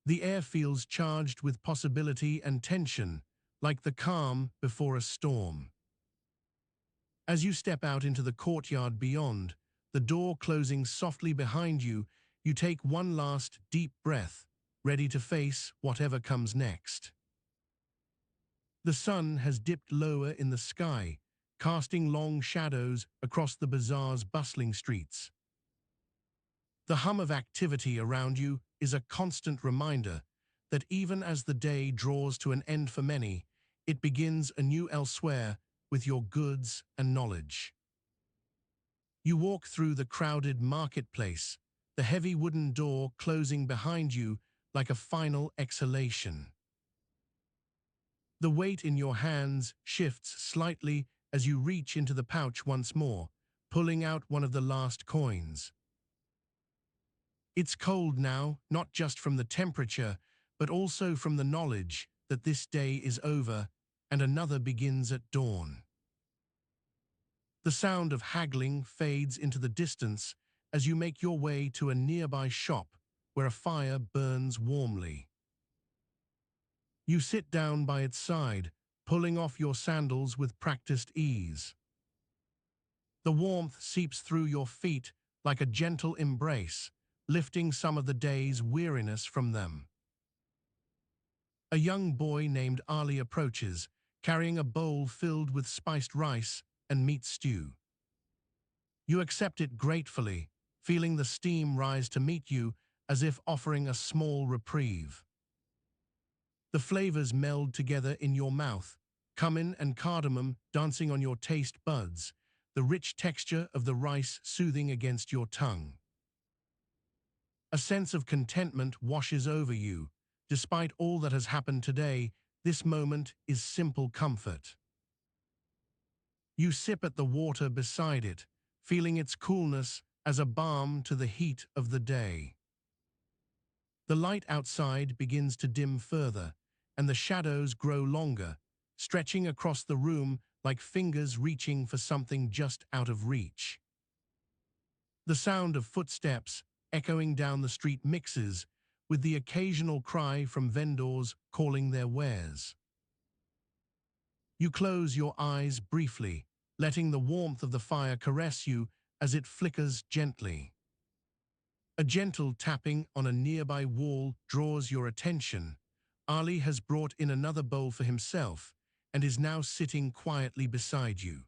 The air feels charged with possibility and tension, like the calm before a storm. As you step out into the courtyard beyond, the door closing softly behind you, you take one last deep breath, ready to face whatever comes next. The sun has dipped lower in the sky, casting long shadows across the bazaar's bustling streets. The hum of activity around you is a constant reminder that even as the day draws to an end for many, it begins anew elsewhere with your goods and knowledge. You walk through the crowded marketplace, the heavy wooden door closing behind you like a final exhalation. The weight in your hands shifts slightly as you reach into the pouch once more, pulling out one of the last coins. It's cold now, not just from the temperature, but also from the knowledge that this day is over and another begins at dawn. The sound of haggling fades into the distance as you make your way to a nearby shop where a fire burns warmly. You sit down by its side, pulling off your sandals with practiced ease. The warmth seeps through your feet like a gentle embrace, lifting some of the day's weariness from them. A young boy named Ali approaches, carrying a bowl filled with spiced rice and meat stew. You accept it gratefully, feeling the steam rise to meet you as if offering a small reprieve. The flavors meld together in your mouth, cumin and cardamom dancing on your taste buds, the rich texture of the rice soothing against your tongue. A sense of contentment washes over you. Despite all that has happened today, this moment is simple comfort. You sip at the water beside it, feeling its coolness as a balm to the heat of the day. The light outside begins to dim further, and the shadows grow longer, stretching across the room like fingers reaching for something just out of reach. The sound of footsteps echoing down the street mixes with the occasional cry from vendors calling their wares. You close your eyes briefly, letting the warmth of the fire caress you as it flickers gently. A gentle tapping on a nearby wall draws your attention. Ali has brought in another bowl for himself and is now sitting quietly beside you.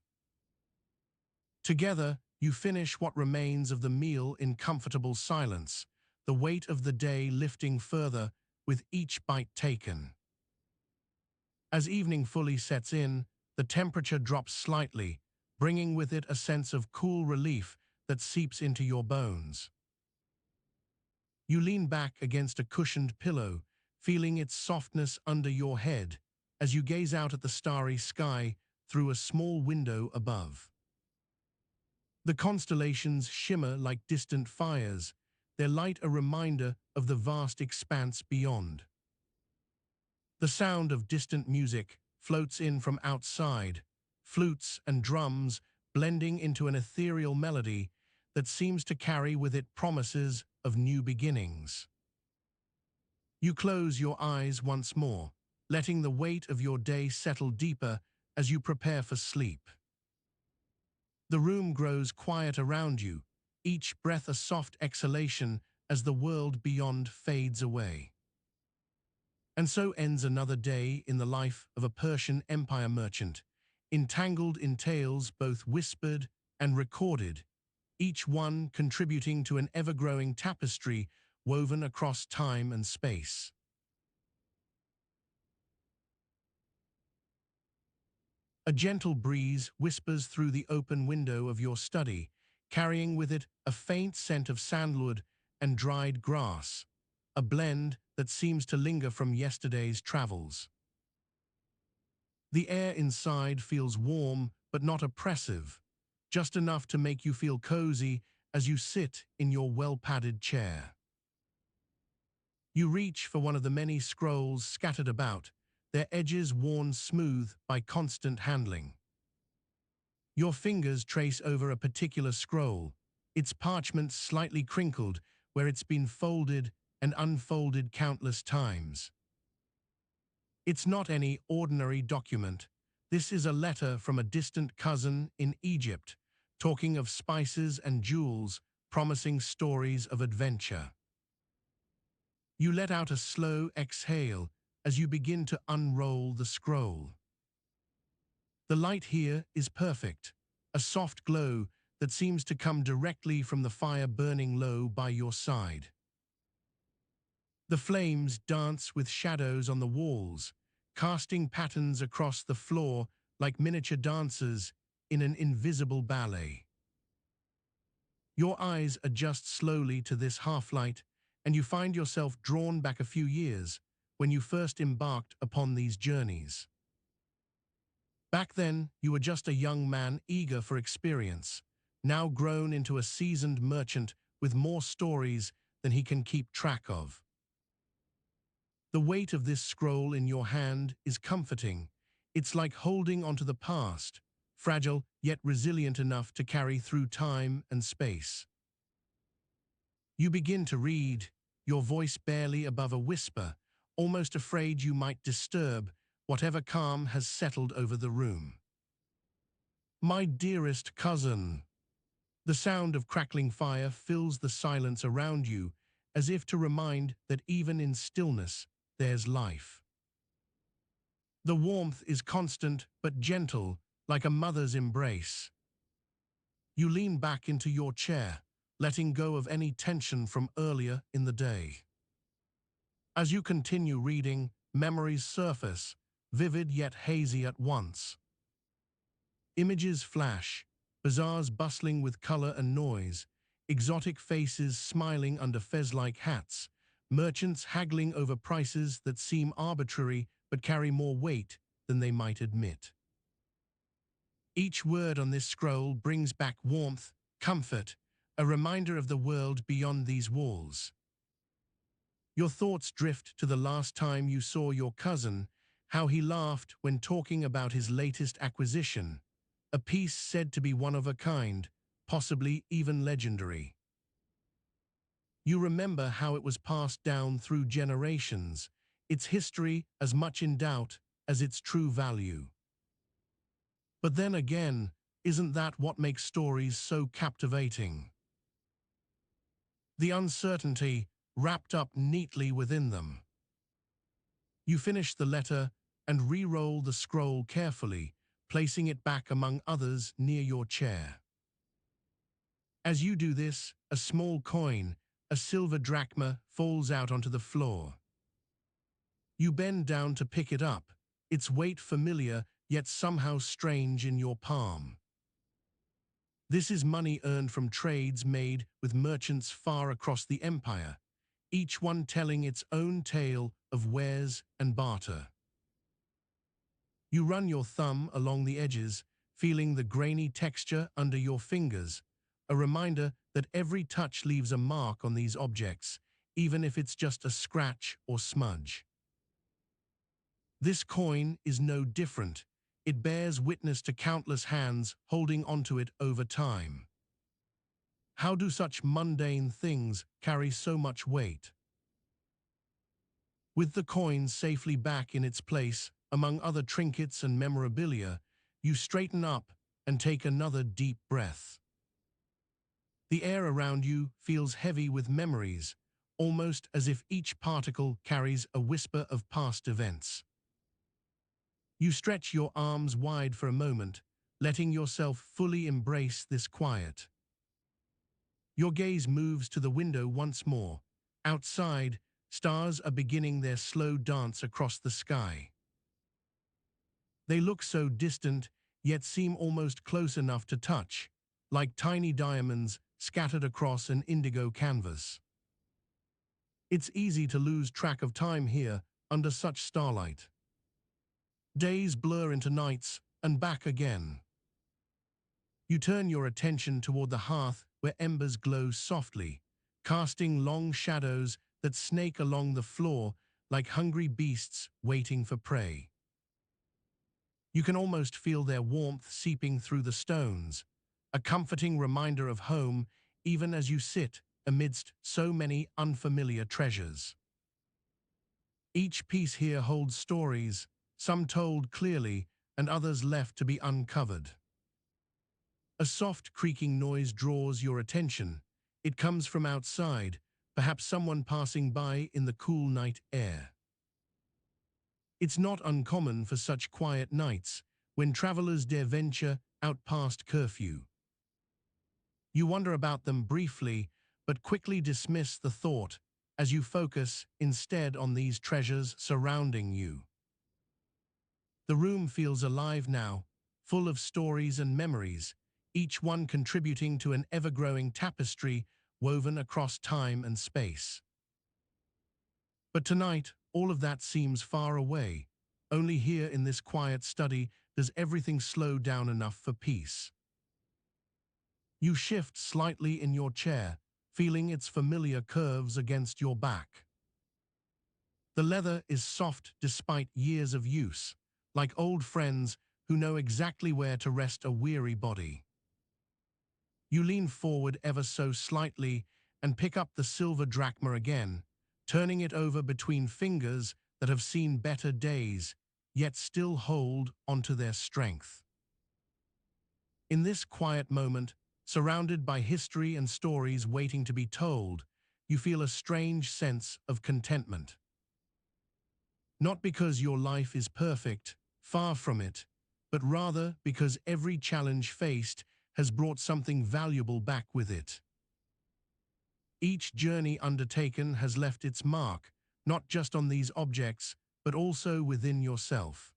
Together, you finish what remains of the meal in comfortable silence, the weight of the day lifting further with each bite taken. As evening fully sets in, the temperature drops slightly, bringing with it a sense of cool relief that seeps into your bones. You lean back against a cushioned pillow, feeling its softness under your head as you gaze out at the starry sky through a small window above. The constellations shimmer like distant fires, their light a reminder of the vast expanse beyond. The sound of distant music floats in from outside, flutes and drums blending into an ethereal melody that seems to carry with it promises of new beginnings. You close your eyes once more, letting the weight of your day settle deeper as you prepare for sleep. The room grows quiet around you, each breath a soft exhalation as the world beyond fades away. And so ends another day in the life of a Persian Empire merchant, entangled in tales both whispered and recorded, each one contributing to an ever-growing tapestry woven across time and space. A gentle breeze whispers through the open window of your study, carrying with it a faint scent of sandalwood and dried grass, a blend that seems to linger from yesterday's travels. The air inside feels warm but not oppressive, just enough to make you feel cozy as you sit in your well-padded chair. You reach for one of the many scrolls scattered about, their edges worn smooth by constant handling. Your fingers trace over a particular scroll, its parchment slightly crinkled where it's been folded and unfolded countless times. It's not any ordinary document. This is a letter from a distant cousin in Egypt, talking of spices and jewels, promising stories of adventure. You let out a slow exhale as you begin to unroll the scroll. The light here is perfect, a soft glow that seems to come directly from the fire burning low by your side. The flames dance with shadows on the walls, casting patterns across the floor like miniature dancers in an invisible ballet. Your eyes adjust slowly to this half-light, and you find yourself drawn back a few years when you first embarked upon these journeys. Back then, you were just a young man eager for experience, now grown into a seasoned merchant with more stories than he can keep track of. The weight of this scroll in your hand is comforting. It's like holding onto the past, fragile yet resilient enough to carry through time and space. You begin to read, your voice barely above a whisper, almost afraid you might disturb whatever calm has settled over the room. My dearest cousin. The sound of crackling fire fills the silence around you, as if to remind that even in stillness, there's life. The warmth is constant but gentle, like a mother's embrace. You lean back into your chair, letting go of any tension from earlier in the day. As you continue reading, memories surface, vivid yet hazy at once. Images flash, bazaars bustling with color and noise, exotic faces smiling under fez-like hats, merchants haggling over prices that seem arbitrary but carry more weight than they might admit. Each word on this scroll brings back warmth, comfort, a reminder of the world beyond these walls. Your thoughts drift to the last time you saw your cousin, how he laughed when talking about his latest acquisition, a piece said to be one of a kind, possibly even legendary. You remember how it was passed down through generations, its history as much in doubt as its true value. But then again, isn't that what makes stories so captivating? The uncertainty wrapped up neatly within them. You finish the letter and re-roll the scroll carefully, placing it back among others near your chair. As you do this, a small coin, a silver drachma, falls out onto the floor. You bend down to pick it up, its weight familiar yet somehow strange in your palm. This is money earned from trades made with merchants far across the empire, each one telling its own tale of wares and barter. You run your thumb along the edges, feeling the grainy texture under your fingers, a reminder that every touch leaves a mark on these objects, even if it's just a scratch or smudge. This coin is no different. It bears witness to countless hands holding onto it over time. How do such mundane things carry so much weight? With the coin safely back in its place, among other trinkets and memorabilia, you straighten up and take another deep breath. The air around you feels heavy with memories, almost as if each particle carries a whisper of past events. You stretch your arms wide for a moment, letting yourself fully embrace this quiet. Your gaze moves to the window once more. Outside, stars are beginning their slow dance across the sky. They look so distant, yet seem almost close enough to touch, like tiny diamonds scattered across an indigo canvas. It's easy to lose track of time here under such starlight. Days blur into nights and back again. You turn your attention toward the hearth where embers glow softly, casting long shadows that snake along the floor like hungry beasts waiting for prey. You can almost feel their warmth seeping through the stones, a comforting reminder of home even as you sit amidst so many unfamiliar treasures. Each piece here holds stories, some told clearly and others left to be uncovered. A soft creaking noise draws your attention. It comes from outside, perhaps someone passing by in the cool night air. It's not uncommon for such quiet nights, when travelers dare venture out past curfew. You wonder about them briefly, but quickly dismiss the thought as you focus instead on these treasures surrounding you. The room feels alive now, full of stories and memories, each one contributing to an ever-growing tapestry woven across time and space. But tonight, all of that seems far away. Only here in this quiet study does everything slow down enough for peace. You shift slightly in your chair, feeling its familiar curves against your back. The leather is soft despite years of use, like old friends who know exactly where to rest a weary body. You lean forward ever so slightly and pick up the silver drachma again, turning it over between fingers that have seen better days, yet still hold onto their strength. In this quiet moment, surrounded by history and stories waiting to be told, you feel a strange sense of contentment. Not because your life is perfect, far from it, but rather because every challenge faced has brought something valuable back with it. Each journey undertaken has left its mark, not just on these objects, but also within yourself.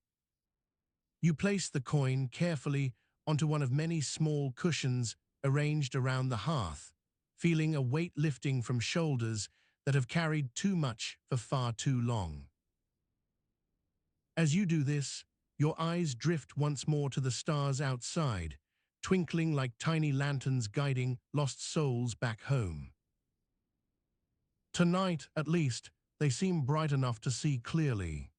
You place the coin carefully onto one of many small cushions arranged around the hearth, feeling a weight lifting from shoulders that have carried too much for far too long. As you do this, your eyes drift once more to the stars outside, twinkling like tiny lanterns guiding lost souls back home. Tonight, at least, they seem bright enough to see clearly.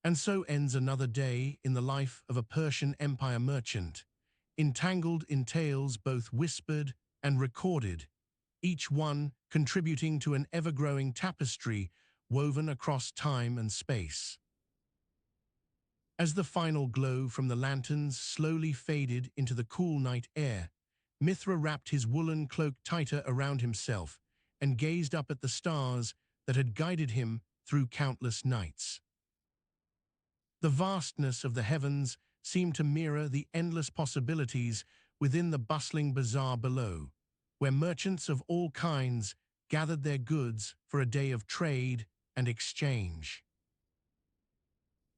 And so ends another day in the life of a Persian Empire merchant, entangled in tales both whispered and recorded, each one contributing to an ever-growing tapestry woven across time and space. As the final glow from the lanterns slowly faded into the cool night air, Mithra wrapped his woolen cloak tighter around himself and gazed up at the stars that had guided him through countless nights. The vastness of the heavens seemed to mirror the endless possibilities within the bustling bazaar below, where merchants of all kinds gathered their goods for a day of trade and exchange.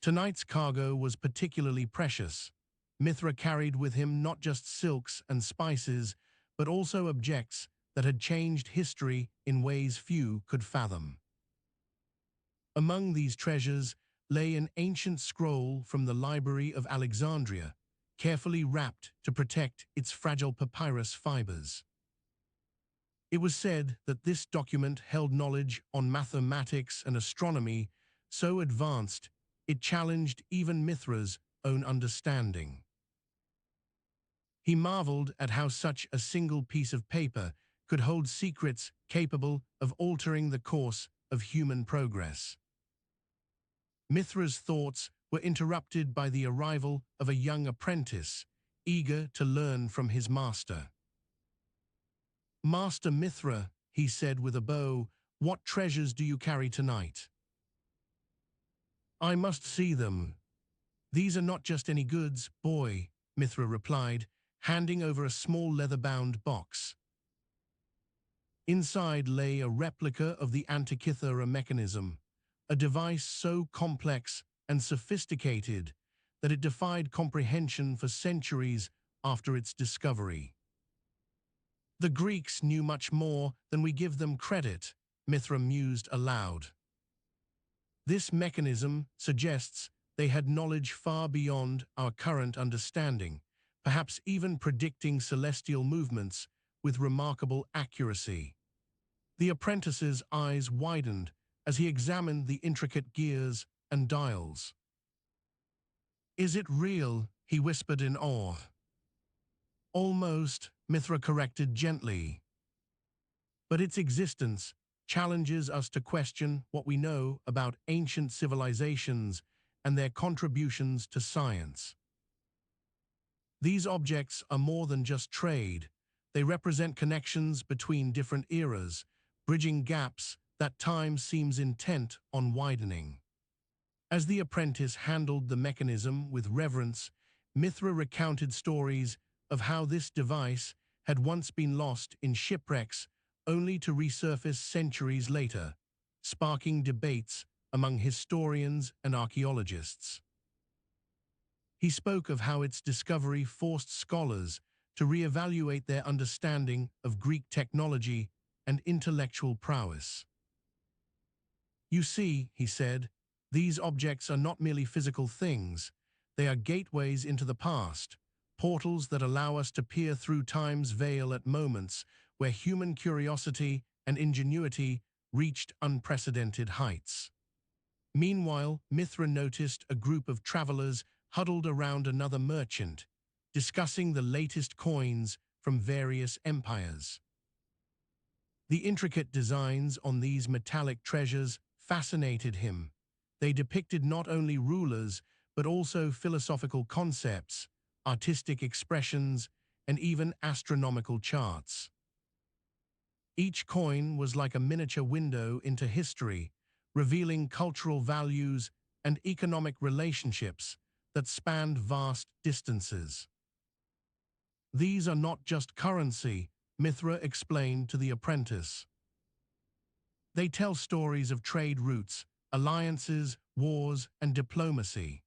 Tonight's cargo was particularly precious. Mithra carried with him not just silks and spices, but also objects that had changed history in ways few could fathom. Among these treasures lay an ancient scroll from the Library of Alexandria, carefully wrapped to protect its fragile papyrus fibers. It was said that this document held knowledge on mathematics and astronomy so advanced it challenged even Mithra's own understanding. He marveled at how such a single piece of paper could hold secrets capable of altering the course of human progress. Mithra's thoughts were interrupted by the arrival of a young apprentice, eager to learn from his master. "Master Mithra," he said with a bow, "what treasures do you carry tonight?" "I must see them. These are not just any goods, boy," Mithra replied, handing over a small leather-bound box. Inside lay a replica of the Antikythera mechanism, a device so complex and sophisticated that it defied comprehension for centuries after its discovery. "The Greeks knew much more than we give them credit," Mithra mused aloud. "This mechanism suggests they had knowledge far beyond our current understanding, perhaps even predicting celestial movements with remarkable accuracy." The apprentice's eyes widened as he examined the intricate gears and dials. "Is it real?" he whispered in awe. "Almost," Mithra corrected gently. "But its existence challenges us to question what we know about ancient civilizations and their contributions to science. These objects are more than just trade. They represent connections between different eras, bridging gaps that time seems intent on widening." As the apprentice handled the mechanism with reverence, Mithra recounted stories of how this device had once been lost in shipwrecks only to resurface centuries later, sparking debates among historians and archaeologists. He spoke of how its discovery forced scholars to reevaluate their understanding of Greek technology and intellectual prowess. You see, he said, these objects are not merely physical things. They are gateways into the past, portals that allow us to peer through time's veil at moments where human curiosity and ingenuity reached unprecedented heights. Meanwhile, Mithra noticed a group of travelers huddled around another merchant, discussing the latest coins from various empires. The intricate designs on these metallic treasures fascinated him. They depicted not only rulers, but also philosophical concepts, artistic expressions, and even astronomical charts. Each coin was like a miniature window into history, revealing cultural values and economic relationships that spanned vast distances. These are not just currency, Mithra explained to the apprentice. They tell stories of trade routes, alliances, wars, and diplomacy.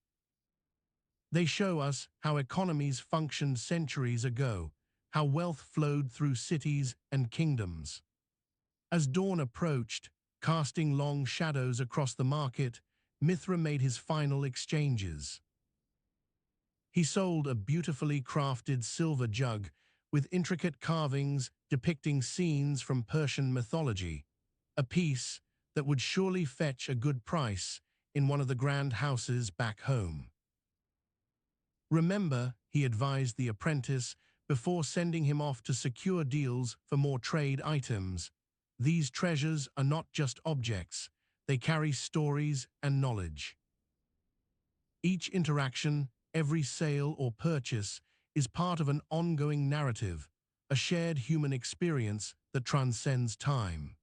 They show us how economies functioned centuries ago, how wealth flowed through cities and kingdoms. As dawn approached, casting long shadows across the market, Mithra made his final exchanges. He sold a beautifully crafted silver jug with intricate carvings depicting scenes from Persian mythology, a piece that would surely fetch a good price in one of the grand houses back home. Remember, he advised the apprentice before sending him off to secure deals for more trade items, these treasures are not just objects, they carry stories and knowledge. Each interaction, every sale or purchase, is part of an ongoing narrative, a shared human experience that transcends time.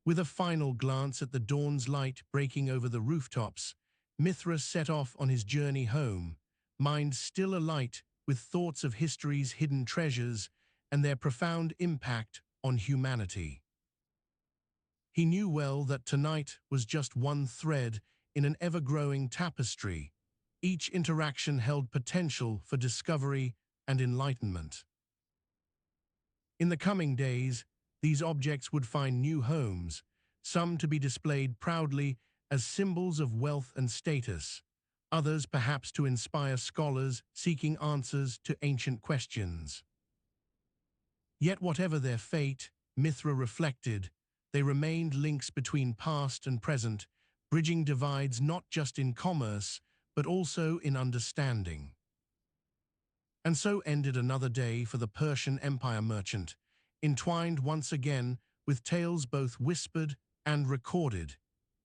With a final glance at the dawn's light breaking over the rooftops, Mithra set off on his journey home, mind still alight with thoughts of history's hidden treasures and their profound impact on humanity. He knew well that tonight was just one thread in an ever-growing tapestry. Each interaction held potential for discovery and enlightenment. In the coming days, these objects would find new homes, some to be displayed proudly as symbols of wealth and status, others perhaps to inspire scholars seeking answers to ancient questions. Yet whatever their fate, Mithra reflected, they remained links between past and present, bridging divides not just in commerce, but also in understanding. And so ended another day for the Persian Empire merchant, entwined once again with tales both whispered and recorded,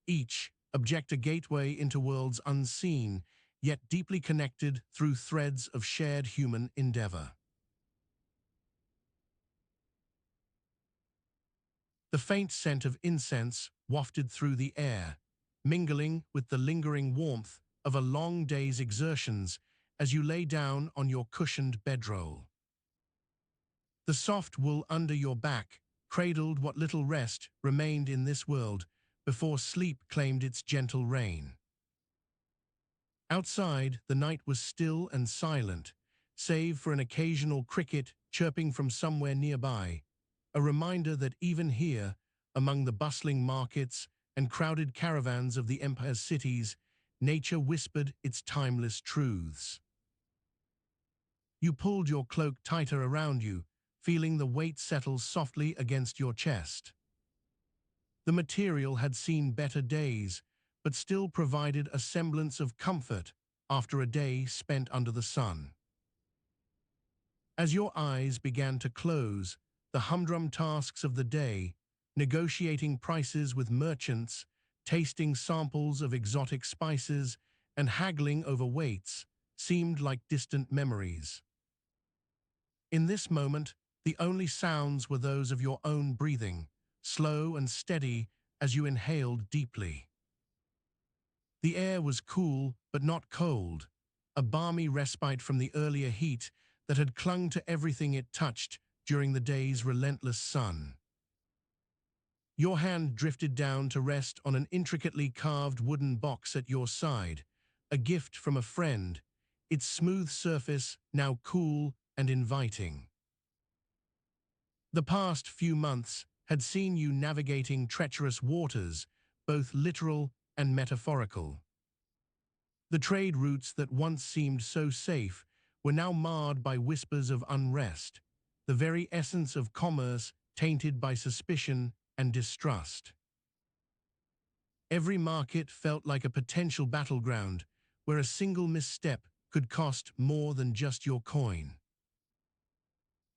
each object a gateway into worlds unseen, yet deeply connected through threads of shared human endeavor. The faint scent of incense wafted through the air, mingling with the lingering warmth of a long day's exertions as you lay down on your cushioned bedroll. The soft wool under your back cradled what little rest remained in this world before sleep claimed its gentle reign. Outside, the night was still and silent, save for an occasional cricket chirping from somewhere nearby, a reminder that even here, among the bustling markets and crowded caravans of the empire's cities, nature whispered its timeless truths. You pulled your cloak tighter around you, feeling the weight settle softly against your chest. The material had seen better days, but still provided a semblance of comfort after a day spent under the sun. As your eyes began to close, the humdrum tasks of the day, negotiating prices with merchants, tasting samples of exotic spices, and haggling over weights, seemed like distant memories. In this moment, the only sounds were those of your own breathing, slow and steady as you inhaled deeply. The air was cool but not cold, a balmy respite from the earlier heat that had clung to everything it touched during the day's relentless sun. Your hand drifted down to rest on an intricately carved wooden box at your side, a gift from a friend, its smooth surface now cool and inviting. The past few months had seen you navigating treacherous waters, both literal and metaphorical. The trade routes that once seemed so safe were now marred by whispers of unrest, the very essence of commerce tainted by suspicion and distrust. Every market felt like a potential battleground where a single misstep could cost more than just your coin.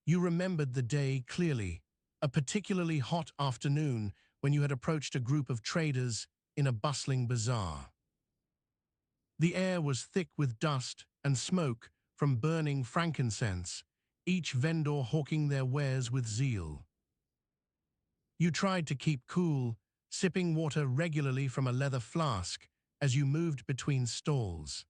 You remembered the day clearly, a particularly hot afternoon when you had approached a group of traders in a bustling bazaar. The air was thick with dust and smoke from burning frankincense, each vendor hawking their wares with zeal. You tried to keep cool, sipping water regularly from a leather flask as you moved between stalls.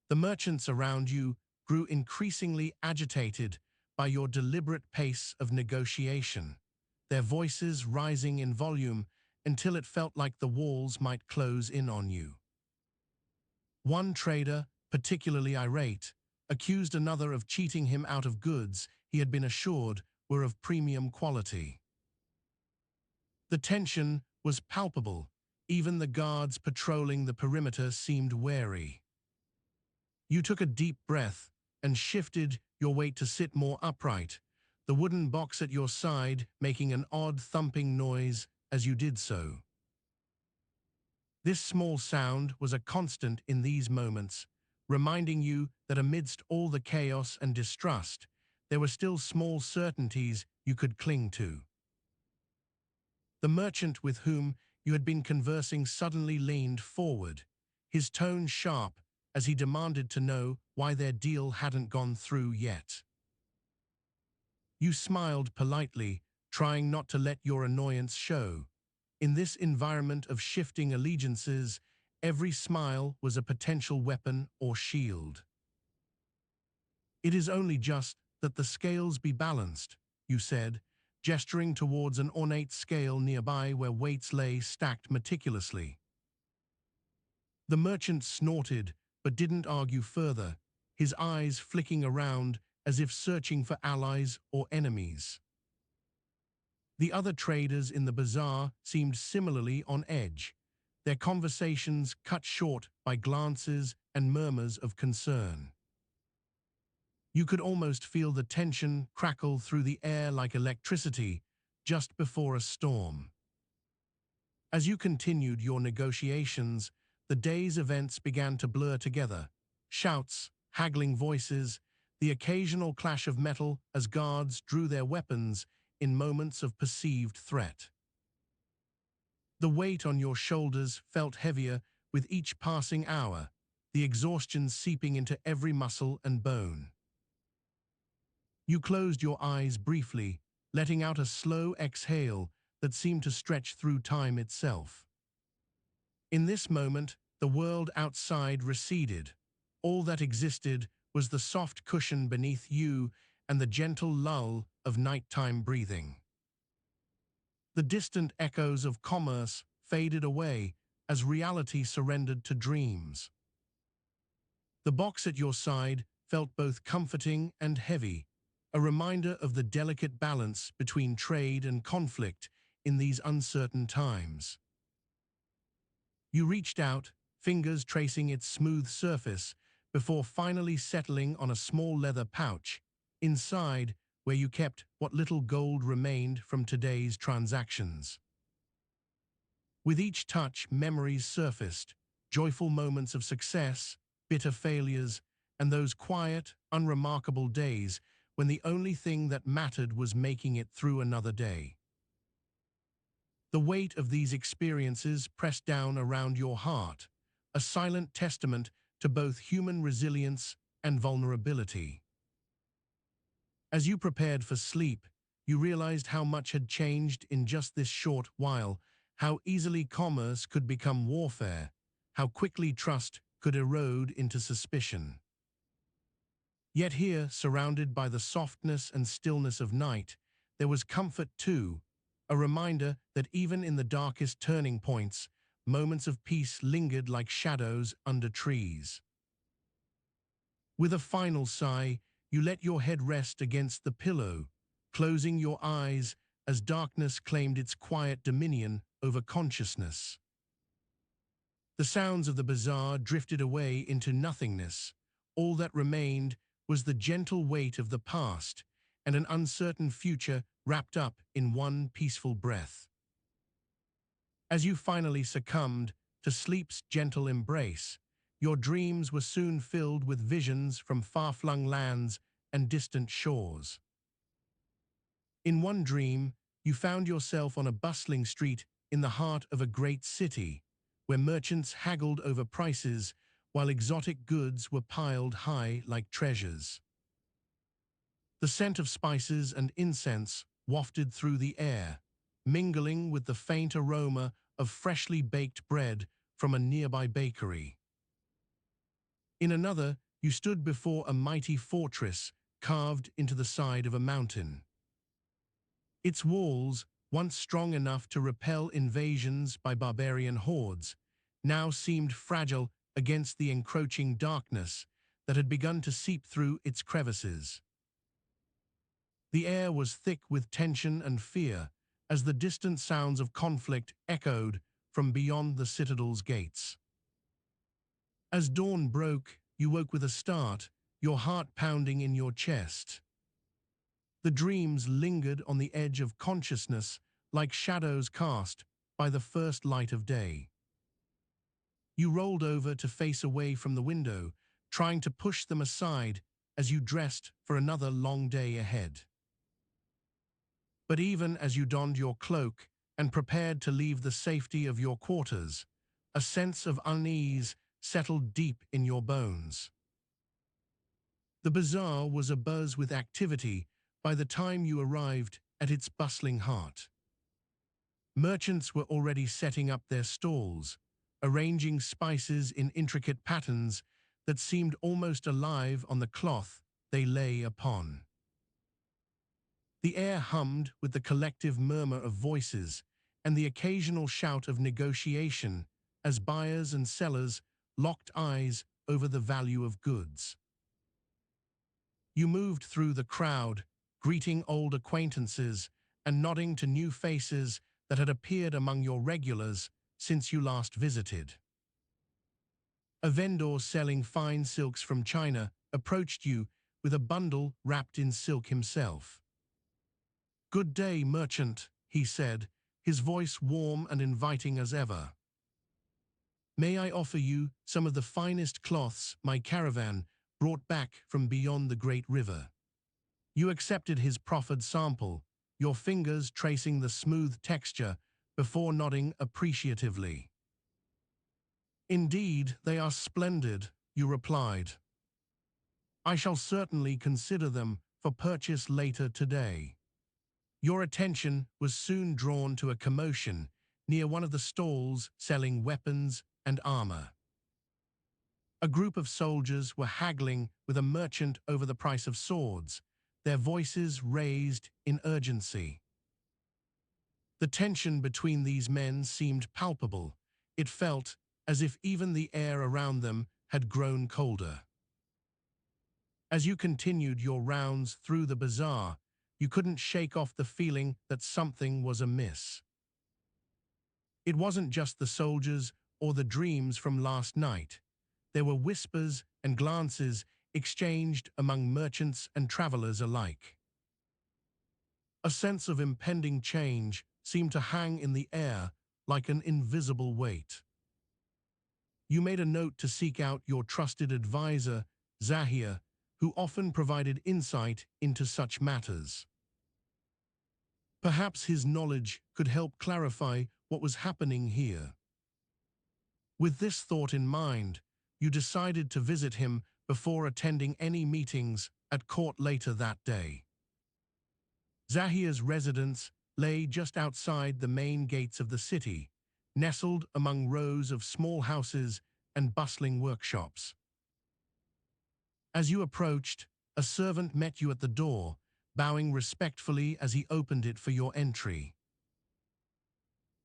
The merchants around you grew increasingly agitated by your deliberate pace of negotiation, their voices rising in volume until it felt like the walls might close in on you. One trader, particularly irate, accused another of cheating him out of goods he had been assured were of premium quality. The tension was palpable. Even the guards patrolling the perimeter seemed wary. You took a deep breath and shifted your weight to sit more upright, the wooden box at your side making an odd thumping noise as you did so. This small sound was a constant in these moments, reminding you that amidst all the chaos and distrust, there were still small certainties you could cling to. The merchant with whom you had been conversing suddenly leaned forward, his tone sharp as he demanded to know why their deal hadn't gone through yet. You smiled politely, trying not to let your annoyance show. In this environment of shifting allegiances, every smile was a potential weapon or shield. "It is only just that the scales be balanced," you said, gesturing towards an ornate scale nearby where weights lay stacked meticulously. The merchant snorted but didn't argue further, his eyes flicking around as if searching for allies or enemies. The other traders in the bazaar seemed similarly on edge, their conversations cut short by glances and murmurs of concern. You could almost feel the tension crackle through the air like electricity just before a storm. As you continued your negotiations, the day's events began to blur together. Shouts, haggling voices, the occasional clash of metal as guards drew their weapons in moments of perceived threat. The weight on your shoulders felt heavier with each passing hour, the exhaustion seeping into every muscle and bone. You closed your eyes briefly, letting out a slow exhale that seemed to stretch through time itself. In this moment, the world outside receded. All that existed was the soft cushion beneath you and the gentle lull of nighttime breathing. The distant echoes of commerce faded away as reality surrendered to dreams. The box at your side felt both comforting and heavy, a reminder of the delicate balance between trade and conflict in these uncertain times. You reached out, fingers tracing its smooth surface, before finally settling on a small leather pouch, inside where you kept what little gold remained from today's transactions. With each touch, memories surfaced, joyful moments of success, bitter failures, and those quiet, unremarkable days when the only thing that mattered was making it through another day. The weight of these experiences pressed down around your heart, a silent testament to both human resilience and vulnerability. As you prepared for sleep, you realized how much had changed in just this short while, how easily commerce could become warfare, how quickly trust could erode into suspicion. Yet here, surrounded by the softness and stillness of night, there was comfort too, a reminder that even in the darkest turning points, moments of peace lingered like shadows under trees. With a final sigh, you let your head rest against the pillow, closing your eyes as darkness claimed its quiet dominion over consciousness. The sounds of the bazaar drifted away into nothingness. All that remained was the gentle weight of the past and an uncertain future wrapped up in one peaceful breath. As you finally succumbed to sleep's gentle embrace, your dreams were soon filled with visions from far-flung lands and distant shores. In one dream, you found yourself on a bustling street in the heart of a great city, where merchants haggled over prices while exotic goods were piled high like treasures. The scent of spices and incense wafted through the air, mingling with the faint aroma of freshly baked bread from a nearby bakery. In another, you stood before a mighty fortress carved into the side of a mountain. Its walls, once strong enough to repel invasions by barbarian hordes, now seemed fragile against the encroaching darkness that had begun to seep through its crevices. The air was thick with tension and fear as the distant sounds of conflict echoed from beyond the citadel's gates. As dawn broke, you woke with a start, your heart pounding in your chest. The dreams lingered on the edge of consciousness like shadows cast by the first light of day. You rolled over to face away from the window, trying to push them aside as you dressed for another long day ahead. But even as you donned your cloak and prepared to leave the safety of your quarters, a sense of unease settled deep in your bones. The bazaar was abuzz with activity by the time you arrived at its bustling heart. Merchants were already setting up their stalls, arranging spices in intricate patterns that seemed almost alive on the cloth they lay upon. The air hummed with the collective murmur of voices and the occasional shout of negotiation as buyers and sellers locked eyes over the value of goods. You moved through the crowd, greeting old acquaintances and nodding to new faces that had appeared among your regulars since you last visited. A vendor selling fine silks from China approached you with a bundle wrapped in silk himself. "Good day, merchant," he said, his voice warm and inviting as ever. "May I offer you some of the finest cloths my caravan brought back from beyond the great river?" You accepted his proffered sample, your fingers tracing the smooth texture before nodding appreciatively. "Indeed, they are splendid," you replied. "I shall certainly consider them for purchase later today." Your attention was soon drawn to a commotion near one of the stalls selling weapons and armor. A group of soldiers were haggling with a merchant over the price of swords, their voices raised in urgency. The tension between these men seemed palpable. It felt as if even the air around them had grown colder. As you continued your rounds through the bazaar, you couldn't shake off the feeling that something was amiss. It wasn't just the soldiers or the dreams from last night. There were whispers and glances exchanged among merchants and travelers alike. A sense of impending change seemed to hang in the air like an invisible weight. You made a note to seek out your trusted advisor, Zahir, who often provided insight into such matters. Perhaps his knowledge could help clarify what was happening here. With this thought in mind, you decided to visit him before attending any meetings at court later that day. Zahir's residence lay just outside the main gates of the city, nestled among rows of small houses and bustling workshops. As you approached, a servant met you at the door, bowing respectfully as he opened it for your entry.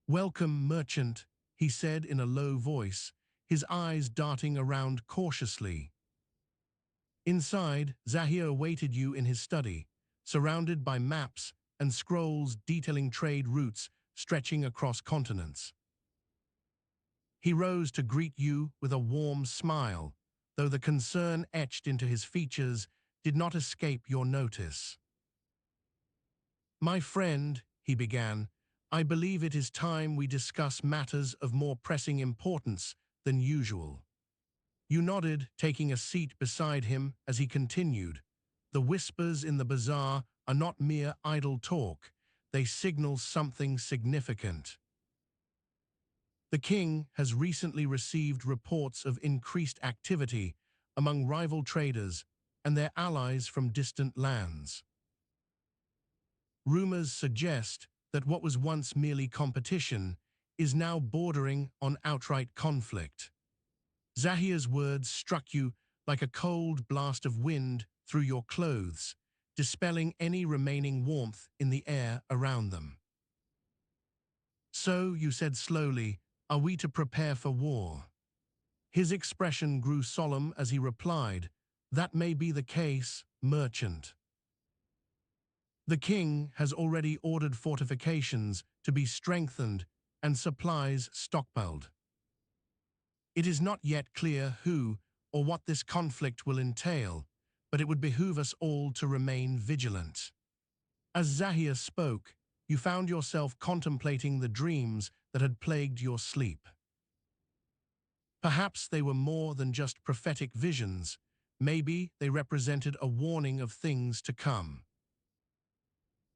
"Welcome, merchant," he said in a low voice, his eyes darting around cautiously. Inside, Zahir awaited you in his study, surrounded by maps and and scrolls detailing trade routes stretching across continents. He rose to greet you with a warm smile, though the concern etched into his features did not escape your notice. "My friend," he began, "I believe it is time we discuss matters of more pressing importance than usual." You nodded, taking a seat beside him as he continued. "The whispers in the bazaar are not mere idle talk. They signal something significant. The king has recently received reports of increased activity among rival traders and their allies from distant lands. Rumors suggest that what was once merely competition is now bordering on outright conflict." Zahir's words struck you like a cold blast of wind through your clothes, dispelling any remaining warmth in the air around them. "So," you said slowly, "are we to prepare for war?" His expression grew solemn as he replied, "That may be the case, merchant. The king has already ordered fortifications to be strengthened and supplies stockpiled. It is not yet clear who or what this conflict will entail, but it would behoove us all to remain vigilant." As Zahir spoke, you found yourself contemplating the dreams that had plagued your sleep. Perhaps they were more than just prophetic visions. Maybe they represented a warning of things to come.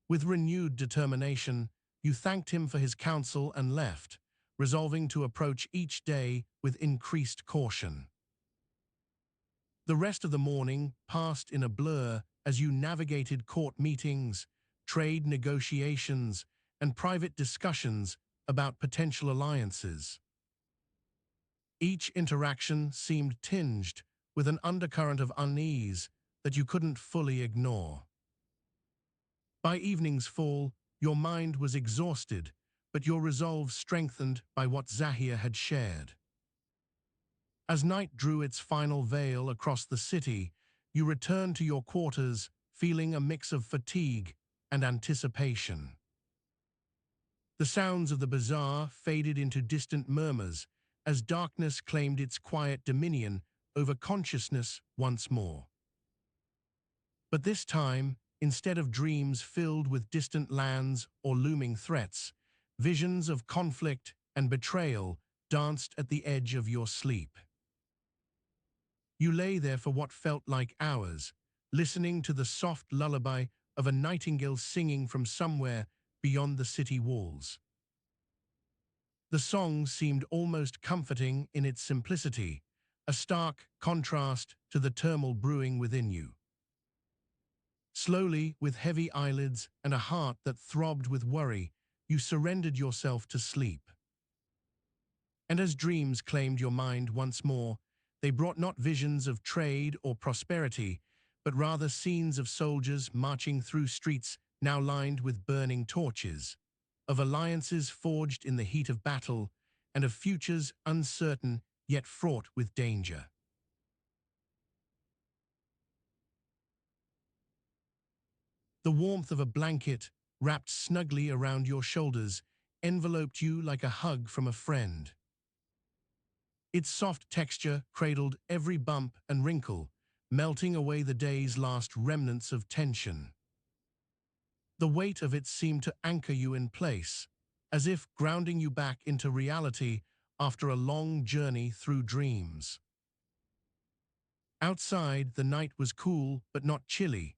With renewed determination, you thanked him for his counsel and left, resolving to approach each day with increased caution. The rest of the morning passed in a blur as you navigated court meetings, trade negotiations, and private discussions about potential alliances. Each interaction seemed tinged with an undercurrent of unease that you couldn't fully ignore. By evening's fall, your mind was exhausted, but your resolve strengthened by what Zahir had shared. As night drew its final veil across the city, you returned to your quarters, feeling a mix of fatigue and anticipation. The sounds of the bazaar faded into distant murmurs as darkness claimed its quiet dominion over consciousness once more. But this time, instead of dreams filled with distant lands or looming threats, visions of conflict and betrayal danced at the edge of your sleep. You lay there for what felt like hours, listening to the soft lullaby of a nightingale singing from somewhere beyond the city walls. The song seemed almost comforting in its simplicity, a stark contrast to the turmoil brewing within you. Slowly, with heavy eyelids and a heart that throbbed with worry, you surrendered yourself to sleep. And as dreams claimed your mind once more, they brought not visions of trade or prosperity, but rather scenes of soldiers marching through streets now lined with burning torches, of alliances forged in the heat of battle, and of futures uncertain yet fraught with danger. The warmth of a blanket, wrapped snugly around your shoulders, enveloped you like a hug from a friend. Its soft texture cradled every bump and wrinkle, melting away the day's last remnants of tension. The weight of it seemed to anchor you in place, as if grounding you back into reality after a long journey through dreams. Outside, the night was cool but not chilly,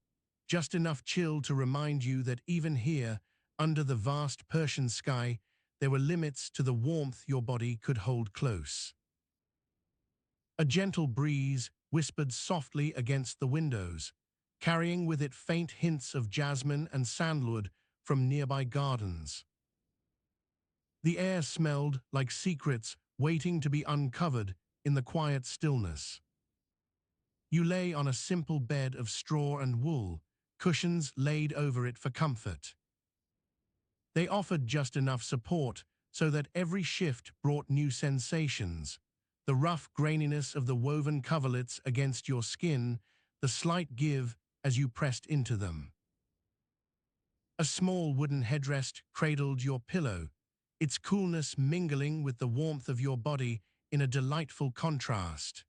just enough chill to remind you that even here, under the vast Persian sky, there were limits to the warmth your body could hold close. A gentle breeze whispered softly against the windows, carrying with it faint hints of jasmine and sandalwood from nearby gardens. The air smelled like secrets waiting to be uncovered in the quiet stillness. You lay on a simple bed of straw and wool, cushions laid over it for comfort. They offered just enough support so that every shift brought new sensations, the rough graininess of the woven coverlets against your skin, the slight give as you pressed into them. A small wooden headrest cradled your pillow, its coolness mingling with the warmth of your body in a delightful contrast.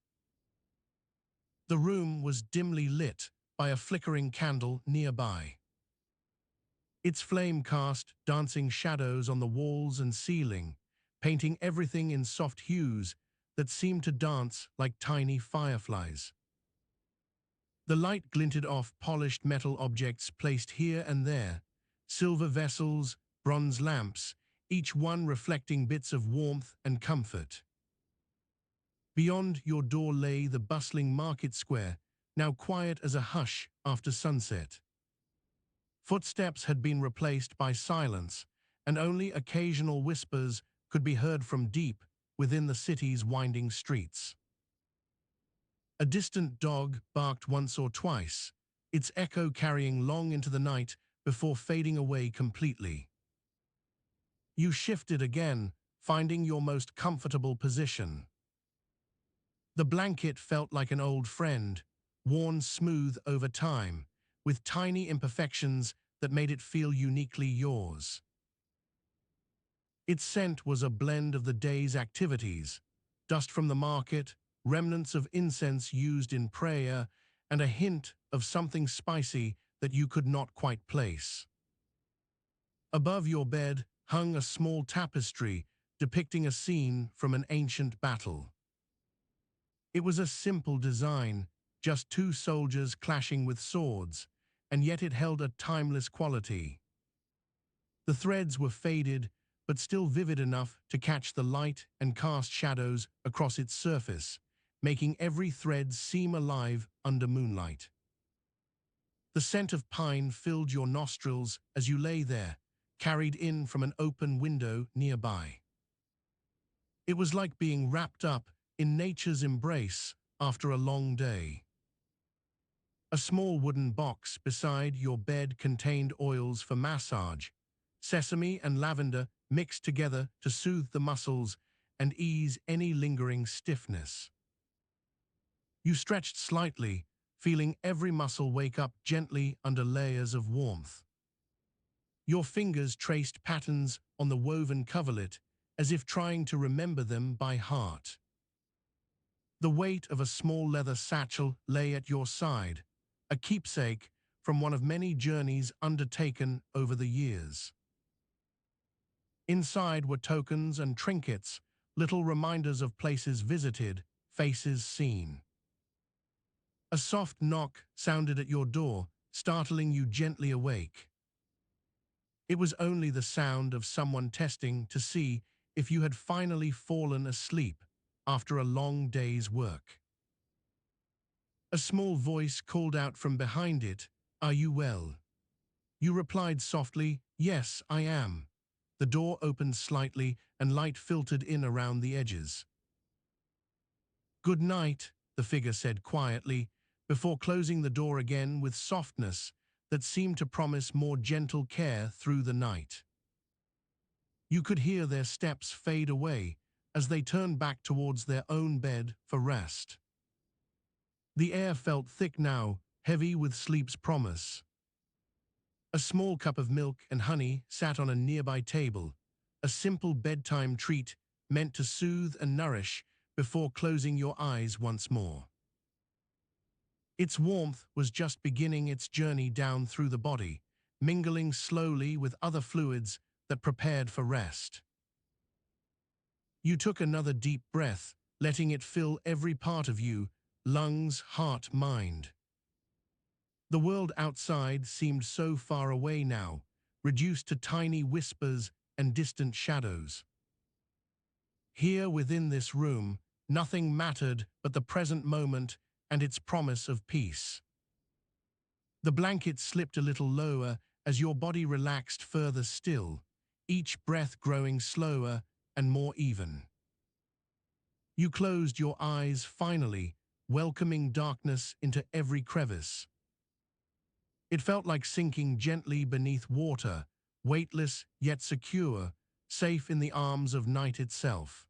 The room was dimly lit by a flickering candle nearby. Its flame cast dancing shadows on the walls and ceiling, painting everything in soft hues that seemed to dance like tiny fireflies. The light glinted off polished metal objects placed here and there, silver vessels, bronze lamps, each one reflecting bits of warmth and comfort. Beyond your door lay the bustling market square, now quiet as a hush after sunset. Footsteps had been replaced by silence, and only occasional whispers could be heard from deep within the city's winding streets. A distant dog barked once or twice, its echo carrying long into the night before fading away completely. You shifted again, finding your most comfortable position. The blanket felt like an old friend, worn smooth over time, with tiny imperfections that made it feel uniquely yours. Its scent was a blend of the day's activities, dust from the market, remnants of incense used in prayer, and a hint of something spicy that you could not quite place. Above your bed hung a small tapestry depicting a scene from an ancient battle. It was a simple design, just two soldiers clashing with swords, and yet it held a timeless quality. The threads were faded, but still vivid enough to catch the light and cast shadows across its surface, making every thread seem alive under moonlight. The scent of pine filled your nostrils as you lay there, carried in from an open window nearby. It was like being wrapped up in nature's embrace after a long day. A small wooden box beside your bed contained oils for massage, sesame and lavender mixed together to soothe the muscles and ease any lingering stiffness. You stretched slightly, feeling every muscle wake up gently under layers of warmth. Your fingers traced patterns on the woven coverlet, as if trying to remember them by heart. The weight of a small leather satchel lay at your side, a keepsake from one of many journeys undertaken over the years. Inside were tokens and trinkets, little reminders of places visited, faces seen. A soft knock sounded at your door, startling you gently awake. It was only the sound of someone testing to see if you had finally fallen asleep after a long day's work. A small voice called out from behind it, "Are you well?" You replied softly, "Yes, I am." The door opened slightly and light filtered in around the edges. "Good night," the figure said quietly, before closing the door again with softness that seemed to promise more gentle care through the night. You could hear their steps fade away as they turned back towards their own bed for rest. The air felt thick now, heavy with sleep's promise. A small cup of milk and honey sat on a nearby table, a simple bedtime treat meant to soothe and nourish before closing your eyes once more. Its warmth was just beginning its journey down through the body, mingling slowly with other fluids that prepared for rest. You took another deep breath, letting it fill every part of you, lungs, heart, mind. The world outside seemed so far away now, reduced to tiny whispers and distant shadows. Here within this room, nothing mattered but the present moment and its promise of peace. The blanket slipped a little lower as your body relaxed further still, each breath growing slower and more even. You closed your eyes finally, welcoming darkness into every crevice. It felt like sinking gently beneath water, weightless yet secure, safe in the arms of night itself.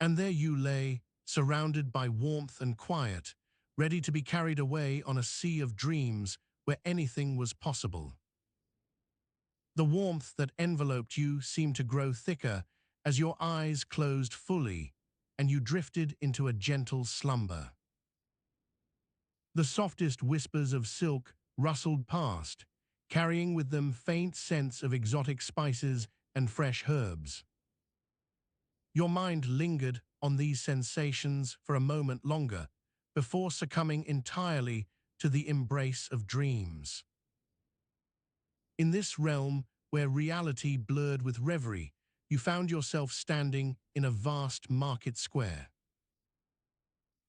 And there you lay, surrounded by warmth and quiet, ready to be carried away on a sea of dreams where anything was possible. The warmth that enveloped you seemed to grow thicker as your eyes closed fully and you drifted into a gentle slumber. The softest whispers of silk rustled past, carrying with them faint scents of exotic spices and fresh herbs. Your mind lingered on these sensations for a moment longer before succumbing entirely to the embrace of dreams. In this realm where reality blurred with reverie, you found yourself standing in a vast market square.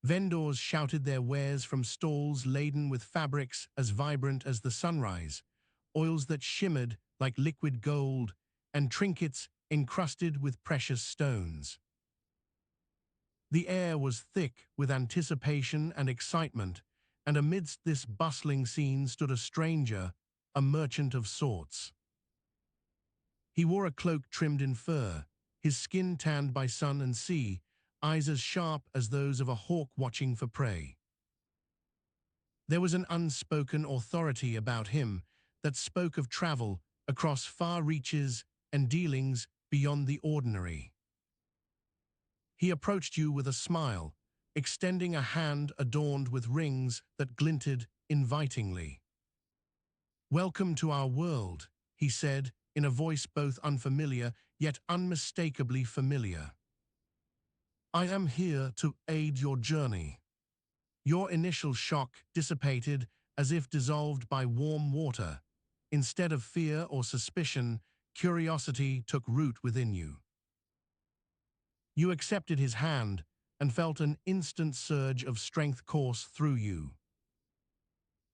Vendors shouted their wares from stalls laden with fabrics as vibrant as the sunrise, oils that shimmered like liquid gold, and trinkets encrusted with precious stones. The air was thick with anticipation and excitement, and amidst this bustling scene stood a stranger, a merchant of sorts. He wore a cloak trimmed in fur, his skin tanned by sun and sea, eyes as sharp as those of a hawk watching for prey. There was an unspoken authority about him that spoke of travel across far reaches and dealings beyond the ordinary. He approached you with a smile, extending a hand adorned with rings that glinted invitingly. "Welcome to our world," he said, in a voice both unfamiliar yet unmistakably familiar. "I am here to aid your journey." Your initial shock dissipated as if dissolved by warm water. Instead of fear or suspicion, curiosity took root within you. You accepted his hand and felt an instant surge of strength course through you.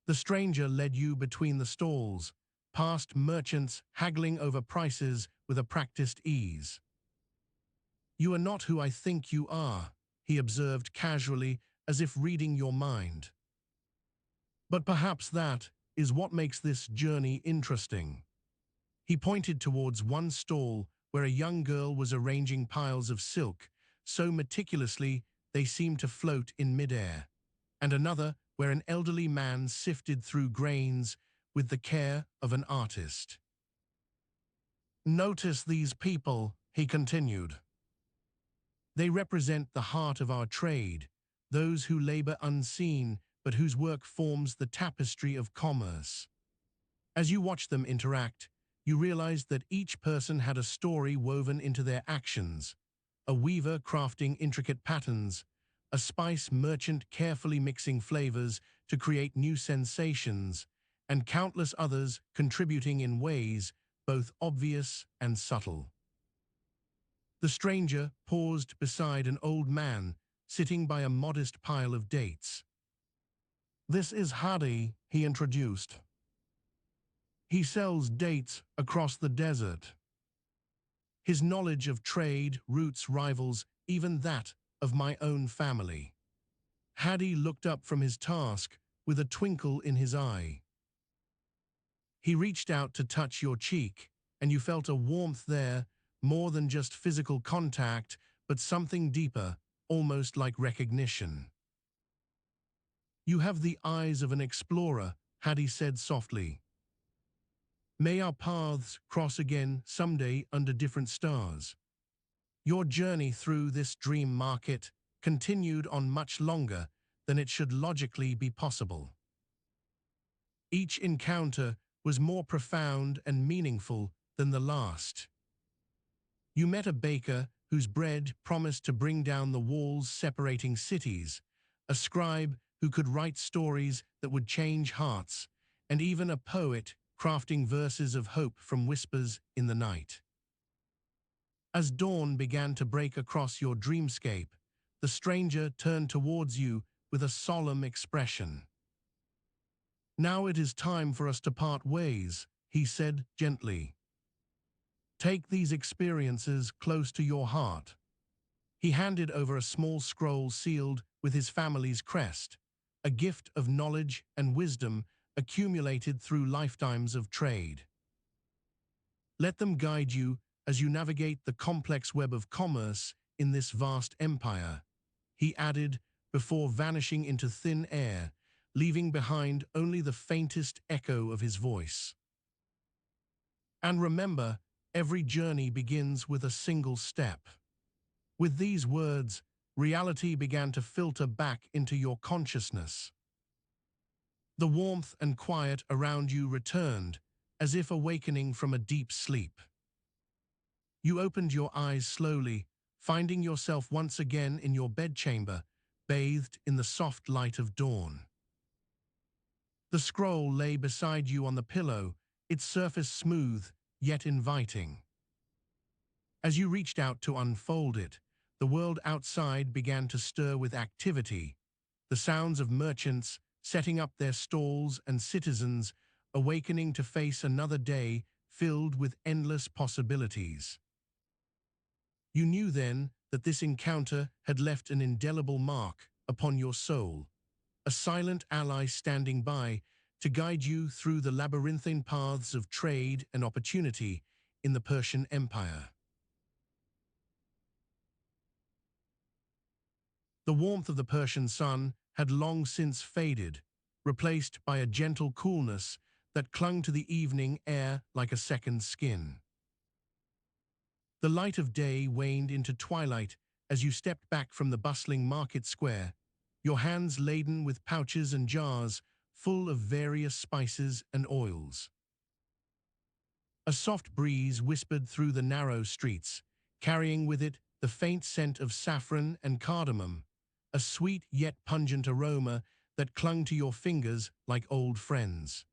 The stranger led you between the stalls, past merchants haggling over prices with a practiced ease. "You are not who I think you are," he observed casually, as if reading your mind. "But perhaps that is what makes this journey interesting." He pointed towards one stall where a young girl was arranging piles of silk, so meticulously they seemed to float in midair, and another where an elderly man sifted through grains with the care of an artist. "Notice these people," he continued. "They represent the heart of our trade, those who labor unseen but whose work forms the tapestry of commerce." As you watch them interact, you realize that each person had a story woven into their actions: a weaver crafting intricate patterns, a spice merchant carefully mixing flavors to create new sensations, and countless others contributing in ways both obvious and subtle. The stranger paused beside an old man sitting by a modest pile of dates. "This is Hadi," he introduced. "He sells dates across the desert." His knowledge of trade routes rivals even that of my own family. Hadi looked up from his task with a twinkle in his eye. He reached out to touch your cheek, and you felt a warmth there, more than just physical contact, but something deeper, almost like recognition. "You have the eyes of an explorer," Hadi said softly. "May our paths cross again someday under different stars." Your journey through this dream market continued on much longer than it should logically be possible. Each encounter was more profound and meaningful than the last. You met a baker whose bread promised to bring down the walls separating cities, a scribe who could write stories that would change hearts, and even a poet crafting verses of hope from whispers in the night. As dawn began to break across your dreamscape, the stranger turned towards you with a solemn expression. "Now it is time for us to part ways," he said gently. "Take these experiences close to your heart." He handed over a small scroll sealed with his family's crest, a gift of knowledge and wisdom accumulated through lifetimes of trade. "Let them guide you as you navigate the complex web of commerce in this vast empire," he added before vanishing into thin air, leaving behind only the faintest echo of his voice. And remember, every journey begins with a single step. With these words, reality began to filter back into your consciousness. The warmth and quiet around you returned, as if awakening from a deep sleep. You opened your eyes slowly, finding yourself once again in your bedchamber, bathed in the soft light of dawn. The scroll lay beside you on the pillow, its surface smooth, yet inviting. As you reached out to unfold it, the world outside began to stir with activity, the sounds of merchants setting up their stalls and citizens awakening to face another day filled with endless possibilities. You knew then that this encounter had left an indelible mark upon your soul, a silent ally standing by to guide you through the labyrinthine paths of trade and opportunity in the Persian Empire. The warmth of the Persian sun had long since faded, replaced by a gentle coolness that clung to the evening air like a second skin. The light of day waned into twilight as you stepped back from the bustling market square, your hands laden with pouches and jars full of various spices and oils. A soft breeze whispered through the narrow streets, carrying with it the faint scent of saffron and cardamom, a sweet yet pungent aroma that clung to your fingers like old friends.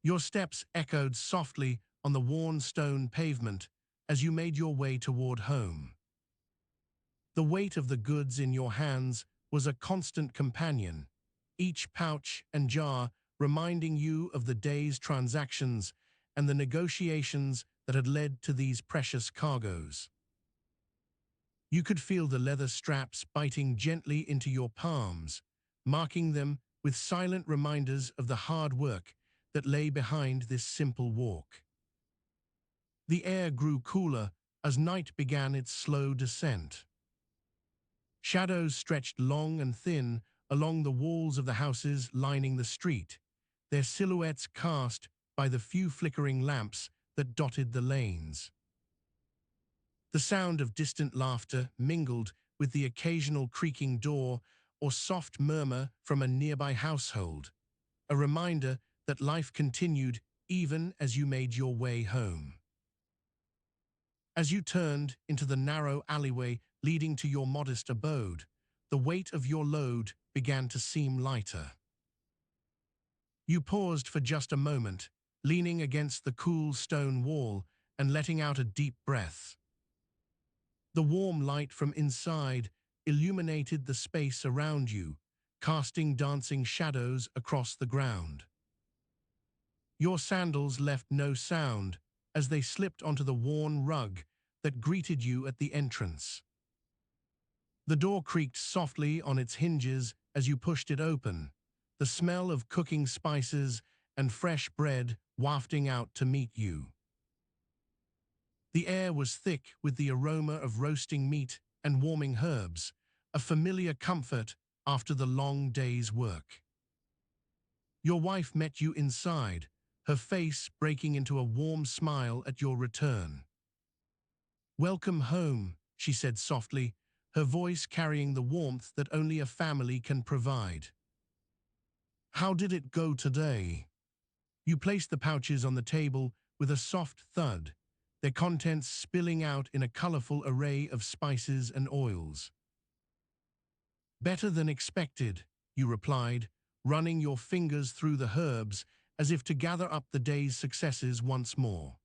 Your steps echoed softly on the worn stone pavement as you made your way toward home. The weight of the goods in your hands was a constant companion, each pouch and jar reminding you of the day's transactions and the negotiations that had led to these precious cargoes. You could feel the leather straps biting gently into your palms, marking them with silent reminders of the hard work that lay behind this simple walk. The air grew cooler as night began its slow descent. Shadows stretched long and thin along the walls of the houses lining the street, their silhouettes cast by the few flickering lamps that dotted the lanes. The sound of distant laughter mingled with the occasional creaking door or soft murmur from a nearby household, a reminder that life continued even as you made your way home. As you turned into the narrow alleyway leading to your modest abode, the weight of your load began to seem lighter. You paused for just a moment, leaning against the cool stone wall and letting out a deep breath. The warm light from inside illuminated the space around you, casting dancing shadows across the ground. Your sandals left no sound as they slipped onto the worn rug that greeted you at the entrance. The door creaked softly on its hinges as you pushed it open, the smell of cooking spices and fresh bread wafting out to meet you. The air was thick with the aroma of roasting meat and warming herbs, a familiar comfort after the long day's work. Your wife met you inside, her face breaking into a warm smile at your return. "Welcome home," she said softly, her voice carrying the warmth that only a family can provide. "How did it go today?" You placed the pouches on the table with a soft thud, their contents spilling out in a colorful array of spices and oils. "Better than expected," you replied, running your fingers through the herbs as if to gather up the day's successes once more.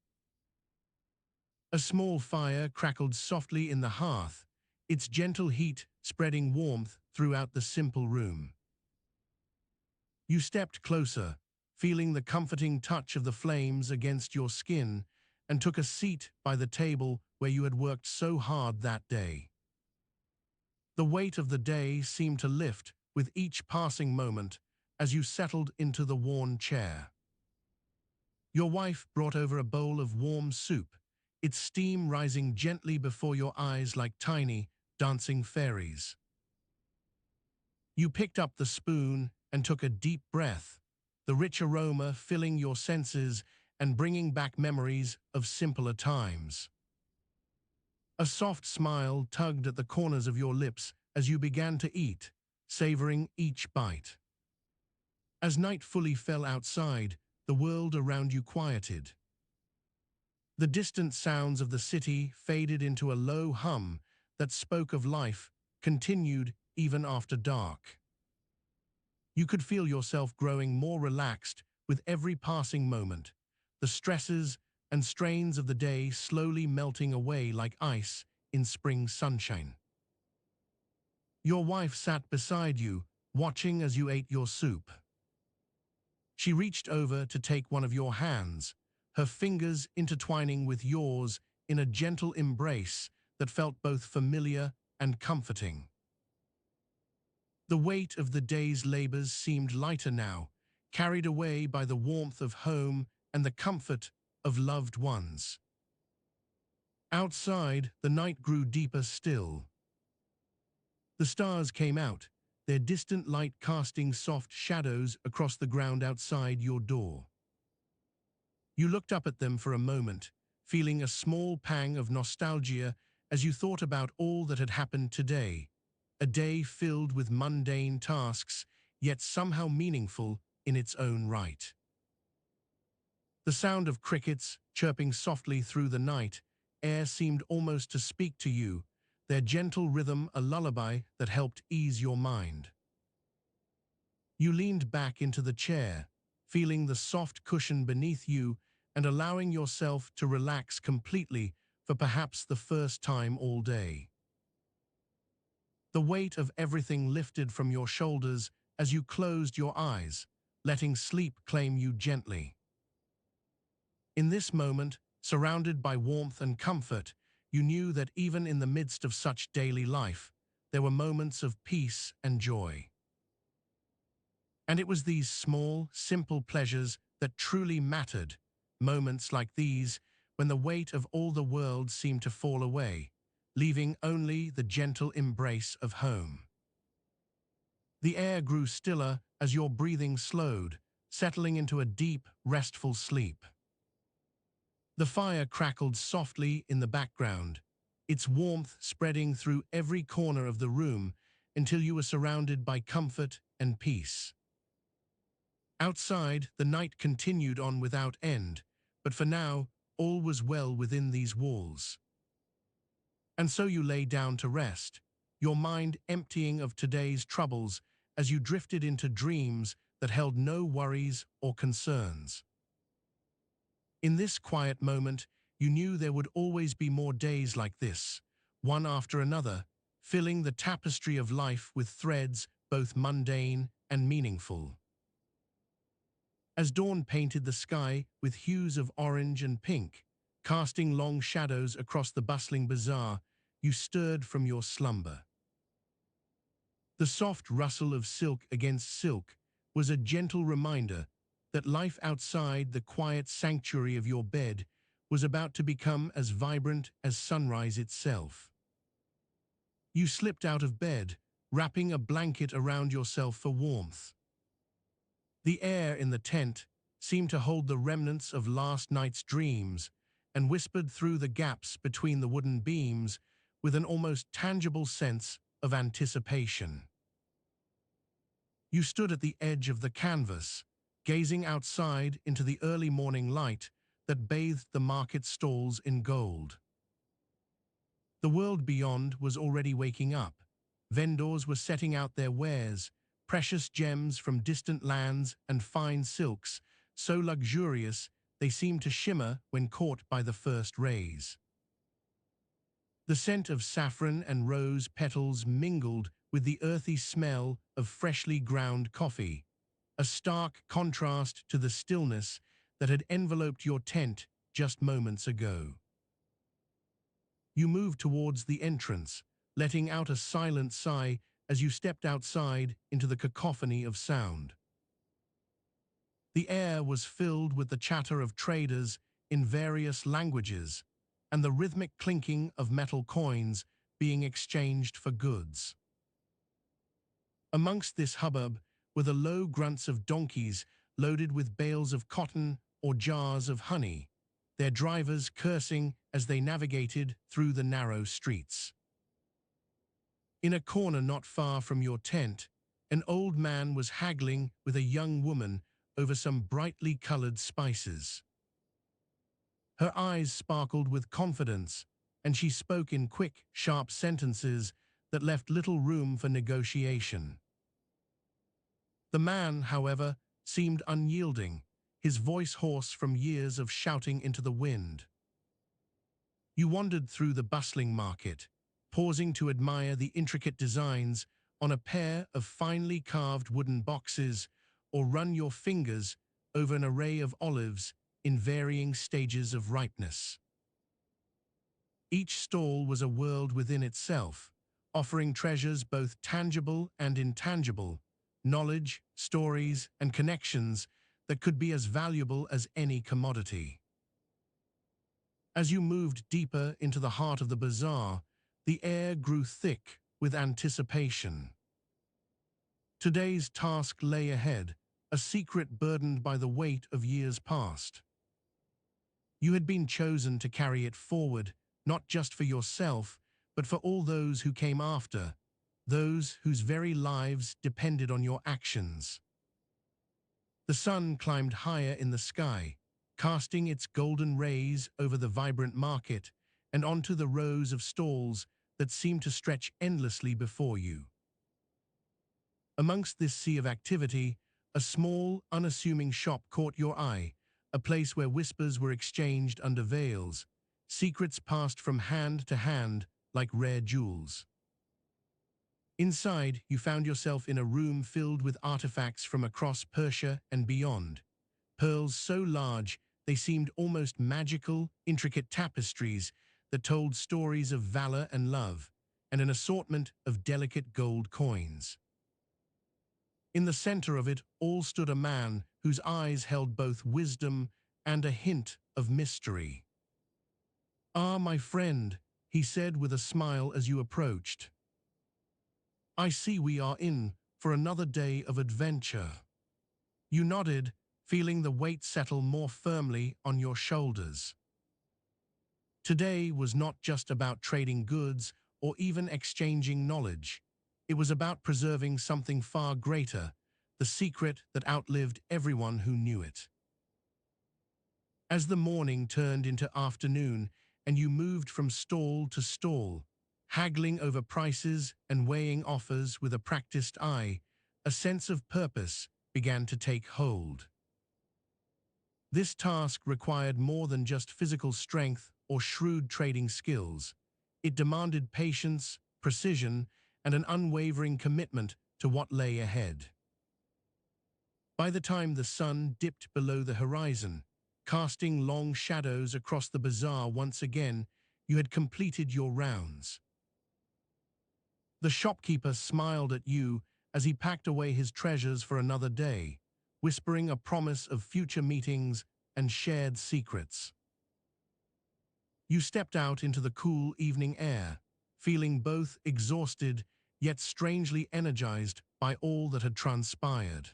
A small fire crackled softly in the hearth, its gentle heat spreading warmth throughout the simple room. You stepped closer, feeling the comforting touch of the flames against your skin, and took a seat by the table where you had worked so hard that day. The weight of the day seemed to lift with each passing moment as you settled into the worn chair. Your wife brought over a bowl of warm soup, its steam rising gently before your eyes like tiny, dancing fairies. You picked up the spoon and took a deep breath, the rich aroma filling your senses and bringing back memories of simpler times. A soft smile tugged at the corners of your lips as you began to eat, savoring each bite. As night fully fell outside, the world around you quieted. The distant sounds of the city faded into a low hum that spoke of life, continued even after dark. You could feel yourself growing more relaxed with every passing moment, the stresses and strains of the day slowly melting away like ice in spring sunshine. Your wife sat beside you, watching as you ate your soup. She reached over to take one of your hands, her fingers intertwining with yours in a gentle embrace that felt both familiar and comforting. The weight of the day's labors seemed lighter now, carried away by the warmth of home and the comfort of loved ones. Outside, the night grew deeper still. The stars came out, their distant light casting soft shadows across the ground outside your door. You looked up at them for a moment, feeling a small pang of nostalgia as you thought about all that had happened today, a day filled with mundane tasks, yet somehow meaningful in its own right. The sound of crickets chirping softly through the night air seemed almost to speak to you, their gentle rhythm a lullaby that helped ease your mind. You leaned back into the chair, feeling the soft cushion beneath you and allowing yourself to relax completely for perhaps the first time all day. The weight of everything lifted from your shoulders as you closed your eyes, letting sleep claim you gently. In this moment, surrounded by warmth and comfort, you knew that even in the midst of such daily life, there were moments of peace and joy. And it was these small, simple pleasures that truly mattered, moments like these when the weight of all the world seemed to fall away, leaving only the gentle embrace of home. The air grew stiller as your breathing slowed, settling into a deep, restful sleep. The fire crackled softly in the background, its warmth spreading through every corner of the room until you were surrounded by comfort and peace. Outside, the night continued on without end, but for now, all was well within these walls. And so you lay down to rest, your mind emptying of today's troubles as you drifted into dreams that held no worries or concerns. In this quiet moment, you knew there would always be more days like this, one after another, filling the tapestry of life with threads both mundane and meaningful. As dawn painted the sky with hues of orange and pink, casting long shadows across the bustling bazaar, you stirred from your slumber. The soft rustle of silk against silk was a gentle reminder that life outside the quiet sanctuary of your bed was about to become as vibrant as sunrise itself. You slipped out of bed, wrapping a blanket around yourself for warmth. The air in the tent seemed to hold the remnants of last night's dreams and whispered through the gaps between the wooden beams with an almost tangible sense of anticipation. You stood at the edge of the canvas, gazing outside into the early morning light that bathed the market stalls in gold. The world beyond was already waking up. Vendors were setting out their wares, precious gems from distant lands and fine silks, so luxurious they seemed to shimmer when caught by the first rays. The scent of saffron and rose petals mingled with the earthy smell of freshly ground coffee, a stark contrast to the stillness that had enveloped your tent just moments ago. You moved towards the entrance, letting out a silent sigh as you stepped outside into the cacophony of sound. The air was filled with the chatter of traders in various languages and the rhythmic clinking of metal coins being exchanged for goods. Amongst this hubbub were the low grunts of donkeys loaded with bales of cotton or jars of honey, their drivers cursing as they navigated through the narrow streets. In a corner not far from your tent, an old man was haggling with a young woman over some brightly colored spices. Her eyes sparkled with confidence, and she spoke in quick, sharp sentences that left little room for negotiation. The man, however, seemed unyielding, his voice hoarse from years of shouting into the wind. You wandered through the bustling market, pausing to admire the intricate designs on a pair of finely carved wooden boxes, or run your fingers over an array of olives in varying stages of ripeness. Each stall was a world within itself, offering treasures both tangible and intangible, knowledge, stories, and connections that could be as valuable as any commodity. As you moved deeper into the heart of the bazaar, the air grew thick with anticipation. Today's task lay ahead, a secret burdened by the weight of years past. You had been chosen to carry it forward, not just for yourself, but for all those who came after, those whose very lives depended on your actions. The sun climbed higher in the sky, casting its golden rays over the vibrant market and onto the rows of stalls that seemed to stretch endlessly before you. Amongst this sea of activity, a small, unassuming shop caught your eye, a place where whispers were exchanged under veils, secrets passed from hand to hand like rare jewels. Inside, you found yourself in a room filled with artifacts from across Persia and beyond, pearls so large they seemed almost magical, intricate tapestries that told stories of valor and love, and an assortment of delicate gold coins. In the center of it all stood a man whose eyes held both wisdom and a hint of mystery. "Ah, my friend," he said with a smile as you approached. "I see we are in for another day of adventure." You nodded, feeling the weight settle more firmly on your shoulders. Today was not just about trading goods or even exchanging knowledge. It was about preserving something far greater, the secret that outlived everyone who knew it. As the morning turned into afternoon and you moved from stall to stall, haggling over prices and weighing offers with a practiced eye, a sense of purpose began to take hold. This task required more than just physical strength or shrewd trading skills. It demanded patience, precision, and an unwavering commitment to what lay ahead. By the time the sun dipped below the horizon, casting long shadows across the bazaar once again, you had completed your rounds. The shopkeeper smiled at you as he packed away his treasures for another day, whispering a promise of future meetings and shared secrets. You stepped out into the cool evening air, feeling both exhausted yet strangely energized by all that had transpired.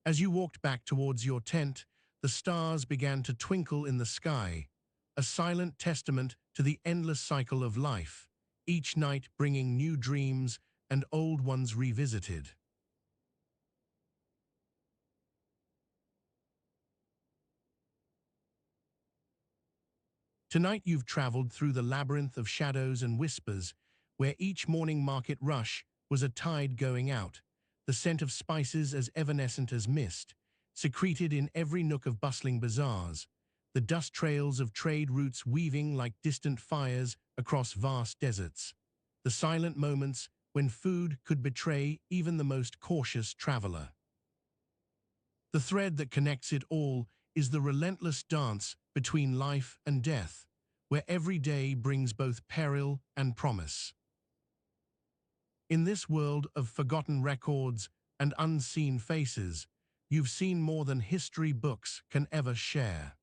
As you walked back towards your tent, the stars began to twinkle in the sky, a silent testament to the endless cycle of life, each night bringing new dreams and old ones revisited. Tonight you've traveled through the labyrinth of shadows and whispers, where each morning market rush was a tide going out, the scent of spices as evanescent as mist, secreted in every nook of bustling bazaars, the dust trails of trade routes weaving like distant fires across vast deserts, the silent moments when food could betray even the most cautious traveler. The thread that connects it all is the relentless dance between life and death, where every day brings both peril and promise. In this world of forgotten records and unseen faces, you've seen more than history books can ever share.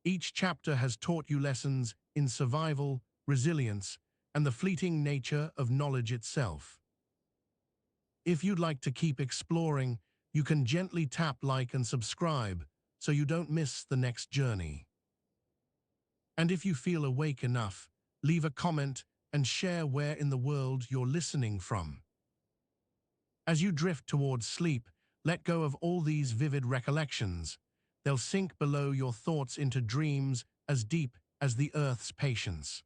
Each chapter has taught you lessons in survival, resilience, and the fleeting nature of knowledge itself. If you'd like to keep exploring, You can gently tap like and subscribe so you don't miss the next journey. And if you feel awake enough, leave a comment and share where in the world you're listening from. As you drift towards sleep, let go of all these vivid recollections. They'll sink below your thoughts into dreams as deep as the earth's patience.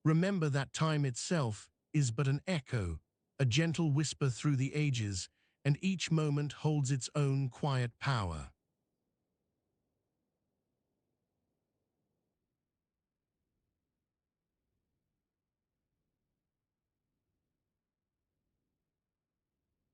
Remember that time itself is but an echo, a gentle whisper through the ages, and each moment holds its own quiet power.